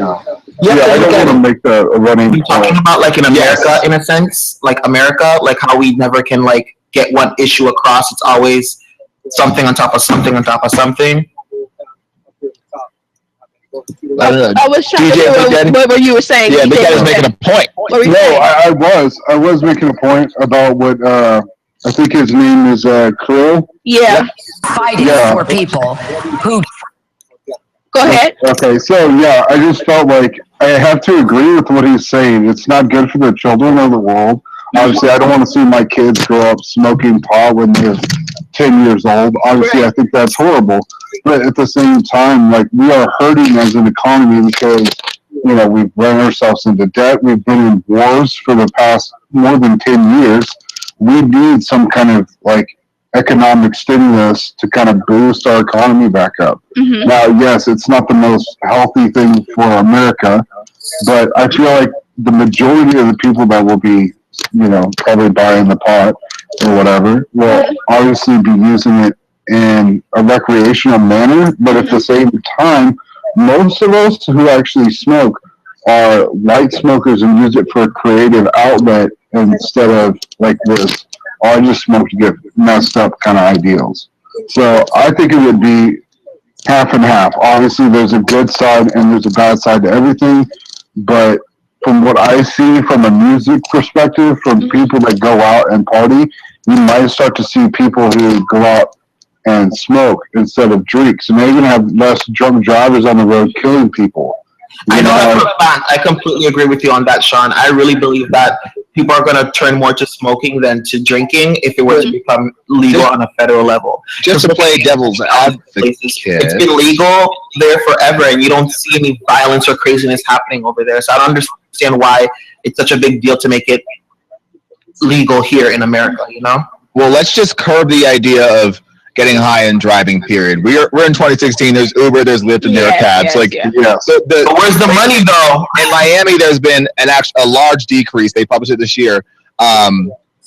Yeah, I don't want to make that a running. You're talking about like in America, in a sense, like America, like how we never can like get one issue across. It's always something on top of something on top of something. I was trying to hear what you were saying. Yeah, Big Ed is making a point. No, I was making a point about what I think his name is Krill. Yeah. Fighting for people who. Go ahead. Okay, so yeah, I just felt like I have to agree with what he's saying. It's not good for the children of the world. Obviously, I don't want to see my kids grow up smoking pot when they're 10 years old. Obviously, I think that's horrible. But at the same time, like, we are hurting as an economy because, you know, we've run ourselves into debt. We've been in wars for the past more than 10 years. We need some kind of, like, economic stimulus to kind of boost our economy back up. Mm-hmm. Now, yes, it's not the most healthy thing for America, but I feel like the majority of the people that will be, you know, probably buying the pot or whatever will obviously be using it in a recreational manner, but at the same time, most of us who actually smoke are light smokers and use it for a creative outlet instead of like this, oh, I just smoke to get messed up kind of ideals. So I think it would be half and half. Obviously, there's a good side and there's a bad side to everything, but from what I see from a music perspective, from people that go out and party, you might start to see people who go out and smoke instead of drink. So now you're going to have less drunk drivers on the road killing people. I know that for a fact. I completely agree with you on that, Sean. I really believe that people are going to turn more to smoking than to drinking if it were to become legal on a federal level. Just to play devil's advocate, it's been legal there forever, and you don't see any violence or craziness happening over there. So I don't understand why it's such a big deal to make it legal here in America, you know? Well, let's just curb the idea of getting high and driving, period. We're in 2016. There's Uber, there's Lyft, and there are cabs. So but where's the money, though? In Miami, there's been a large decrease. They published it this year. A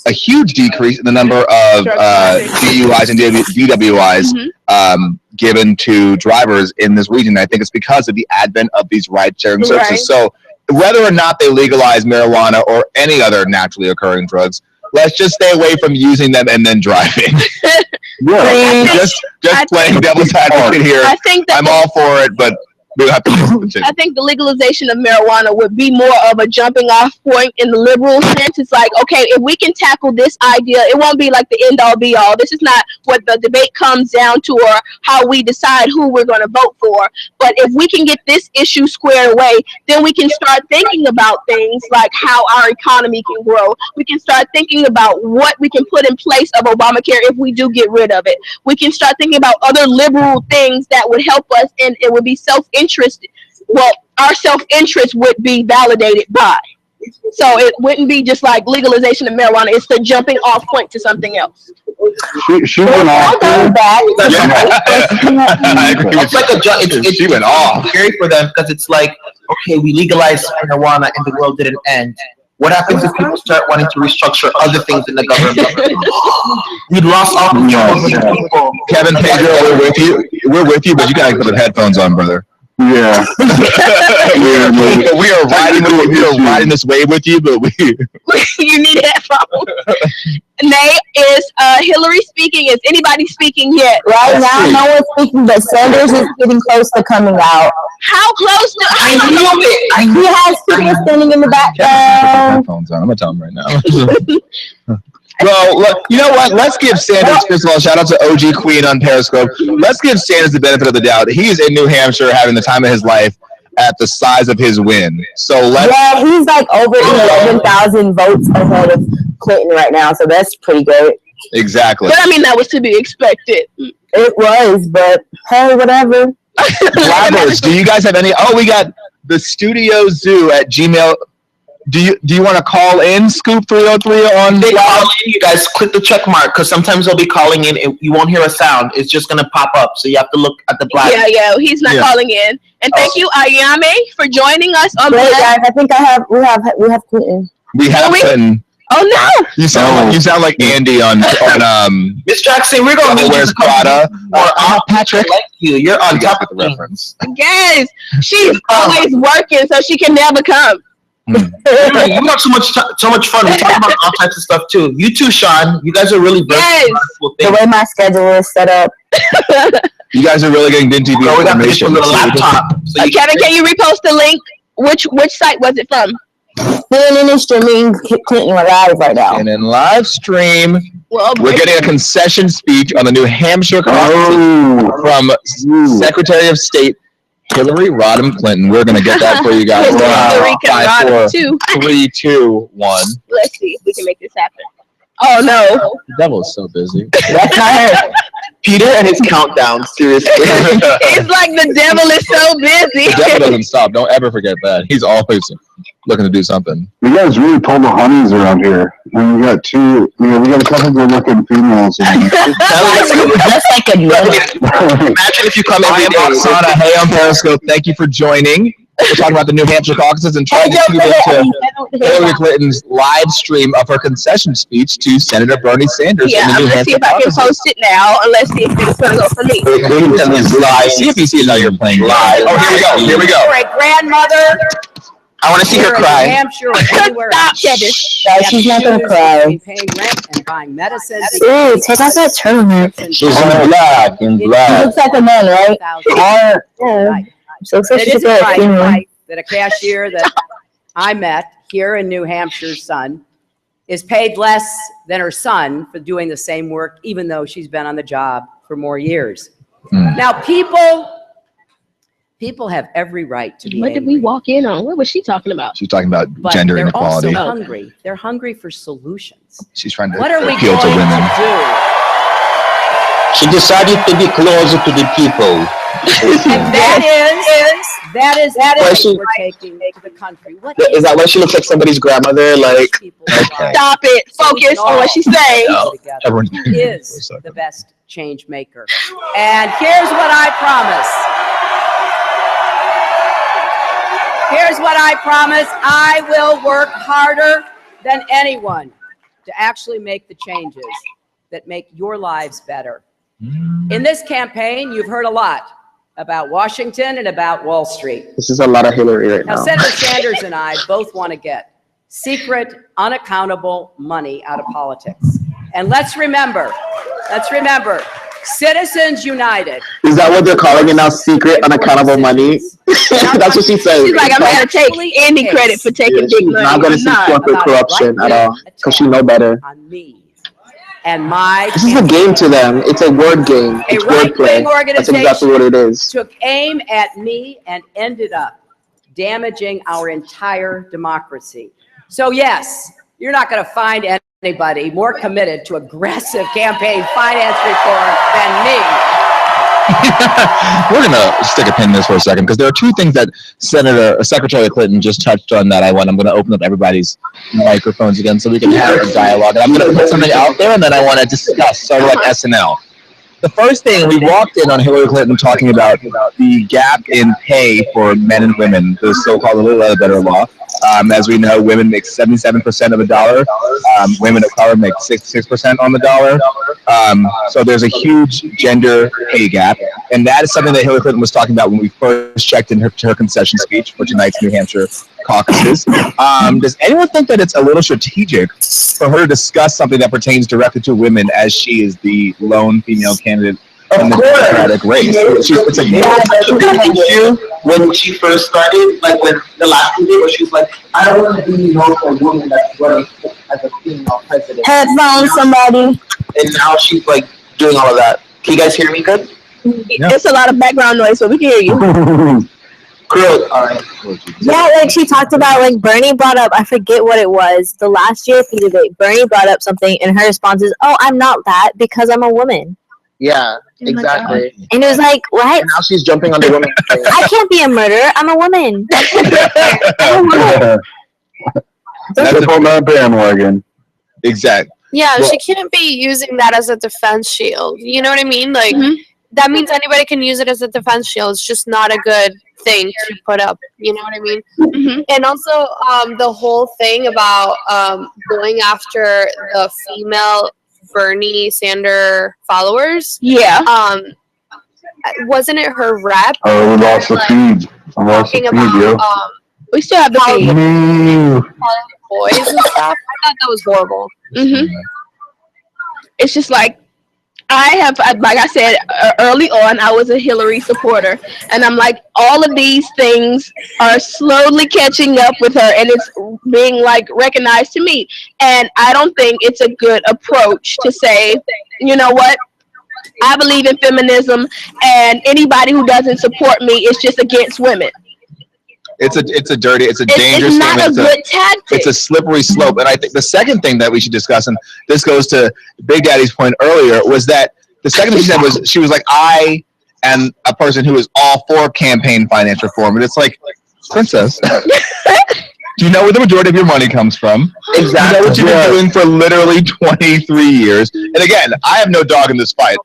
huge decrease in the number of DUIs and DWIs given to drivers in this region. I think it's because of the advent of these ride-sharing services. Right. So whether or not they legalize marijuana or any other naturally occurring drugs, let's just stay away from using them and then driving. Just playing devil's advocate here. I'm all for it, but we have to listen to. I think the legalization of marijuana would be more of a jumping off point in the liberal sense. It's like, okay, if we can tackle this idea, it won't be like the end all be all. This is not what the debate comes down to or how we decide who we're going to vote for. But if we can get this issue squared away, then we can start thinking about things like how our economy can grow. We can start thinking about what we can put in place of Obamacare if we do get rid of it. We can start thinking about other liberal things that would help us, and it would be self-interest. Well, our self-interest would be validated by. So it wouldn't be just like legalization of marijuana. It's the jumping off point to something else. She went off. She went off. Scary for them because it's like, okay, we legalized marijuana and the world didn't end. What happens if people start wanting to restructure other things in the government? We'd lost all control of people. Kevin, Pedro, we're with you, but you gotta put the headphones on, brother. Yeah. we are riding this wave with you, but you need headphones. Nay, is Hillary speaking? Is anybody speaking yet? Right now, no one's speaking, but Sanders is getting close to coming out. How close to? I knew it. He has people standing in the background. headphones on. I'm gonna tell him right now. Well, look, you know what? Let's give Sanders, first of all, shout out to OG Queen on Periscope. Let's give Sanders the benefit of the doubt. He's in New Hampshire having the time of his life at the size of his win. So yeah, he's like over 11,000 votes ahead of Clinton right now, so that's pretty good. Exactly. But I mean, that was to be expected. It was, but hey, whatever. Roberts, do you guys have any? Oh, we got the Studio Zoo at Gmail. Do you want to call in Scoop 303 on? They call in, you guys click the check mark because sometimes they'll be calling in and you won't hear a sound. It's just gonna pop up, so you have to look at the black. Yeah, he's not calling in. And thank you, Ayame, for joining us on Wait, guys, I think we have Clinton. We have Clinton. Oh no! You sound like Andy on Miss Jackson, we're gonna Where's Prada? Patrick, like you're on top of the reference. Yes, she's always working, so she can never come. We have so much fun. We talk about all types of stuff too. You too, Sean. You guys are really the way my schedule is set up. You guys are really getting DINtv information. We got a laptop. So Kevin, can you repost the link? Which site was it from? CNN is streaming Clinton live right now. And in live stream, well, we're getting a concession speech on the New Hampshire caucus from Secretary of State Hillary Rodham Clinton. We're gonna get that for you guys. 5, 4, 3, 2, 1. Let's see if we can make this happen. Oh no! The devil is so busy. That's not her. Peter and his countdown. Seriously, it's like the devil is so busy. The devil doesn't stop. Don't ever forget that. He's always looking to do something. You guys really pulled the honeys around here. And we got a couple good looking females. That's like a imagine if you come every day. Sana, hey on Periscope. Thank you for joining. We're talking about the New Hampshire caucuses and trying to tune into Hillary Clinton's live stream of her concession speech to Senator Bernie Sanders. Yeah, in the New let's see if I can post it now, and let's see if it's going to go for me. See if he sees how you're playing live. Oh, here we go. You're a grandmother. I want to see her You're in cry. New Hampshire or anywhere else. She's not gonna cry. Paying rent and buying medicines. Ooh, take off that turtleneck. She's in black. She looks like a nun, right? Yeah. She looks like It she's isn't a female. right that a cashier that I met here in New Hampshire's son is paid less than her son for doing the same work, even though she's been on the job for more years. Now, people have every right to be What did we walk in on? What was she talking about? She's talking about but gender they're inequality. also hungry. They're hungry for solutions. She's trying to What are we appeal going to women. to do? She decided to be closer to the people. And that is what we're taking to the country. What Is that why she looks like somebody's grandmother? Like, Stop it. Focus on what she's saying. Everyone's is the best change maker. And here's what I promise. Here's what I promise. I will work harder than anyone to actually make the changes that make your lives better. In this campaign, you've heard a lot about Washington and about Wall Street. this is a lot of Hillary right Now, now. Senator Sanders and I both want to get secret, unaccountable money out of politics. And let's remember, Citizens United. Is that what they're calling it now? Secret, unaccountable money? That's what she said. She's like, I'm going to take any credit for taking big money. Not going to see corporate corruption at all because she know better. On me and my This is a game to them. It's a word game. It's right-wing wordplay. That's exactly what it is. took aim at me and ended up damaging our entire democracy. So yes, you're not going to find anybody more committed to aggressive campaign finance reform than me. We're gonna stick a pin in this for a second because there are two things that Secretary Clinton just touched on that I'm going to open up everybody's microphones again so we can have a dialogue. And I'm going to put something out there and then I want to discuss, sort of like SNL. The first thing, we walked in on Hillary Clinton talking about the gap in pay for men and women, the so-called Little Better Law. As we know, women make 77% of a dollar. Women of color make 6% on the dollar. So there's a huge gender pay gap, and that is something that Hillary Clinton was talking about when we first checked in her concession speech for tonight's New Hampshire caucuses. Does anyone think that it's a little strategic for her to discuss something that pertains directly to women, as she is the lone female candidate in the Democratic race? It's a issue when she first started, like when the last debate, where she was like, "I don't want to be known for a woman that's running as a female president." Headphones, somebody. And now she's like doing all of that. Can you guys hear me good? It's a lot of background noise, so we can hear you. Good. All right. Yeah, like she talked about, like Bernie brought up, I forget what it was, the last GOP debate. Bernie brought up something, and her response is, "Oh, I'm not that because I'm a woman." Yeah, exactly. And it was like, what? And now she's jumping on the woman. I can't be a murderer. I'm a woman. That's on that bandwagon. Exactly. Yeah, she can't be using that as a defense shield. You know what I mean? Like, that means anybody can use it as a defense shield. It's just not a good thing to put up. You know what I mean? And also, the whole thing about going after the female Bernie Sanders followers. Yeah. Wasn't it her rep? Oh, we lost the feed. I lost the Talking feed, yo. about we still have the feed. Boys and stuff. I thought that was horrible. It's just like, like I said early on, I was a Hillary supporter, and I'm like, all of these things are slowly catching up with her, and it's being like recognized to me. And I don't think it's a good approach to say, you know what, I believe in feminism, and anybody who doesn't support me is just against women. It's a dangerous it's not statement. a good tactic. It's a slippery slope. And I think the second thing that we should discuss, and this goes to Big Daddy's point earlier, was that the second thing she said was, she was like, I am a person who is all for campaign finance reform. And it's like, princess, do you know where the majority of your money comes from? Exactly. You know what you've been doing for literally 23 years. And again, I have no dog in this fight.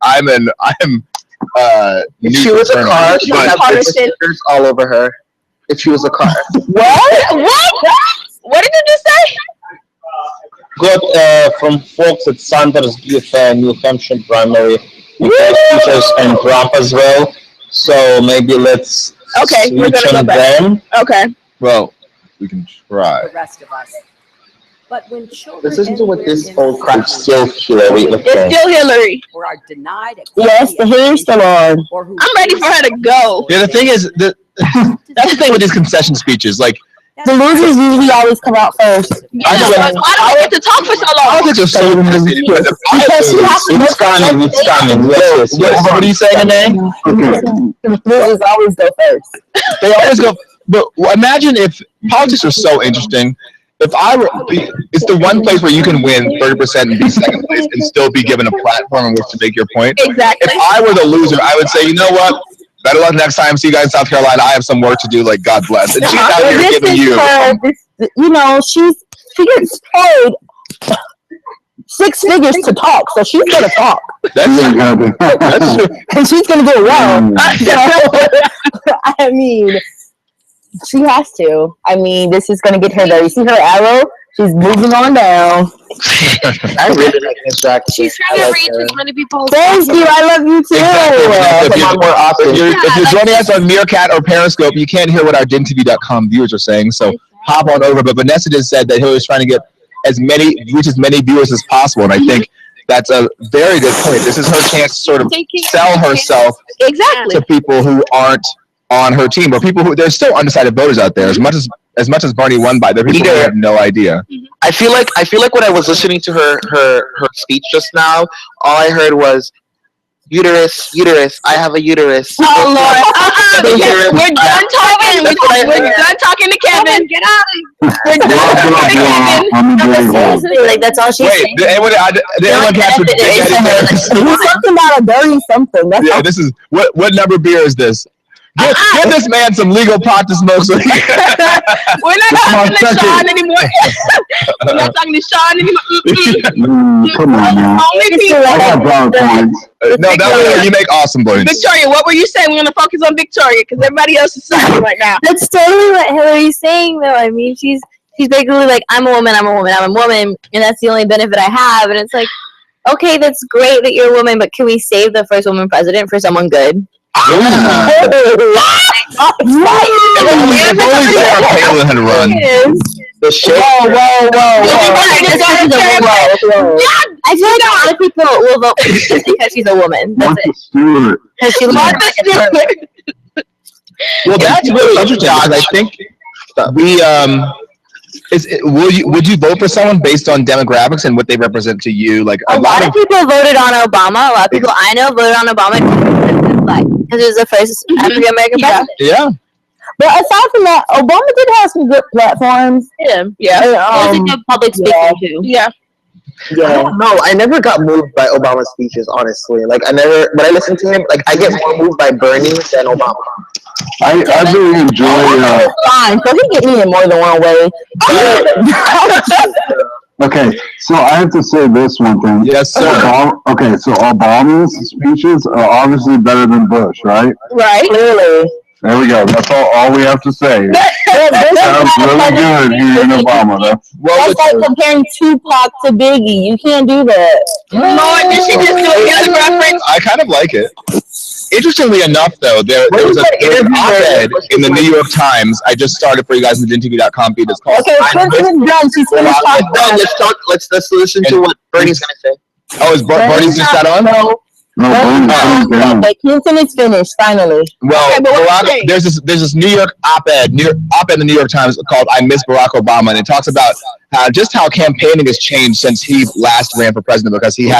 If she was a car, she would have stickers all over her. If she was a car. What did you just say? Got from folks at Sanders give New Hampshire primary features and Trump as well. So maybe let's we're gonna go back. them. Okay. Well, we can try. The rest of us. But when children Listen to what this old crap It's still Hillary. It's still Hillary. or are denied Yes, the hair's still on. or who I'm ready for her to go. Yeah, the thing is, that's the thing with these concession speeches. Like, The losers usually always come out first. Why do I get to talk for so long? politics are so Because you have to It's coming. It's coming. Yes. What are you saying, Anae? The losers always go first. They always go. But imagine if politics are so interesting. If I were, it's the one place where you can win 30% and be second place and still be given a platform in which to make your point. Exactly. If I were the loser, I would say, you know what? Better luck next time. See you guys in South Carolina. I have some work to do. Like, God bless. And she's out here giving you. She gets paid 6 figures to talk, so she's gonna talk. That's true. And she's gonna do it well. I mean, she has to. I mean, this is gonna get her there. You see her arrow? She's moving on down. I really like this track. She's trying to reach as many people as Thank you. I love you too. If you're joining us on Meerkat or Periscope, you can't hear what our DINtv.com viewers are saying. So hop on over. But Vanessa just said that Hillary's trying to get reach as many viewers as possible, and I think that's a very good point. This is her chance to sort of sell herself to people who aren't on her team, or people who there's still undecided voters out there. As much as Bernie won by, there are people who have no idea. I feel like when I was listening to her speech just now, all I heard was uterus. I have a uterus. Oh Lord! We're done talking. We're done talking to Kevin. Get out of here. We're done talking to Kevin. Like, that's all she's saying. Did anyone catch what It was something about a dirty something. That's yeah, this is what number beer is this? Give this man some legal pot to smoke. So We're not talking to Sean anymore. We're not talking to Sean anymore. Come on now. Only people. I got brown points. No, you make awesome points. Victoria, what were you saying? We're gonna focus on Victoria because everybody else is sucking right now. That's totally what Hillary's saying, though. I mean, she's basically like, I'm a woman, and that's the only benefit I have. And it's like, okay, that's great that you're a woman, but can we save the first woman president for someone good? The shit. Whoa. I feel like a lot of people will vote for her because she's a woman. That's it. Because she's Martha Stewart. Well, that's really interesting because I think would you vote for someone based on demographics and what they represent to you? Like a lot of people voted on Obama. A lot of people I know voted on Obama because it was the first African American president. Yeah. But aside from that, Obama did have some good platforms. Yeah. He was a good public speaker too. Yeah. Yeah. No, I never got moved by Obama's speeches, honestly. Like, when I listen to him, like, I get more moved by Bernie than Obama. I really enjoy. Fine, so he get me in more than one way. Okay, so I have to say this one thing. Yes, sir. So Obama's speeches are obviously better than Bush, right? Right. Clearly. There we go. That's all we have to say. Sounds really good hearing Obama. That's like comparing Tupac to Biggie. You can't do that. Lord, did she just do a reference? I kind of like it. Interestingly enough, though, there was an op-ed in the New York Times. I just started for you guys in the DINtv.com feed. It's called. Okay, Clinton is done. She's finished talking. Let's listen to what Bernie's gonna say. Oh, is Bernie's just that on? Okay, Clinton is finished finally. Well, there's this New York op-ed in the New York Times called "I Miss Barack Obama," and it talks about just how campaigning has changed since he last ran for president, because he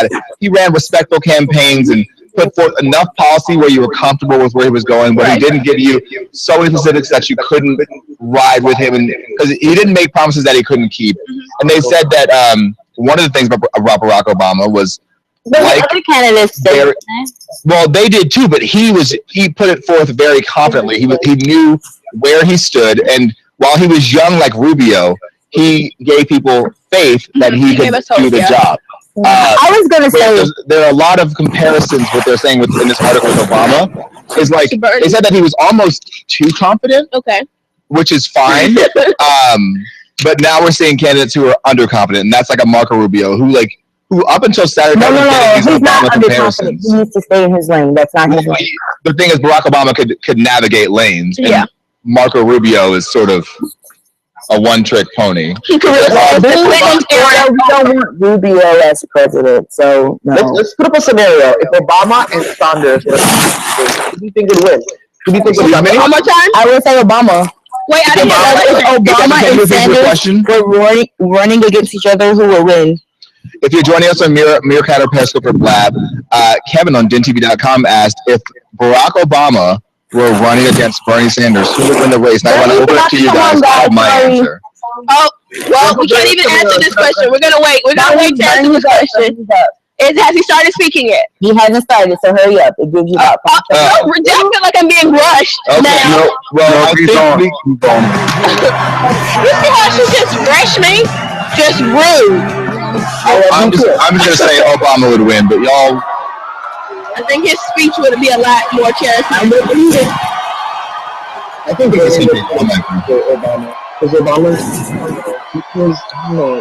ran respectful campaigns and put forth enough policy where you were comfortable with where he was going, but he didn't give you so many specifics that you couldn't ride with him, and because he didn't make promises that he couldn't keep. And they said that one of the things about Barack Obama was. But like, other candidates did. Well, they did too, but he put it forth very confidently. He knew where he stood, and while he was young like Rubio, he gave people faith that he could do the job. I was going to say there are a lot of comparisons. What they're saying in this article with Obama is like they said that he was almost too confident. Okay, which is fine. But now we're seeing candidates who are underconfident, and that's like a Marco Rubio who up until Saturday was getting these Obama comparisons. He needs to stay in his lane. That's not his lane. The thing is, Barack Obama could navigate lanes. And Marco Rubio is sort of a one-trick pony. We don't want Rubio as president, so no. Let's put up a scenario. If Obama and Sanders were, who do you think would win? Who do you think would win? How much time? I would say Obama. Wait, I didn't know. Obama and Sanders were running against each other, who will win? If you're joining us on Meerkat or Periscope or Blab, Kevin on DINtv.com asked if Barack Obama were running against Bernie Sanders, who would win the race? And I want to open it to you guys. That's my answer. Oh, well, we can't even answer this question. We're gonna wait. We're gonna wait to answer this question. Has he started speaking yet? He hasn't started, so hurry up. It gives you about I feel like I'm being rushed now. I think you see how she just rushed me? Just rude. I'm just gonna say Obama would win, but y'all. I think his speech would be a lot more charismatic. I think it's Obama. Because Obama,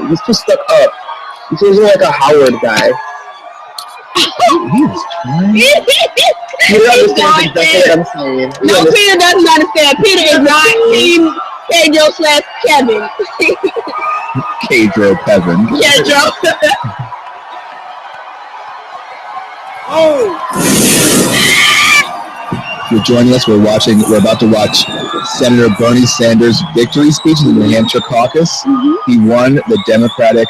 he's too stuck up. He feels like a Howard guy. You understand exactly what I'm saying. No, Peter doesn't understand. Peter is not Team Pedro/Kevin. Pedro Kevin. Pedro. If you're joining us, we're about to watch Senator Bernie Sanders' victory speech in the New Hampshire caucus. He won the Democratic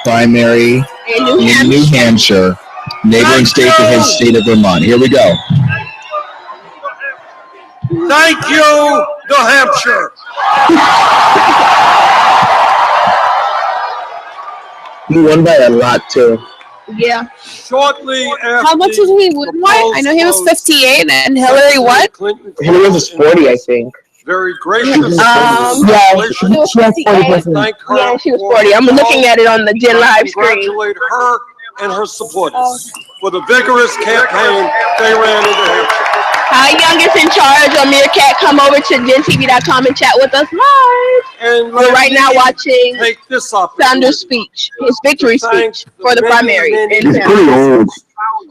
primary in New Hampshire, neighboring state to his state of Vermont. Here we go. Thank you, New Hampshire. He won by a lot too. Yeah. Shortly after. How much did he win? I know he was 58 and Hillary what? Hillary was 40, I think. Very gracious. She was 40. Yeah, she was 40. I'm looking at it on the Gen Live screen. Congratulate her and her supporters for the vigorous campaign they ran in New Hampshire. Hi, Youngest in Charge or Meerkat, come over to DINtv.com and chat with us live. And we're right now watching take this Sanders' speech, his victory speech for the primary. He's pretty old.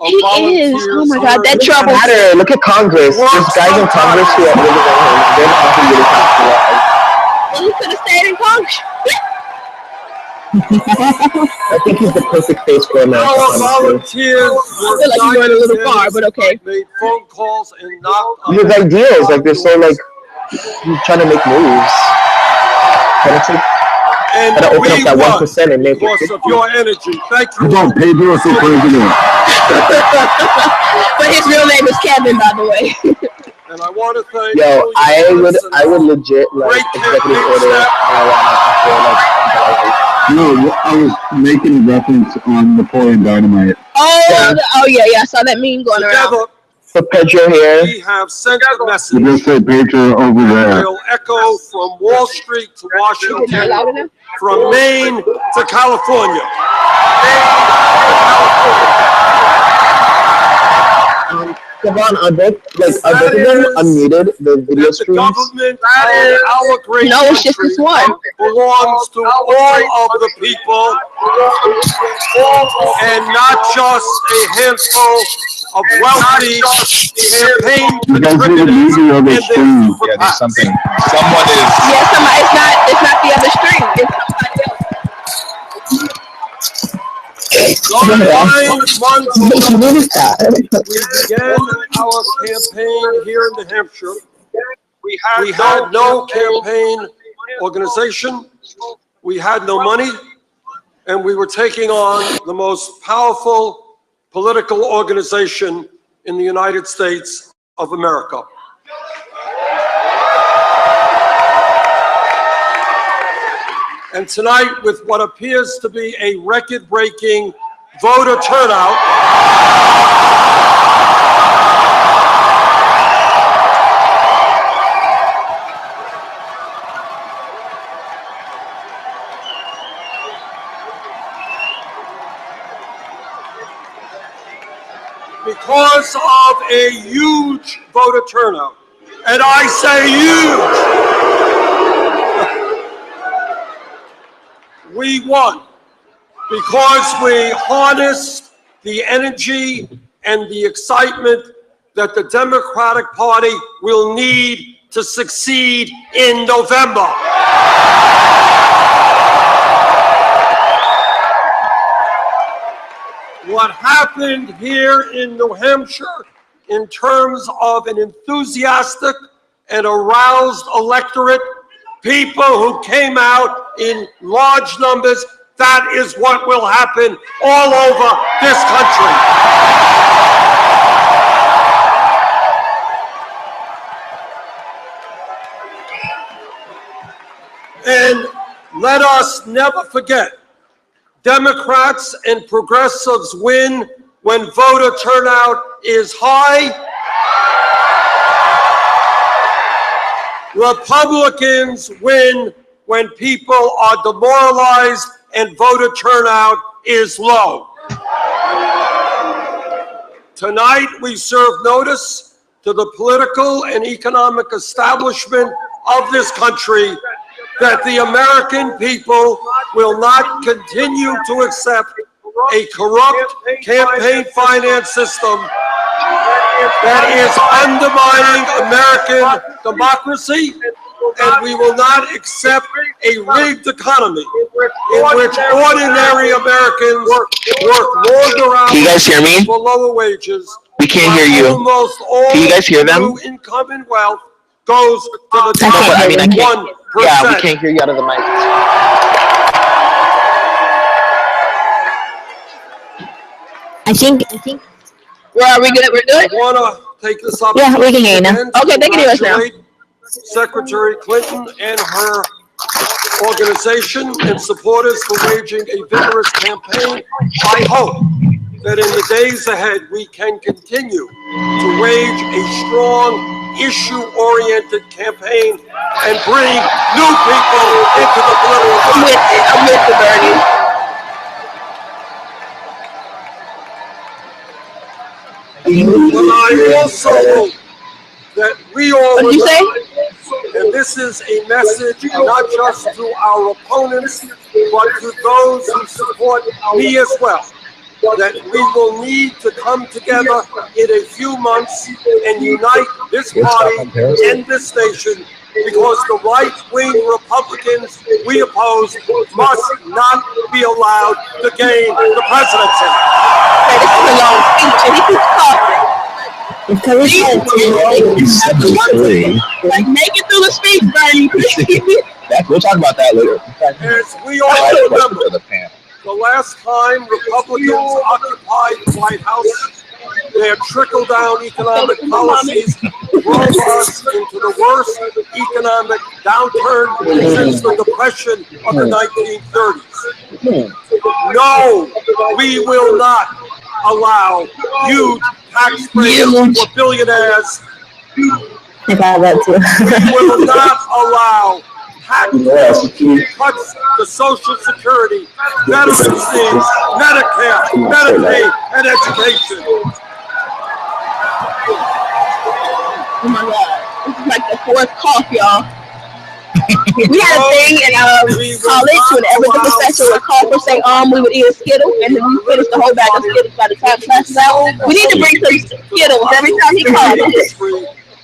He is. Oh my God, that trouble. Matter. Look at Congress. There's guys in Congress who are older than him. They're not going to get hospitalized. Well, he could have stayed in Congress. I think he's the perfect face for America. Our volunteers I feel like you're going a little far, but okay. Made phone calls and knocked on He has ideas. Like, they're so, like, he's trying to make moves. Trying to open up that 1% and make because it of your energy. Thank you. Come on, Pedro, for president. But his real name is Kevin, by the way. And I want to thank Yo, I would legit, like, executive order marijuana. No, I was making a reference on Napoleon Dynamite. Oh yeah, I saw that meme going around. For Pedro here. We have sent a message. You just say Pedro over there. Will echo from Wall Street to Washington, from Maine to California. Devon, are both of them unmuted, the video streams? Government of our great No, it's just this one. belongs to all of the people and not just a handful of wealthy campaign You guys need to mute the other stream. Yeah, there's something. Someone is. Yeah, somebody. It's not the other stream. It's somebody else. 9 months ago, we began our campaign here in New Hampshire. We had no campaign organization, we had no money, and we were taking on the most powerful political organization in the United States of America. And tonight, with what appears to be a record-breaking voter turnout, because of a huge voter turnout, and I say huge, we won because we harnessed the energy and the excitement that the Democratic Party will need to succeed in November. What happened here in New Hampshire in terms of an enthusiastic and aroused electorate, people who came out in large numbers, that is what will happen all over this country. And let us never forget, Democrats and progressives win when voter turnout is high. Republicans win when people are demoralized and voter turnout is low. Tonight, we serve notice to the political and economic establishment of this country that the American people will not continue to accept a corrupt campaign finance system that is undermining American democracy, and we will not accept a rigged economy in which ordinary Americans work longer hours Can you guys hear me? for lower wages. We can't hear you. Almost all Can you guys hear them? new income and wealth goes to the No, top but I mean, I can't. 1%. Yeah, we can't hear you out of the mic. I think. Well, are we good? We're good? I want to take this Yeah, we can hear you now. Okay, they can hear us now. Secretary Clinton and her organization and supporters for waging a vigorous campaign. I hope that in the days ahead, we can continue to wage a strong, issue-oriented campaign and bring new people into the political. I'm with it, Bernie. I also hope that we all, what did you say? and this is a message not just to our opponents, but to those who support me as well, that we will need to come together in a few months and unite this party and this nation, because the right-wing Republicans we oppose must not be allowed to gain the presidency. Okay, this is a long speech, and he keeps talking. Like, make it through the speech, Bernie. We'll talk about that later. As we all remember, the last time Republicans occupied the White House, their trickle-down economic policies drove us into the worst economic downturn since the Depression of the 1930s. No, we will not allow huge tax breaks for billionaires. I got that too. We will not allow cuts to Social Security, Veterans, Medicare, Medicaid, and education. Oh my God, this is like the fourth cough, y'all. We had a thing in college whenever the professor would cough or say we would eat a Skittle, and then we finished the whole bag of Skittles by the time class is out. We need to bring some Skittles every time he coughs.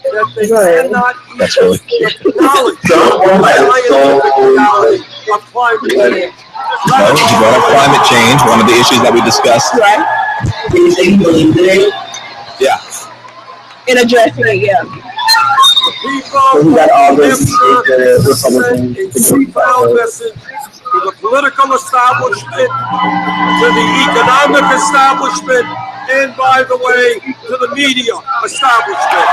That they cannot That's really acknowledge the scientific reality of climate change. You brought up climate change, one of the issues that we discussed. Right. Yeah. In addressing it, yeah. People We got all this send a profound message to the political establishment, to the economic establishment, and by the way, to the media establishment.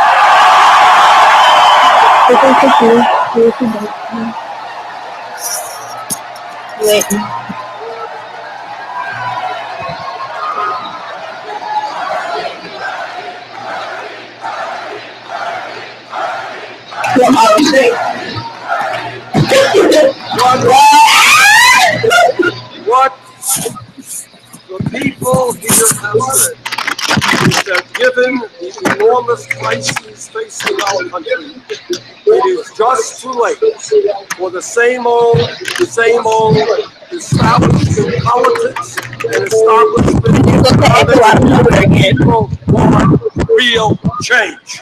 What the people here have said is that given the enormous crises facing our country, it is just too late for the same old establishment politics and establishment people want real change.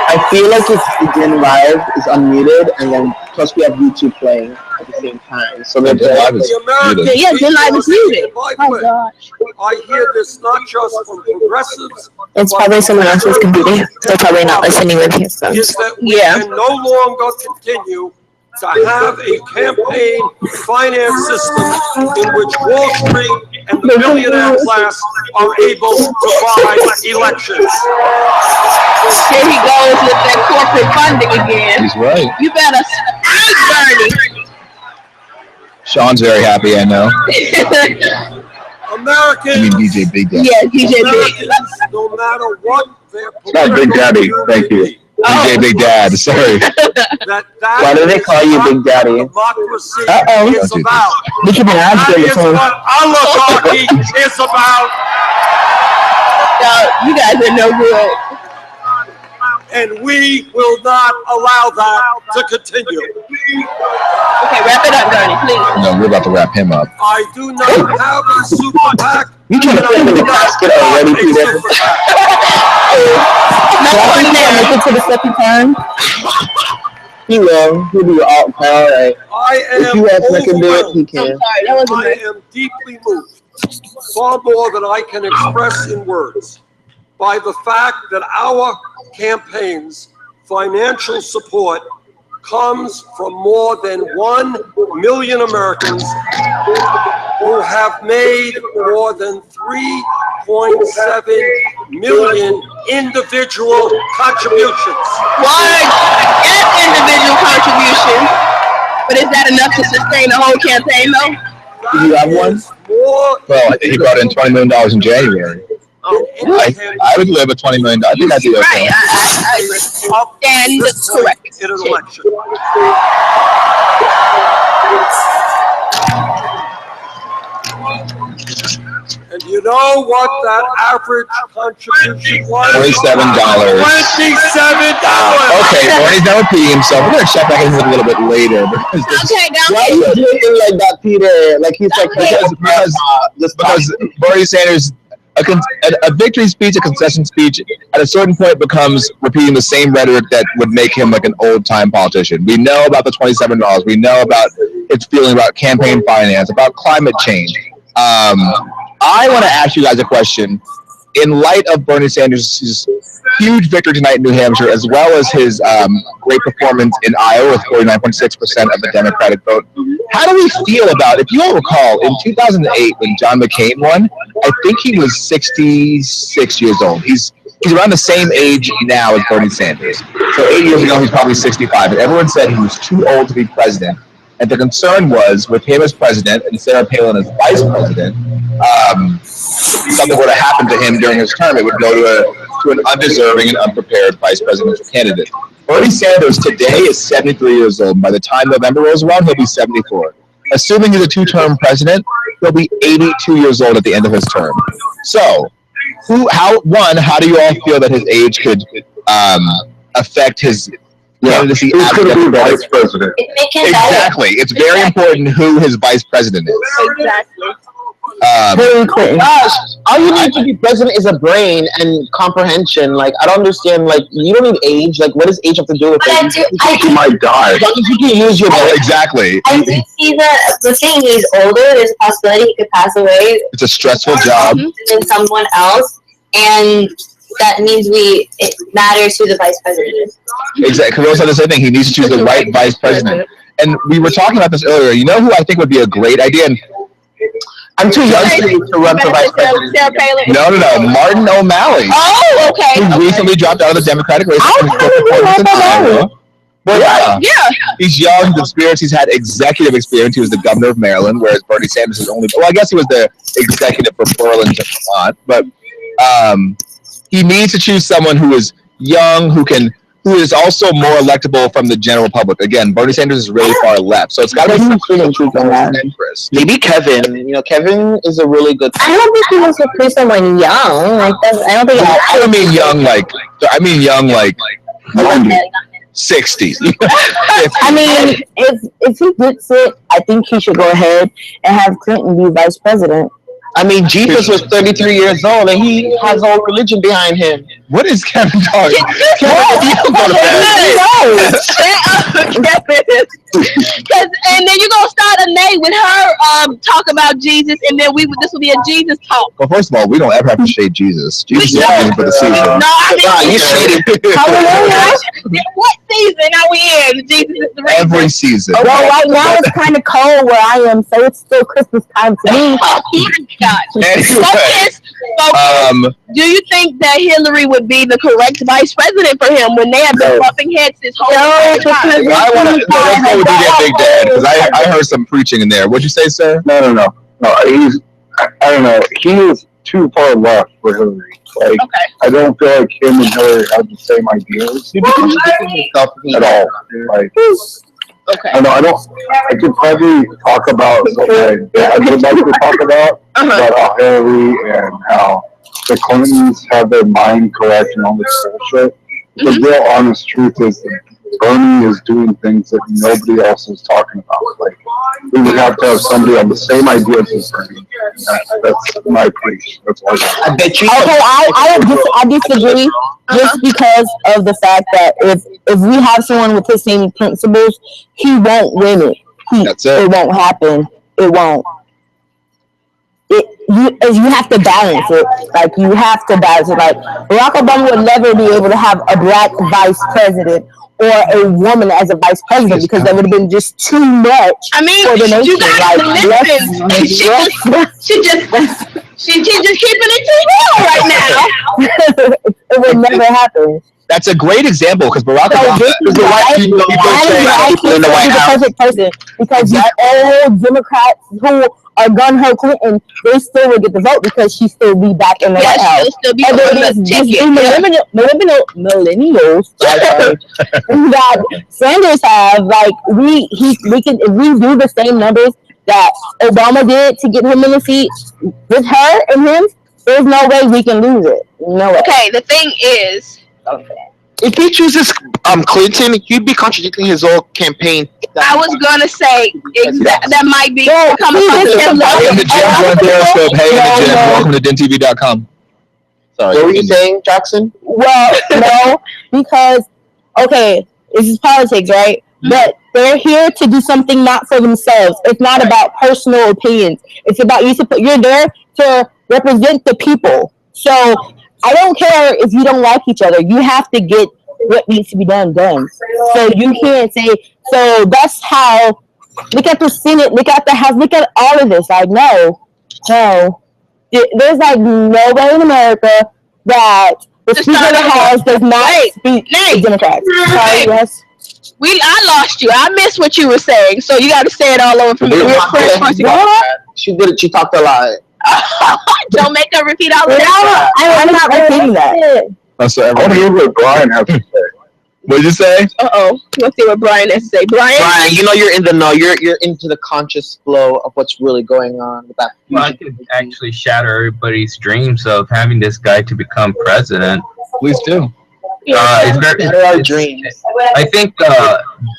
I feel like if Begin Live is unmuted, and then plus we have YouTube playing at the same time. So they're American Yeah, Begin Live is muted. Oh gosh. I hear this not just from progressives. It's probably someone else's computer. They're probably not listening with headphones. Is that we can no longer continue to have a campaign finance system in which Wall Street and the billionaire class are able to buy elections. Here he goes with that corporate funding again. He's right. You better speak, Bernie. Sean's very happy, I know. Americans, DJ Big Daddy. Yeah, DJ Big. no matter what their Not Big Daddy, thank you. DJ Big Dad, sorry. Why do they call you Big Daddy? Democracy Uh-oh. is about. We can ask That him is before. what oligarchy is about. You guys are no good. And we will not allow that to continue. Okay, wrap it up, Bernie, please. No, we're about to wrap him up. I do not have a super PAC. You can put him in the casket already, Peter. Make it to the second time. He will. He'll be all right. I If am you ask him to do it, he overwhelmed. can. Sorry, that wasn't I good. am deeply moved, far more than I can express in words, by the fact that our campaign's financial support comes from more than 1 million Americans who have made more than 3.7 million individual contributions. Large and individual contributions. But is that enough to sustain the whole campaign, though? Do you have one? Well, I think he brought in $20 million in January. I would live with $20 million. I think I'd be okay. Right, I agree. Stand correct. In an election. And the you know what that average contribution was? $27. Okay, Bernie's now repeating himself. We're gonna check back in a little bit later. Okay, Why are you doing like that, Peter? Like he's like because Bernie Sanders, a victory speech, a concession speech, at a certain point becomes repeating the same rhetoric that would make him like an old-time politician. We know about the $27. We know about his feeling about campaign finance, about climate change. I want to ask you guys a question. In light of Bernie Sanders' huge victory tonight in New Hampshire, as well as his great performance in Iowa with 49.6% of the Democratic vote, how do we feel about, if you all recall, in 2008 when John McCain won, I think he was 66 years old. He's around the same age now as Bernie Sanders. So 8 years ago, he's probably 65. And everyone said he was too old to be president. And the concern was, with him as president and Sarah Palin as vice president, something were to happen to him during his term, it would go to an undeserving and unprepared vice presidential candidate. Bernie Sanders today is 73 years old. By the time November rolls around, he'll be 74. Assuming he's a two-term president, he'll be 82 years old at the end of his term. So, how do you all feel that his age could affect his candidacy Who's as going to be Democratic vice president? Exactly. It's very important who his vice president is. Exactly. Hillary Clinton. All you need to be president is a brain and comprehension. Like, I don't understand. Like, you don't need age. Like, what does age have to do with it? You might die. As long as you can use your brain. Exactly. I do see the thing. He's older. There's a possibility he could pass away. It's a stressful job. Than someone else, and that means it matters who the vice president is. Exactly. Because also the same thing. He needs to choose the right vice president. And we were talking about this earlier. You know who I think would be a great idea? And I'm too young to run for vice president. Sarah Palin. No. Martin O'Malley. Oh, okay. Who recently dropped out of the Democratic race. Yeah. He's young, he's experienced, he's had executive experience. He was the governor of Maryland, whereas Bernie Sanders is only, well, I guess he was the executive for Burlington, Vermont. But he needs to choose someone who is young, who is also more electable from the general public. Again, Bernie Sanders is really far left, so it's got to be interest. Maybe Kevin. You know, Kevin is a really good. I don't think he wants to play someone young. Like that. I don't think. I don't mean young like. I mean young like 60s. I mean, if he gets it, I think he should go ahead and have Clinton be vice president. I mean, Jesus was 33 years old, and he has all religion behind him. What is Kevin talking? And then you're gonna start a nay with her talk about Jesus, and then this will be a Jesus talk. Well, first of all, we don't ever have to shade Jesus. Jesus is only for the season. No, I mean, you shaded. What season are we in? Jesus is the reason. Every season. Well, right now it's kind of cold where I am, so it's still Christmas time to me. Focus. Do you think that Hillary would be the correct vice president for him when they have been bumping heads this whole time? I want to go with you, Big Dad, because I heard some preaching in there. What'd you say, sir? No. He's, I don't know. He is too far left for Hillary. Like, I don't feel like him and Hillary have the same ideas at all. Like, I could probably talk about what my dad would like to talk about how Hillary and how the Clintons have their mind correct and all this bullshit. The real honest truth is that Bernie is doing things that nobody else is talking about. Like, we would have to have somebody on the same ideas as Bernie. That's my preach. That's all I bet you. Okay, I disagree just because of the fact that if we have someone with his same principles, he won't win it. It won't happen. It won't. You have to balance it. Like, you have to balance it. Like, Barack Obama would never be able to have a black vice president or a woman as a vice president because that would have been just too much for the nation. You guys listen. She's just keeping it too real right now. It would never happen. That's a great example because Barack Obama is the white people in the White House. Perfect person because these old Democrats who are gun-ho Clinton, they still would get the vote because she still be back in the White House. She'll still be and on the ticket. Millennials that Sanders have, like we can, if we do the same numbers that Obama did to get him in the seat with her and him, there's no way we can lose it. No way. Okay, the thing is, if he chooses Clinton, he'd be contradicting his whole campaign. I was gonna say that might be coming from Hey, in the gym, join Periscope. Hey, in the gym, welcome to DINtv.com. Sorry. What were you saying, Jackson? Well, no, because okay, this is politics, right? But they're here to do something not for themselves. It's not about personal opinions. It's about you're there to represent the people. So I don't care if you don't like each other. You have to get what needs to be done. So you can't say. So that's how. Look at the Senate. Look at the House. Look at all of this. Like no. There's like no way in America that the Speaker of the House does not speak to Democrats. Sorry, yes. I lost you. I missed what you were saying, so you got to say it all over for me. She talked a lot. Don't make her repeat all of that. I'm not repeating that. That's what everyone. I want to hear what Brian has to say. What did you say? Let's see what Brian has to say. Brian, you know you're in the know. You're into the conscious flow of what's really going on with that. Well, I could actually shatter everybody's dreams of having this guy to become president. Please do. It's our dreams. I think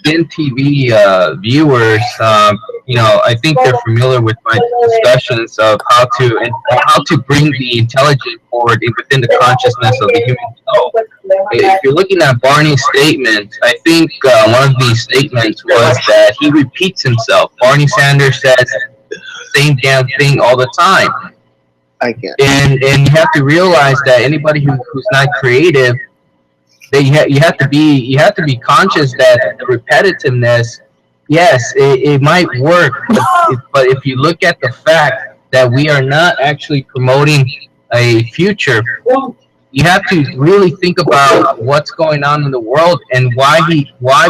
DINtv viewers, I think they're familiar with my discussions of how to bring the intelligence forward within the consciousness of the human soul. If you're looking at Barney's statement, I think one of these statements was that he repeats himself. Barney Sanders says the same damn thing all the time. I can't. And you have to realize that anybody who's not creative, you have to be conscious that the repetitiveness, yes, it might work, but if you look at the fact that we are not actually promoting a future, you have to really think about what's going on in the world and why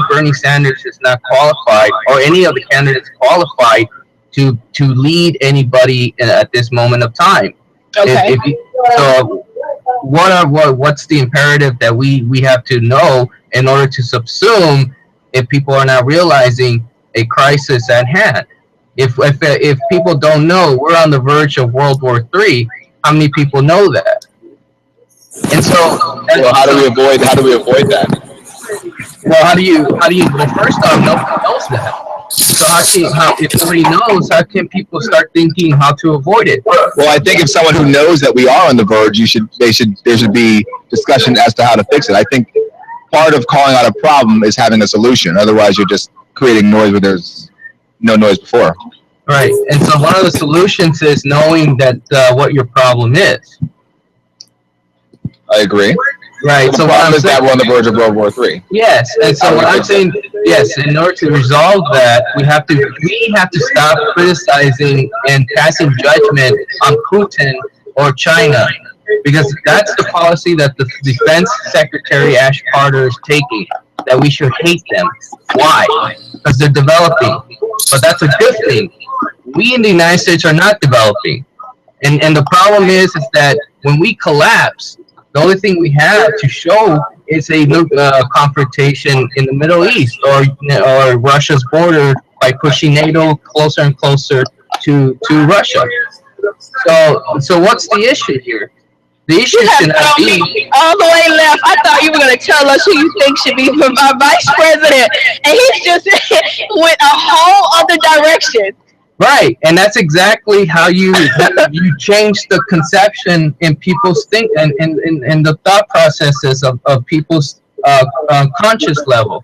Bernie Sanders is not qualified, or any of the candidates qualified to lead anybody at this moment of time. Okay. What's the imperative that we have to know in order to subsume if people are not realizing a crisis at hand? If people don't know we're on the verge of World War III, how many people know that? And so, how do we avoid that? Well, first off, nobody knows that. So if nobody knows, how can people start thinking how to avoid it? Well, I think if someone who knows that we are on the verge, there should be discussion as to how to fix it. I think part of calling out a problem is having a solution. Otherwise, you're just creating noise where there's no noise before. Right. And so one of the solutions is knowing that what your problem is. I agree. Right. So the problem is that we're on the verge of World War III. Yes. And so what I'm saying, yes, in order to resolve that, we have to stop criticizing and passing judgment on Putin or China, because that's the policy that the Defense Secretary Ash Carter is taking, that we should hate them. Why? Because they're developing. But that's a good thing. We in the United States are not developing. And the problem is that when we collapse, the only thing we have to show is a confrontation in the Middle East or Russia's border by pushing NATO closer and closer to Russia. So what's the issue here? The issue should not be all the way left. I thought you were going to tell us who you think should be our vice president, and he's just went a whole other direction. Right, and that's exactly how you change the conception in people's think and the thought processes of people's conscious level.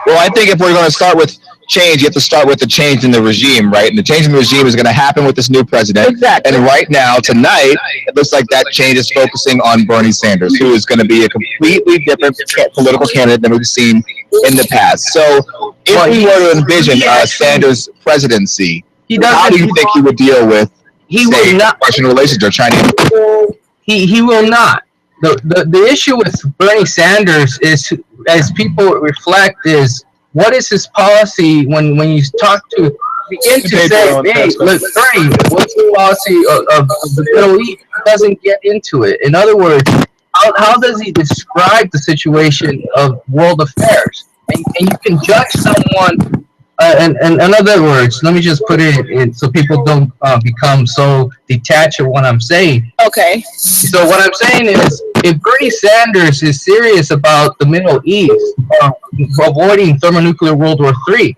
Well, I think if we're going to start with change, you have to start with the change in the regime, right? And the change in the regime is going to happen with this new president. Exactly. And right now, tonight, it looks like that change is focusing on Bernie Sanders, who is going to be a completely different political candidate than we've seen in the past. So if we were to envision Sanders' presidency, how do you think he would deal with, Russian relations or Chinese? He will not. The issue with Bernie Sanders is, as people reflect, is what is his policy when you begin to say, hey, look, Bernie, what's the policy of the Middle East? He doesn't get into it. In other words, how does he describe the situation of world affairs? And you can judge someone and in other words, let me just put it in so people don't become so detached of what I'm saying. Okay. So what I'm saying is, if Bernie Sanders is serious about the Middle East, avoiding thermonuclear World War III,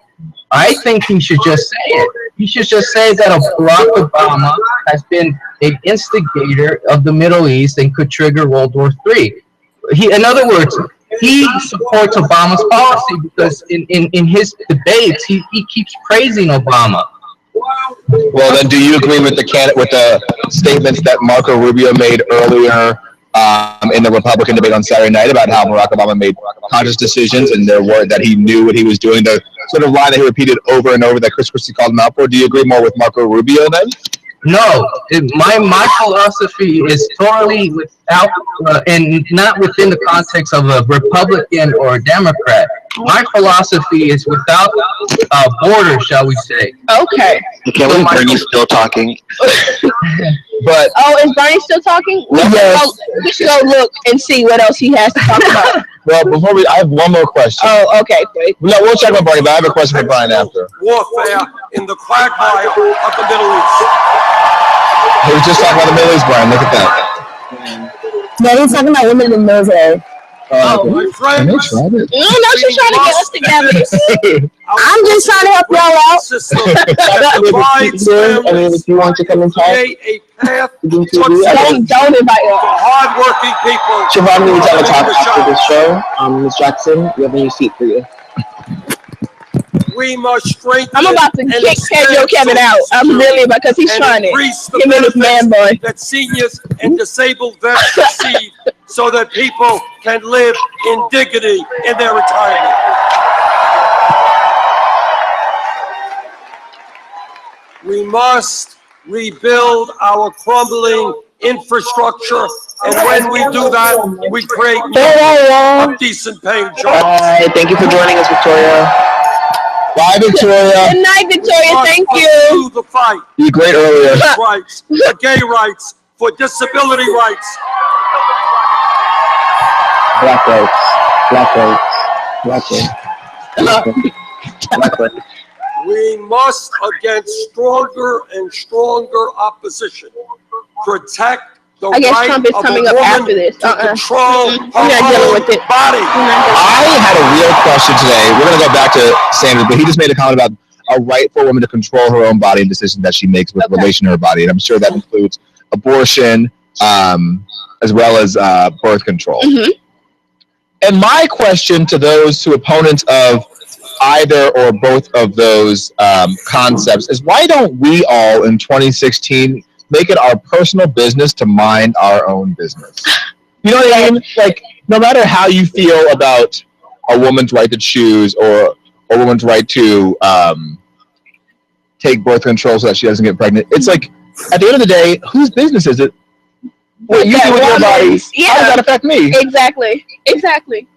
I think he should just say it. He should just say that Barack Obama has been an instigator of the Middle East and could trigger World War III. In other words, he supports Obama's policy because in his debates, he keeps praising Obama. Well, then, do you agree with the statements that Marco Rubio made earlier in the Republican debate on Saturday night about how Barack Obama made conscious decisions and their word that he knew what he was doing? The sort of line that he repeated over and over that Chris Christie called him out for. Do you agree more with Marco Rubio then? No, my philosophy is totally without and not within the context of a Republican or a Democrat. My philosophy is without borders, shall we say? Okay. Okay, well, Bernie's still talking. But is Bernie still talking? We should go look and see what else he has to talk about. Well, before I have one more question. Oh, okay. Great. No, we'll check on Bernie, but I have a question for Brian after. Warfare in the quagmire of the Middle East. He was just talking about the Middle East, Brian. Look at that. No, he's talking about women in the military. My friend. No, she's trying to get us together. I'm just trying to help y'all out. I mean, if you want to come and talk, a path DINtv. Don't invite us. hard-working people. Siobhan, we need to have a talk after the show. Ms. Jackson, we have a new seat for you. We must strengthen. I'm about to kick Pedro Kevin out. I'm really because he's trying to. Him and his man boy. That seniors and disabled vets receive, so that people can live in dignity in their retirement. We must rebuild our crumbling infrastructure, and when we do that, we create more decent paying jobs. Bye. Thank you for joining us, Victoria. Bye, Victoria. Good night, Victoria. Thank you. The fight. You great earlier. For rights, for gay rights, for disability rights. Black rights. Black rights. Black rights. Black rights. We must, against stronger and stronger opposition, protect the I guess right Trump is of coming a up woman after this. to control her We're not dealing with it. body. I had a real question today. We're going to go back to Sanders, but he just made a comment about a right for a woman to control her own body and decisions that she makes with relation to her body. And I'm sure that includes abortion, as well as birth control. Mm-hmm. And my question to those who opponents of either or both of those concepts is, why don't we all in 2016 make it our personal business to mind our own business? You know what I mean? Like, no matter how you feel about a woman's right to choose or a woman's right to take birth control so that she doesn't get pregnant, it's like, at the end of the day, whose business is it? What you do with your body? How does that affect me? Exactly. Exactly.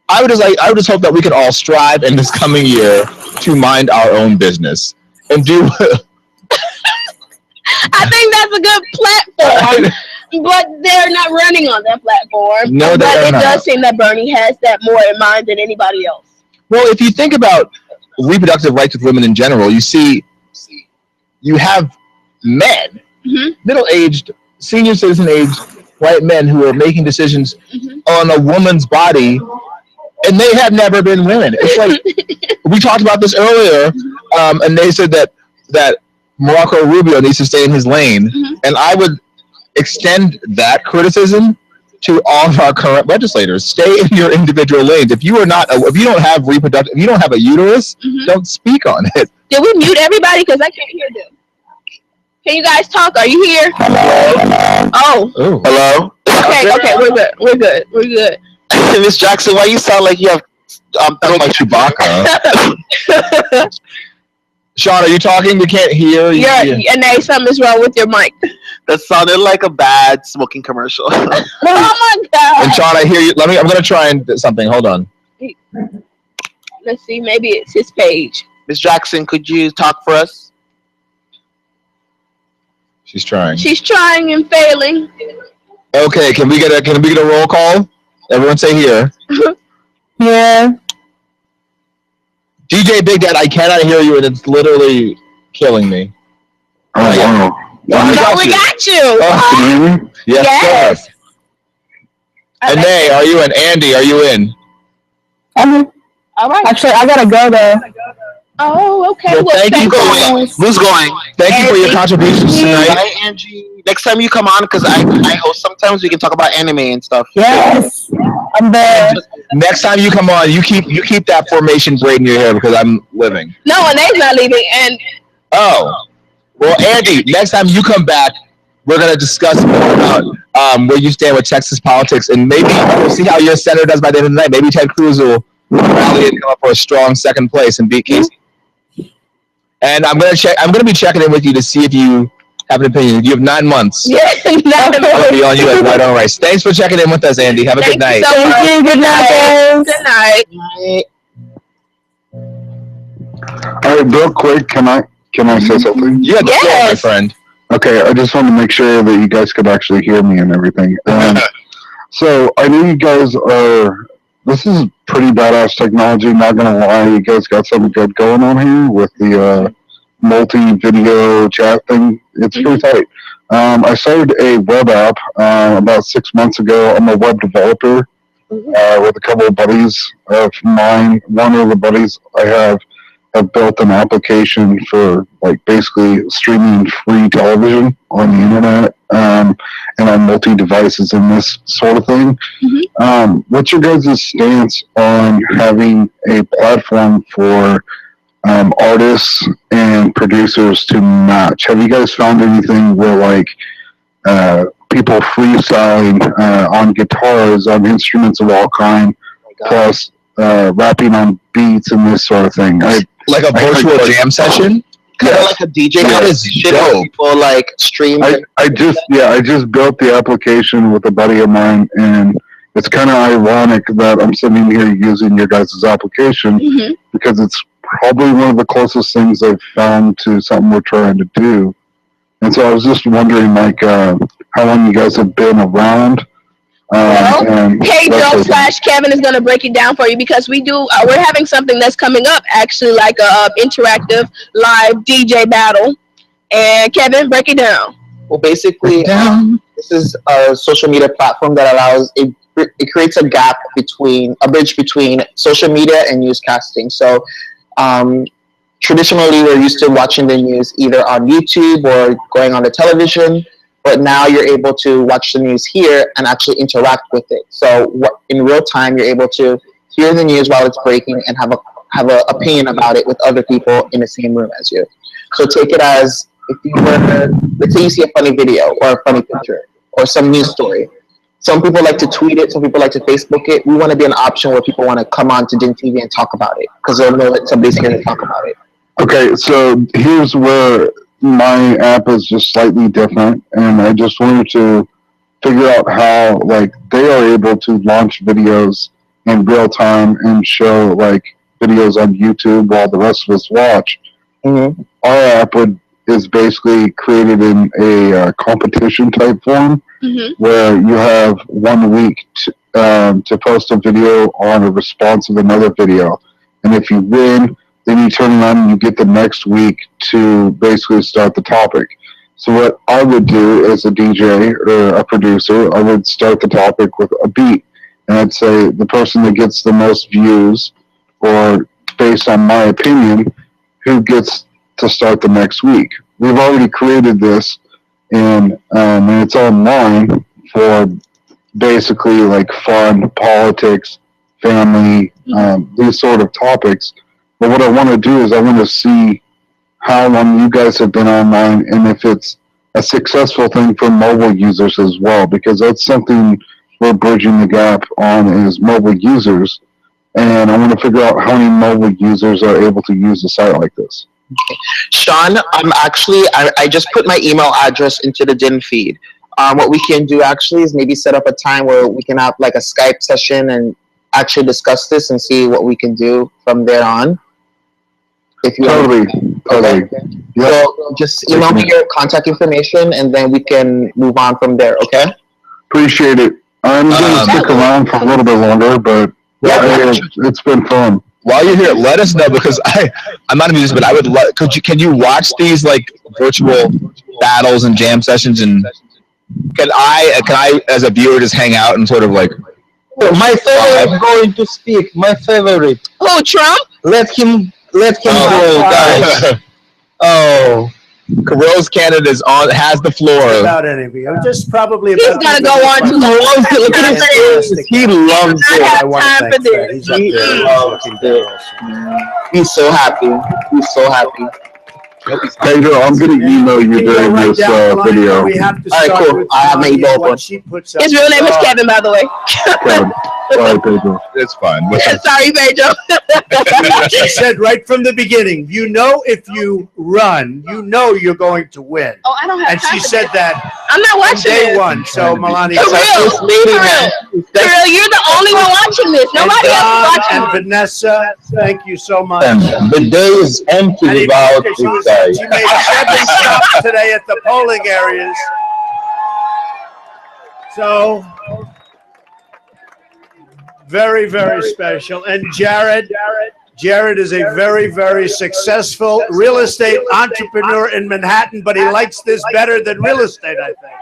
I would just hope that we could all strive in this coming year to mind our own business and do. I think that's a good platform, but they're not running on that platform. No, but they're it not. does seem that Bernie has that more in mind than anybody else. Well, if you think about reproductive rights with women in general, you see, you have men, middle-aged, senior citizen-aged white men who are making decisions on a woman's body, and they have never been women. It's like, we talked about this earlier, and they said that Marco Rubio needs to stay in his lane, and I would extend that criticism to all of our current legislators. Stay in your individual lanes. If you don't have a uterus, don't speak on it. Did we mute everybody? Because I can't hear them. Can you guys talk? Are you here? Oh. Hello? Okay, we're good. Miss Jackson, why you sound like you have like Chewbacca? Sean, are you talking? We can't hear you. Yeah, something's wrong with your mic. That sounded like a bad smoking commercial. Oh my God. And Sean, I hear you. I'm going to try and do something. Hold on. Let's see. Maybe it's his page. Miss Jackson, could you talk for us? She's trying. She's trying and failing. Okay, can we get a roll call? Everyone say here. Yeah. DJ Big Dad, I cannot hear you, and it's literally killing me. Oh, wow. We got you. Oh, can you hear me? Yes, sir. And Nay, are you in? Andy, are you in? I'm here. All right. Actually, I gotta go though. Oh, okay. Well, thank you. Who's going? Thank you for your contributions tonight. Right, Angie. Next time you come on, because I host sometimes, we can talk about anime and stuff. Yes, I'm there. Next time you come on, you keep that formation braid in your hair because I'm living. No, and they's not leaving. And well, Andy, next time you come back, we're gonna discuss more about where you stand with Texas politics, and maybe we'll see how your senator does by the end of the night. Maybe Ted Cruz will rally and come up for a strong second place and beat Casey. And I'm gonna be checking in with you to see if you have an opinion. You have 9 months. Yeah, I'll be on you at white on rice. Thanks for checking in with us, Andy. Have a good night. Thank you. Good night, guys. Good night. All right, real quick, can I say something? Yeah, yes, my friend. Okay, I just want to make sure that you guys could actually hear me and everything. So I know you guys are. This is pretty badass technology. Not gonna lie, you guys got something good going on here with the multi-video chat thing. It's pretty tight. I started a web app about 6 months ago. I'm a web developer with a couple of buddies of mine. One of the buddies I have built an application for like basically streaming free television on the internet and on multi-devices and this sort of thing. What's your guys' stance on having a platform for artists and producers to match? Have you guys found anything where like people freestyling on guitars, on instruments of all kind, plus rapping on beats and this sort of thing? Like a virtual jam session? Kind of like a DJ. That is dope. People like stream. I just built the application with a buddy of mine, and it's kind of ironic that I'm sitting here using your guys' application because it's probably one of the closest things I've found to something we're trying to do. And so I was just wondering, like, how long you guys have been around. Pedro/Kevin is going to break it down for you because we're having something that's coming up, actually, like a interactive live DJ battle. And Kevin, break it down. Well, basically, this is a social media platform that allows it creates a bridge between social media and newscasting. So traditionally, we're used to watching the news either on YouTube or going on the television. But now you're able to watch the news here and actually interact with it. So in real time, you're able to hear the news while it's breaking and have an opinion about it with other people in the same room as you. So take it as if you were, let's say you see a funny video or a funny picture or some news story. Some people like to tweet it. Some people like to Facebook it. We want to be an option where people want to come on to DINtv and talk about it because they'll know that somebody's here to talk about it. Okay, so here's where my app is just slightly different, and I just wanted to figure out how like they are able to launch videos in real time and show like videos on YouTube while the rest of us watch. Our app is basically created in a competition type form where you have 1 week to post a video on a response of another video, and if you win, then you turn around and you get the next week to basically start the topic. So what I would do as a DJ or a producer, I would start the topic with a beat. And I'd say the person that gets the most views, or based on my opinion, who gets to start the next week. We've already created this, and it's online for basically like fun, politics, family, these sort of topics. But what I want to do is I want to see how long you guys have been online and if it's a successful thing for mobile users as well, because that's something we're bridging the gap on is mobile users. And I want to figure out how many mobile users are able to use a site like this. Sean, I just put my email address into the DIN feed. What we can do actually is maybe set up a time where we can have like a Skype session and actually discuss this and see what we can do from there on. If you Totally. So just email me your contact information and then we can move on from there, okay? Appreciate it. I'm going to stick around for a little bit longer, but it's been fun. while you're here, let us know because I'm not a musician, but I would love. Can you watch these like virtual battles and jam sessions? And can I as a viewer just hang out and sort of like? My favorite going to speak. My favorite. Who, Trump? Let him go, guys. Oh, Carril's candidate has the floor. About anything. I'm just probably. He's gonna go on to Look at his face. He loves I it. have time for this. He loves it. He's so happy. He's so happy. Pedro, I'm going to email you during this video. We have to All right, start cool. with I have my email what one. she puts up. His real name is Kevin, by the way. Sorry, Pedro. It's fine. Sorry, Pedro. She said right from the beginning, you know, if you run, you know you're going to win. Oh, I don't have And time she for said this. that I'm not from watching day this. one. So, Melania, Kirill, you're the only one watching this. Nobody else is watching and this. Vanessa, thank you so much. The day is empty without this guy. She made 7 stops today at the polling areas. So, very, very special. And Jared is a very, very successful real estate entrepreneur in Manhattan, but he likes this better than real estate, I think.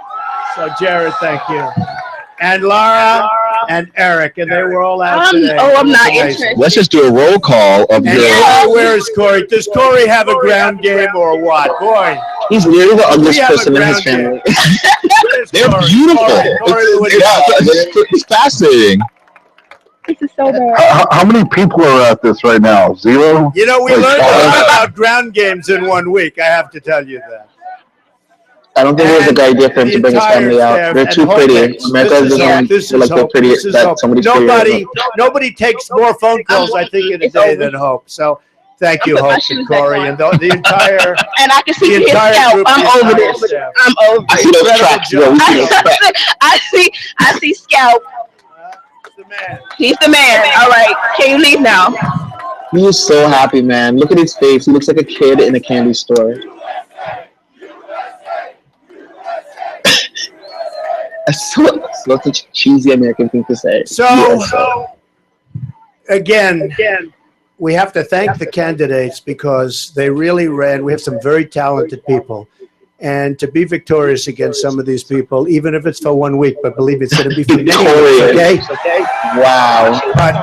So, Jared, thank you. And Laura and Eric, and they were all out today. I'm not Amazing. interested. Let's just do a roll call of And your. where is Corey? Does Corey have a ground game or what? Boy, He's literally the ugliest we have a person in his ground family. They're beautiful. It's fascinating. This is so bad. How many people are at this right now? 0? You know, we Like, learned a lot about ground games in 1 week. I have to tell you that. I don't think it was a good idea for him to bring his family out. They're too pretty. America doesn't feel like they're pretty. That somebody's pretty. Nobody takes more phone calls, I think, in a day than Hope. So thank you, Hope and Corey, and the entire. And I can see the his entire scalp. group, I'm the over entire this. staff. I'm over I see this. those tracks. Yo, we see those tracks. I see scalp. He's the man. All right. Can you leave now? He is so happy, man. Look at his face. He looks like a kid in a candy store. That's such a cheesy American thing to say. So, again, we have to thank the candidates because they really ran. We have some very talented people. And to be victorious against some of these people, even if it's for 1 week, but believe it's going to be for many weeks, okay? Wow. But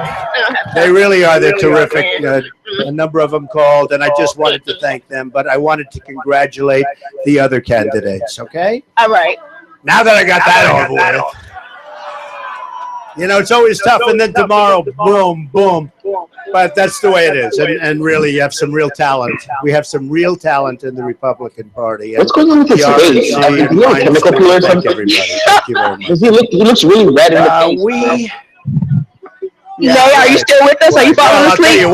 they really are. They're terrific. A number of them called, and I just wanted to thank them. But I wanted to congratulate the other candidates, okay? All right. Now that I got that over with. You know, it's always tough, and then tomorrow, boom, boom. But that's the way it is, and really, you have some real talent. We have some real talent in the Republican Party. What's going on with his face? Is he on a chemical peel or something? Thank you very much. He looks really red in the face. Jay, are you still with us? Are you falling I'll asleep?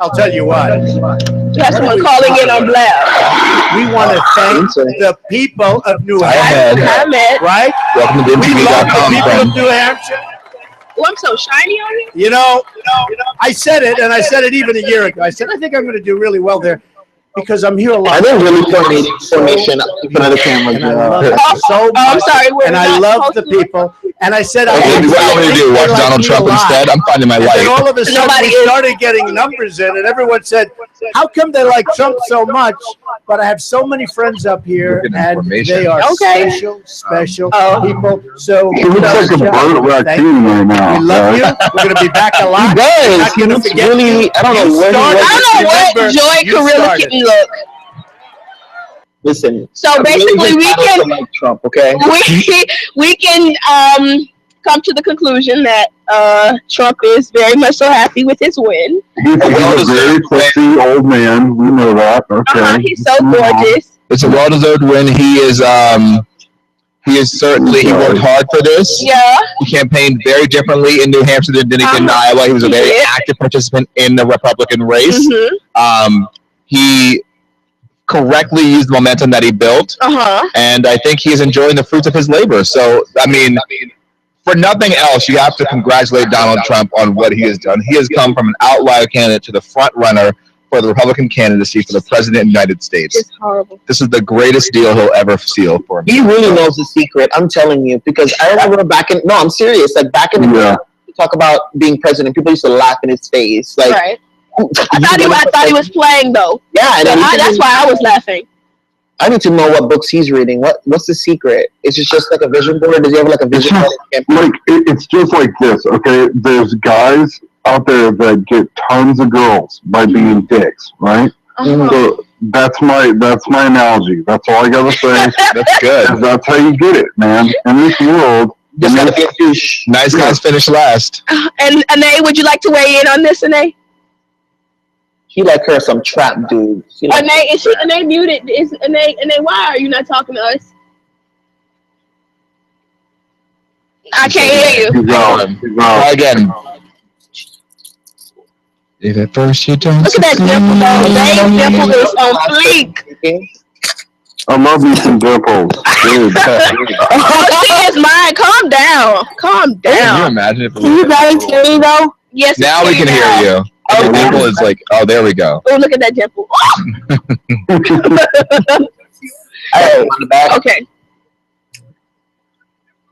I'll tell you what. You have someone calling in on blast. We want to thank the people of New Hampshire. Right? Welcome to We love the DINtv.com. people of New Hampshire. Oh, I'm so shiny on you. You know, I said it, and I said it even a year ago. I said, I think I'm going to do really well there because I'm here a lot. I didn't really formation in front of the camera. And I love it so much. I'm sorry. And I love the people. And I said, Okay, what do you want me to do? Watch Donald Trump instead? I'm finding my and then all life. of a sudden, we started getting numbers in, and everyone said, how come they like Trump so much? But I have so many friends up here, and they are special people. So He looks like a burnt raccoon right now. we love you. We're going to be back a lot. He does. He looks really, I don't know where he was. I don't know what Joy Carilla can look. Listen. So basically, we can like Trump, okay? we can come to the conclusion that Trump is very much so happy with his win. He's a very sexy old man. We know that. Okay. He's so gorgeous. It's a well-deserved win. He is certainly, he worked hard for this. Yeah. He campaigned very differently in New Hampshire than he did in Iowa. He was a very active participant in the Republican race. He correctly used the momentum that he built. And I think he's enjoying the fruits of his labor. So, I mean, for nothing else, you have to congratulate Donald Trump on what he has done. He has come from an outlier candidate to the front runner for the Republican candidacy for the president of the United States. It's horrible. This is the greatest deal he'll ever seal for him. He really knows the secret. I'm telling you, because I remember I'm serious. Like back in the day, talk about being president, people used to laugh in his face. Like, right. I thought he was playing though. Yeah, so that's why I was laughing. I need to know what books he's reading. What's the secret? Is it just like a vision board? Does he have like a vision board? Like it's just like this, okay? There's guys out there that get tons of girls by being dicks, right? So that's my analogy. That's all I gotta say. That's good. That's how you get it, man. In this world, just gotta be a douche. Nice guys finish last. And Anae, would you like to weigh in on this, Anae? He like her some trap dude. Anae, is Anae muted? Is Anae, why are you not talking to us? I can't hear you. Try again. If at first you don't. Look at that dimple though. That dimple is on fleek. I love me some dimples. Dude. Oh, see his mind. Calm down. Calm down. Can you imagine if Can you guys hear me though? Yes. Now we can hear you. The dimple is like, oh, there we go. Oh, look at that dimple. Okay.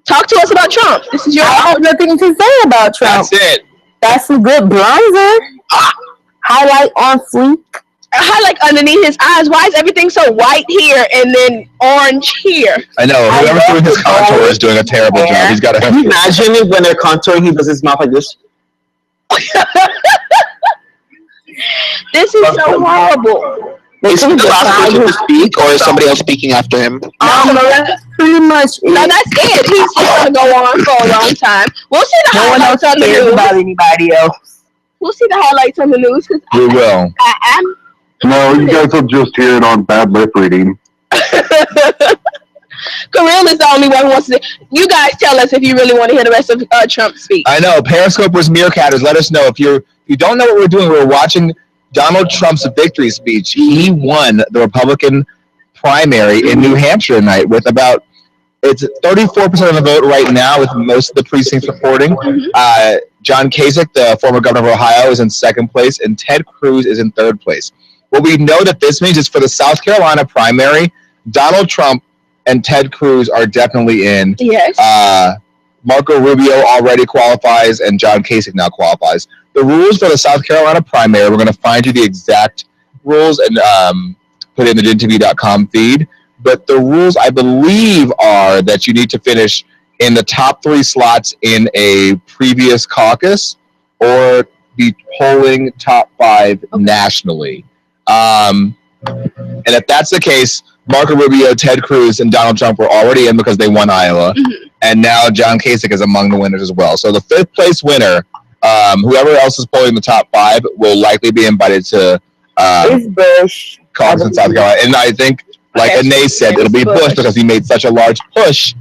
Talk to us about Trump. This is your. I have nothing to say about Trump. That's it. That's some good bronzer. Highlight on fleek. Highlight underneath his eyes. Why is everything so white here and then orange here? I know. Whoever's doing his contour is doing a terrible job. He's got a. Can you imagine it when they're contouring? He does his mouth like this. This is so horrible. Is he the last person to speak, or is somebody else speaking after him? Pretty much. No, that's it. He's just gonna go on for a long time. We'll see the highlights on the news. About anybody else. We'll see the highlights on the news. We will. No, you guys will just hear it on bad lip reading. Kirill is the only one who wants to. You guys tell us if you really want to hear the rest of Trump's speech. I know. Periscopers, Meerkatters, let us know if you don't know what we're doing. We're watching Donald Trump's victory speech. He won the Republican primary in New Hampshire tonight with about, it's 34% of the vote right now, with most of the precincts reporting. John Kasich, the former governor of Ohio, is in second place, and Ted Cruz is in third place. What we know that this means is for the South Carolina primary, Donald Trump and Ted Cruz are definitely in. Yes. Marco Rubio already qualifies, and John Kasich now qualifies. The rules for the South Carolina primary, we're going to find you the exact rules and put it in the DINtv.com feed. But the rules, I believe, are that you need to finish in the top 3 slots in a previous caucus or be polling top 5 nationally. And if that's the case, Marco Rubio, Ted Cruz, and Donald Trump were already in because they won Iowa. And now John Kasich is among the winners as well. So the 5th place winner, whoever else is polling the top 5, will likely be invited to caucus in South Carolina. And I think, like Anae said, it'll be Bush because he made such a large push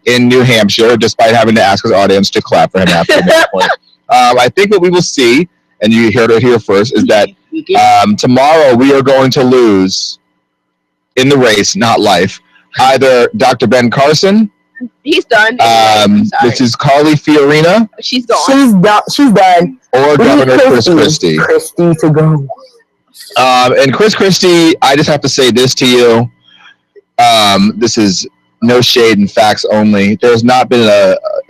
in New Hampshire, despite having to ask his audience to clap for him after that point. I think what we will see, and you heard it here first, is that tomorrow we are going to lose in the race, not life, either Dr. Ben Carson. He's done. This is Carly Fiorina. She's gone. She's done. Or Governor Chris Christie. Christie to go. And Chris Christie, I just have to say this to you. This is no shade and facts only. There's not been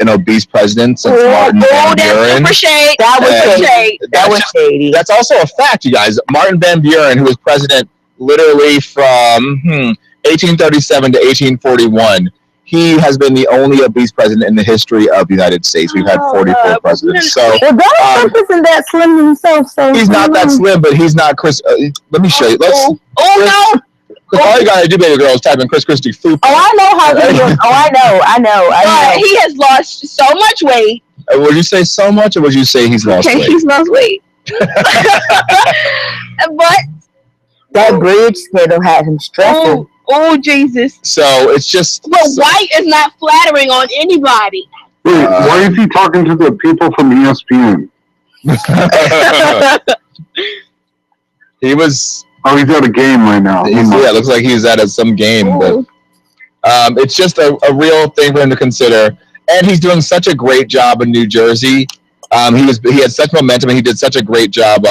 an obese president since Martin Van Buren. That's shade. That was shady. That's also a fact, you guys. Martin Van Buren, who was president literally from 1837 to 1841, he has been the only obese president in the history of the United States. We've had 44 presidents. So Donald Trump isn't that slim himself. So he's not that slim, but he's not Chris. Let me show you. No. All you gotta do, baby girl, is type in Chris Christie food. Oh, I know how to do it. Oh, I know. He has lost so much weight. Would you say so much, or would you say he's lost weight? He's lost weight. But that bridge schedule had him stressing. Oh, Jesus. So it's just. But white is not flattering on anybody. Wait, why is he talking to the people from ESPN? He was. Oh, he's at a game right now. Yeah, it looks like he's at some game. But it's just a real thing for him to consider. And he's doing such a great job in New Jersey. He had such momentum, and he did such a great job.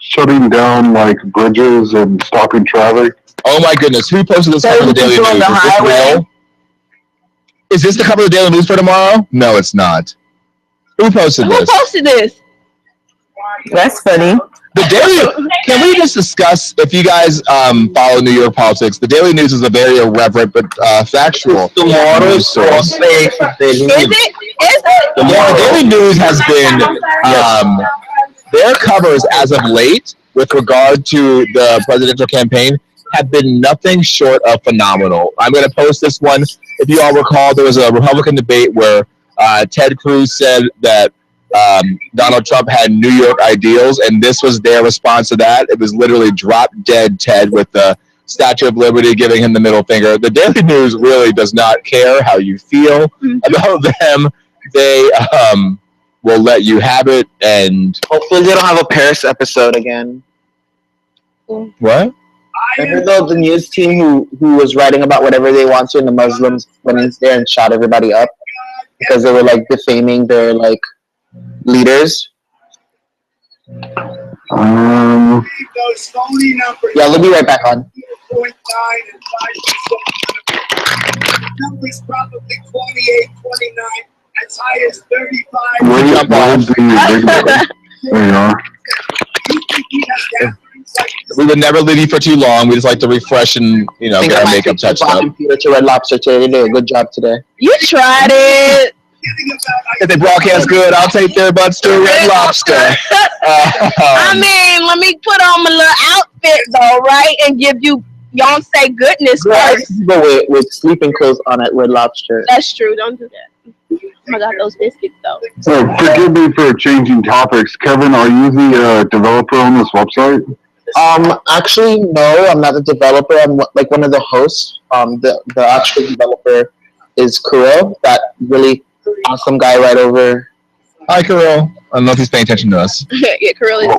Shutting down like bridges and stopping traffic. Oh my goodness! Who posted this cover of the Daily News? Is this real? Is this the cover of the Daily News for tomorrow? No, it's not. Who posted Who this? posted this? That's funny. The Daily. Can we just discuss if you guys follow New York politics? The Daily News is a very irreverent but factual news source. Is it? Yeah, the Daily News has been their covers as of late with regard to the presidential campaign have been nothing short of phenomenal. I'm going to post this one. If you all recall, there was a Republican debate where Ted Cruz said that Donald Trump had New York ideals, and this was their response to that. It was literally drop dead Ted with the Statue of Liberty giving him the middle finger. The Daily News really does not care how you feel about them. They will let you have it, and hopefully they don't have a Paris episode again. What? Remember the news team who was writing about whatever they want to, and the Muslims went in there and shot everybody up because they were like defaming their like leaders. Yeah, we'll be right back on. Numbers probably 28, 29, as high as 35. There you are. We would never leave you for too long. We just like to refresh and get our makeup touched up. To Red Lobster today. They did a good job today. You tried it. If they broadcast good, I'll take their butts to Red Lobster. I mean, let me put on my little outfit though, right, and give you Beyonce goodness first. People with sleeping clothes on at Red Lobster. That's true. Don't do that. Oh my God, those biscuits though. So forgive me for changing topics. Kevin, are you the developer on this website? Actually, no, I'm not a developer. I'm like one of the hosts. The actual developer is Kirill, that really awesome guy right over. Hi, Kirill. I don't know if he's paying attention to us. Yeah, Kirill is.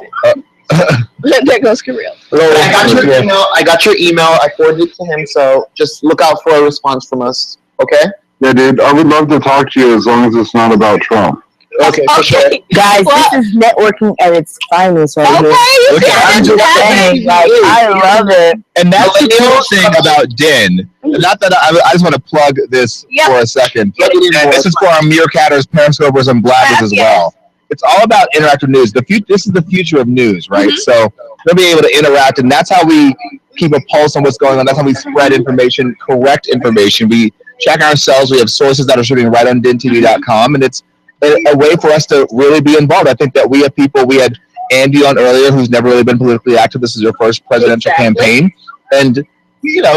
There goes Kirill. I got your email. I forwarded it to him, so just look out for a response from us. Okay? Yeah, dude. I would love to talk to you as long as it's not about Trump. Okay, for sure. Guys, this is networking at its finest right here. I'm just saying, like, I love it. And that's the cool thing about DIN. Not that I just want to plug this for a second. And this is for our Meerkatters, Periscopers, and Blabbers as well. It's all about interactive news. This is the future of news, right? So we'll be able to interact, and that's how we keep a pulse on what's going on. That's how we spread information, correct information. We check ourselves. We have sources that are shooting right on DINtv.com, and it's a way for us to really be involved. I think that we have people. We had Andy on earlier, who's never really been politically active. This is her first presidential campaign, and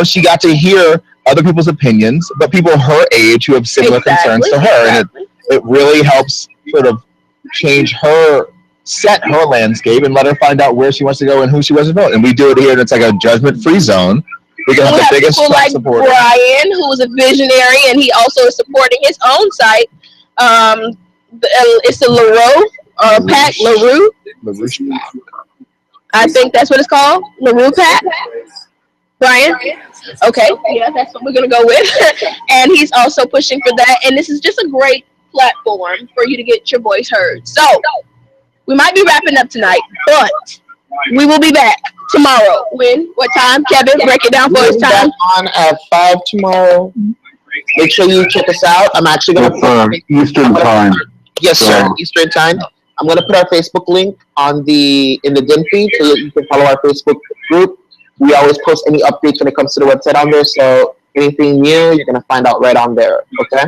she got to hear other people's opinions, but people her age who have similar concerns to her, and it really helps sort of set her landscape and let her find out where she wants to go and who she wants to vote. And we do it here, and it's like a judgment-free zone. We can have the biggest people like supporter. Brian, who is a visionary, and he also is supporting his own site. It's a LaRue pack. LaRue. I think that's what it's called. LaRue pack. Brian. Okay. Yeah, that's what we're gonna go with. And he's also pushing for that. And this is just a great platform for you to get your voice heard. So we might be wrapping up tonight, but we will be back tomorrow. When? What time? Kevin, break it down for us. Time on at 5 tomorrow. Make sure you check us out. I'm actually going to Eastern time. Yes, sir. Eastern time. I'm going to put our Facebook link in the DIN feed so you can follow our Facebook group. We always post any updates when it comes to the website on there. So anything new, you're going to find out right on there. Okay?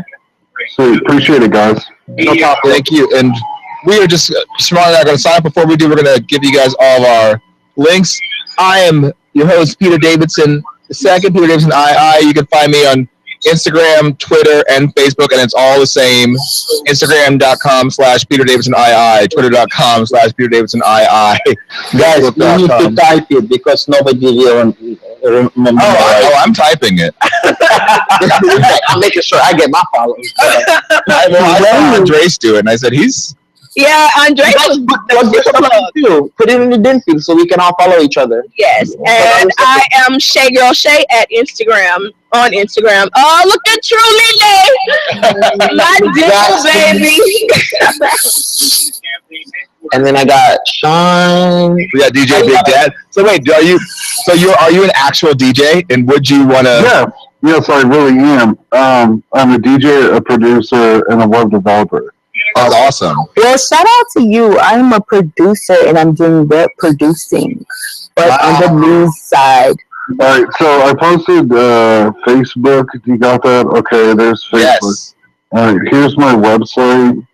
Sweet. Appreciate it, guys. No problem. Thank you. And we are just smart and not going to sign up. Before we do, we're going to give you guys all of our links. I am your host, Peter Davidson II, Peter Davidson II. You can find me on Instagram, Twitter, and Facebook, and it's all the same. Instagram.com/Peter Davidson II, Twitter.com/Peter Davidson II. Guys, you need to type it because nobody will remember. I'm typing it. I'm making sure I get my followers. I saw Andres do it, and I said, Yeah, Andre. Put it in the DIN feed so we can all follow each other. Yes, and I am Shay Girl Shay at Instagram. On Instagram. Oh, look at True Lily, my digital baby. And then I got Sean. We got DJ Big Dad. So wait, are you an actual DJ? And would you want to? Yeah. Yes, I really am. I'm a DJ, a producer, and a web developer. That's awesome. Well, shout out to you. I'm a producer and I'm doing web producing, but on the news side. All right, so I posted Facebook. You got that? Okay, there's Facebook. Yes. All right, here's my website.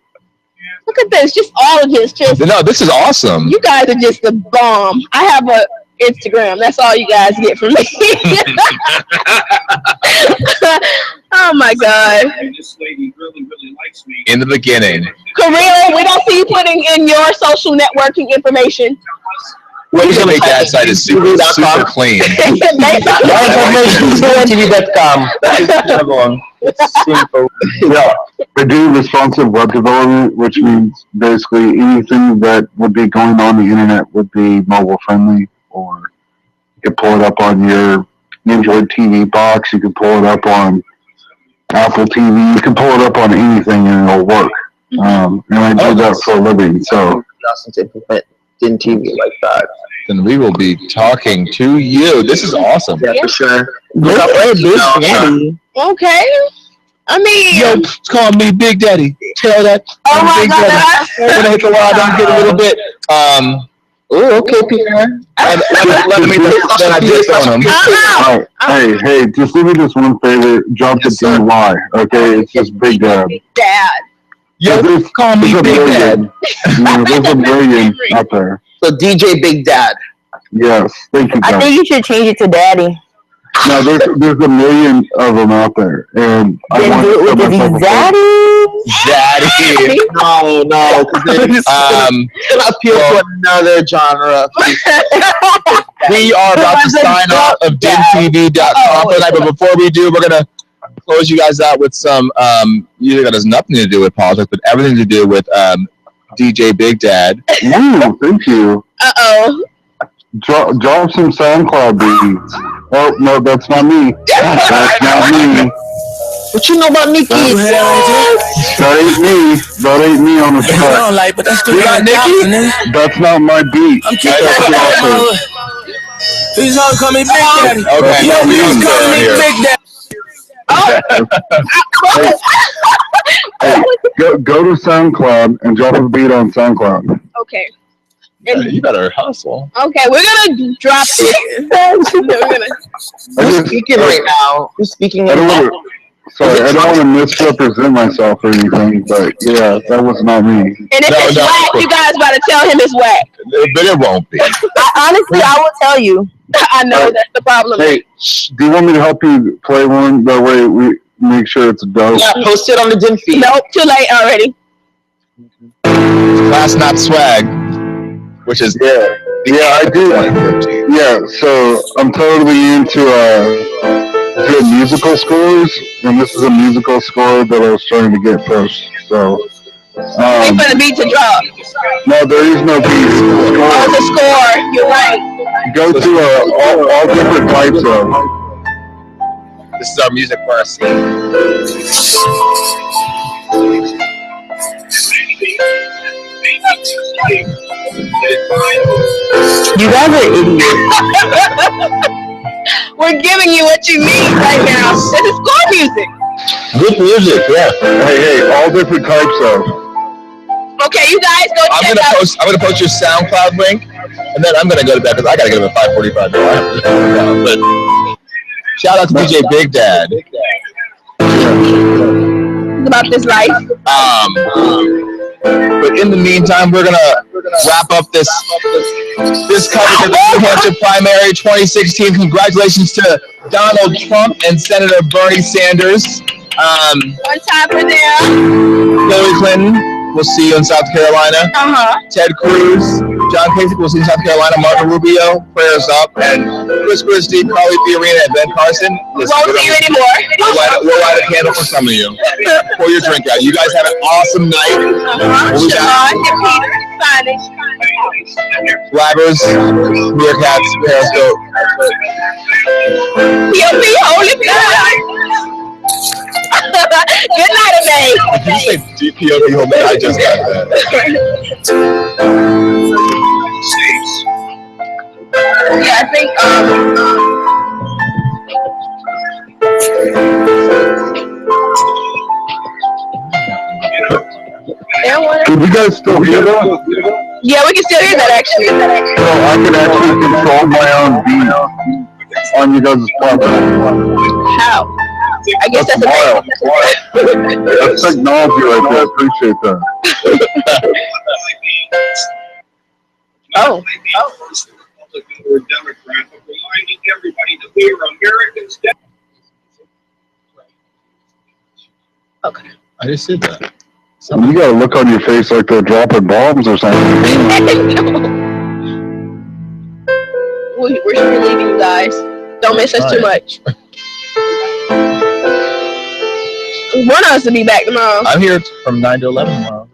Look at this, just all of this. Just No, this is awesome. you guys are just the bomb. I have a Instagram. That's all you guys get from me. Oh my God. This lady really, really likes me. In the beginning. Kirill, we don't see you putting in your social networking information. What is make that site is super clean. DINtv.com. That is another one. It's simple. Yeah, I do responsive web development, which means basically anything that would be going on the internet would be mobile friendly, or you can pull it up on your Android TV box, you can pull it up on Apple TV, you can pull it up on anything and it'll work. And I do that for a living, so. DINtv like that. Then we will be talking to you. This is awesome. Yeah, for sure. Okay. I mean, yo, call me Big Daddy. Tell that. Oh my Big God. Daddy. We're gonna hit the wall. Don't get a little bit. Oh, okay, Peter. Let me. Then I just on him. Hey, just do me this one favor. Drop the DY, okay? It's just Big Dad. Dad. Yo, call me Big Dad. There's a million out there. So DJ Big Dad. Yes, thank you, I guys. think you should change it to Daddy. No, there's a million of them out there, and I Then want do it to with myself Daddy. Daddy. No, it's gonna appeal to another genre. We are about to sign off of DINtv.com tonight, but before we do, we're gonna close you guys out with some music that has nothing to do with politics, but everything to do with DJ Big Dad. Ooh, thank you. Uh-oh. Drop some SoundCloud beats. Oh, no, that's not me. That's not me. What you know about Nikki? That ain't me. That ain't me on the track. We got Nikki? That's not my beat. Please don't call me Big Daddy. Okay. Yo, please call me Big Daddy. Hey, go to SoundCloud and drop a beat on SoundCloud. Okay. You better hustle. Okay, we're gonna drop it. Who's speaking right now? Who's speaking I right now? don't want to misrepresent myself or anything, but yeah, that was not me. And if it's whack, you guys gotta tell him it's whack. But it won't be. Honestly, I will tell you. I know that's the problem. Hey, do you want me to help you play one? That way we make sure it's dope. Yeah, post it on the DIN feed. Nope, too late already. Class Not Swag, which is Yeah, I do. Yeah, so I'm totally into good musical scores, and this is a musical score that I was trying to get first. So, Wait for the beat to drop. no, there is no beat. Oh, the score. You're right. Go to all different types of. this is our music for our scene. You guys are idiots. We're giving you what you need right now. This is score music. Good music, yeah. Hey, all different types of. Okay, you guys go I'm check gonna out. post your SoundCloud link, and then I'm gonna go to bed because I gotta get up at 5:45. But shout out to DJ Big Dad. It's about this life. But in the meantime, we're gonna wrap up this coverage of the New Hampshire primary 2016. Congratulations to Donald Trump and Senator Bernie Sanders. One time for them. Hillary Clinton, we'll see you in South Carolina. Ted Cruz, John Kasich, we'll see you in South Carolina. Marco Rubio, prayers up. And Chris Christie, Carly Fiorina, and Ben Carson. Listen, Won't see you anymore. We'll light a candle for some of you. Pour your drink out. You guys have an awesome night. We'll be back. Siobhan and Peter, signing. Blabbers, Meerkats, Periscope. POP, holy God. Good night, May. Did you say DPOP whole man? I just got that. Yeah, I think they don't guys still hear that? Yeah, we can still hear that actually. So I can actually control my own beat on you guys' platform. How? I guess that's wild. That's technology right there. I appreciate that. Oh. Or Democrat, but reminding everybody that we are Americans. Okay. I just said that. You got a look on your face like they're dropping bombs or something. We're leaving, you guys. Don't miss us too much. We want us to be back tomorrow. I'm here from 9 to 11 tomorrow.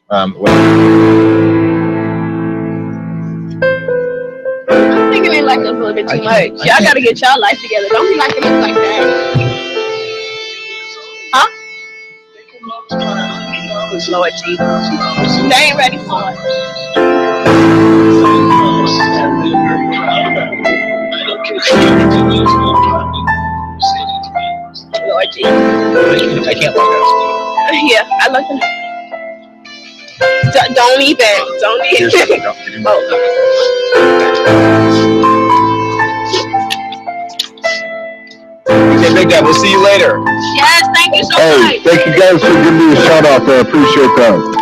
Wait. I'm thinking they like us a little bit too much. Y'all gotta get y'all life together. Don't be liking us like that. Huh? Lord Jesus. They ain't ready for it. Lord Jesus. I can't walk out. Yeah, I love them. Don't even. Oh. Okay, Big Dad, we'll see you later. Yes, thank you so much. Hey, thank you guys for giving me a shout out there. I appreciate that.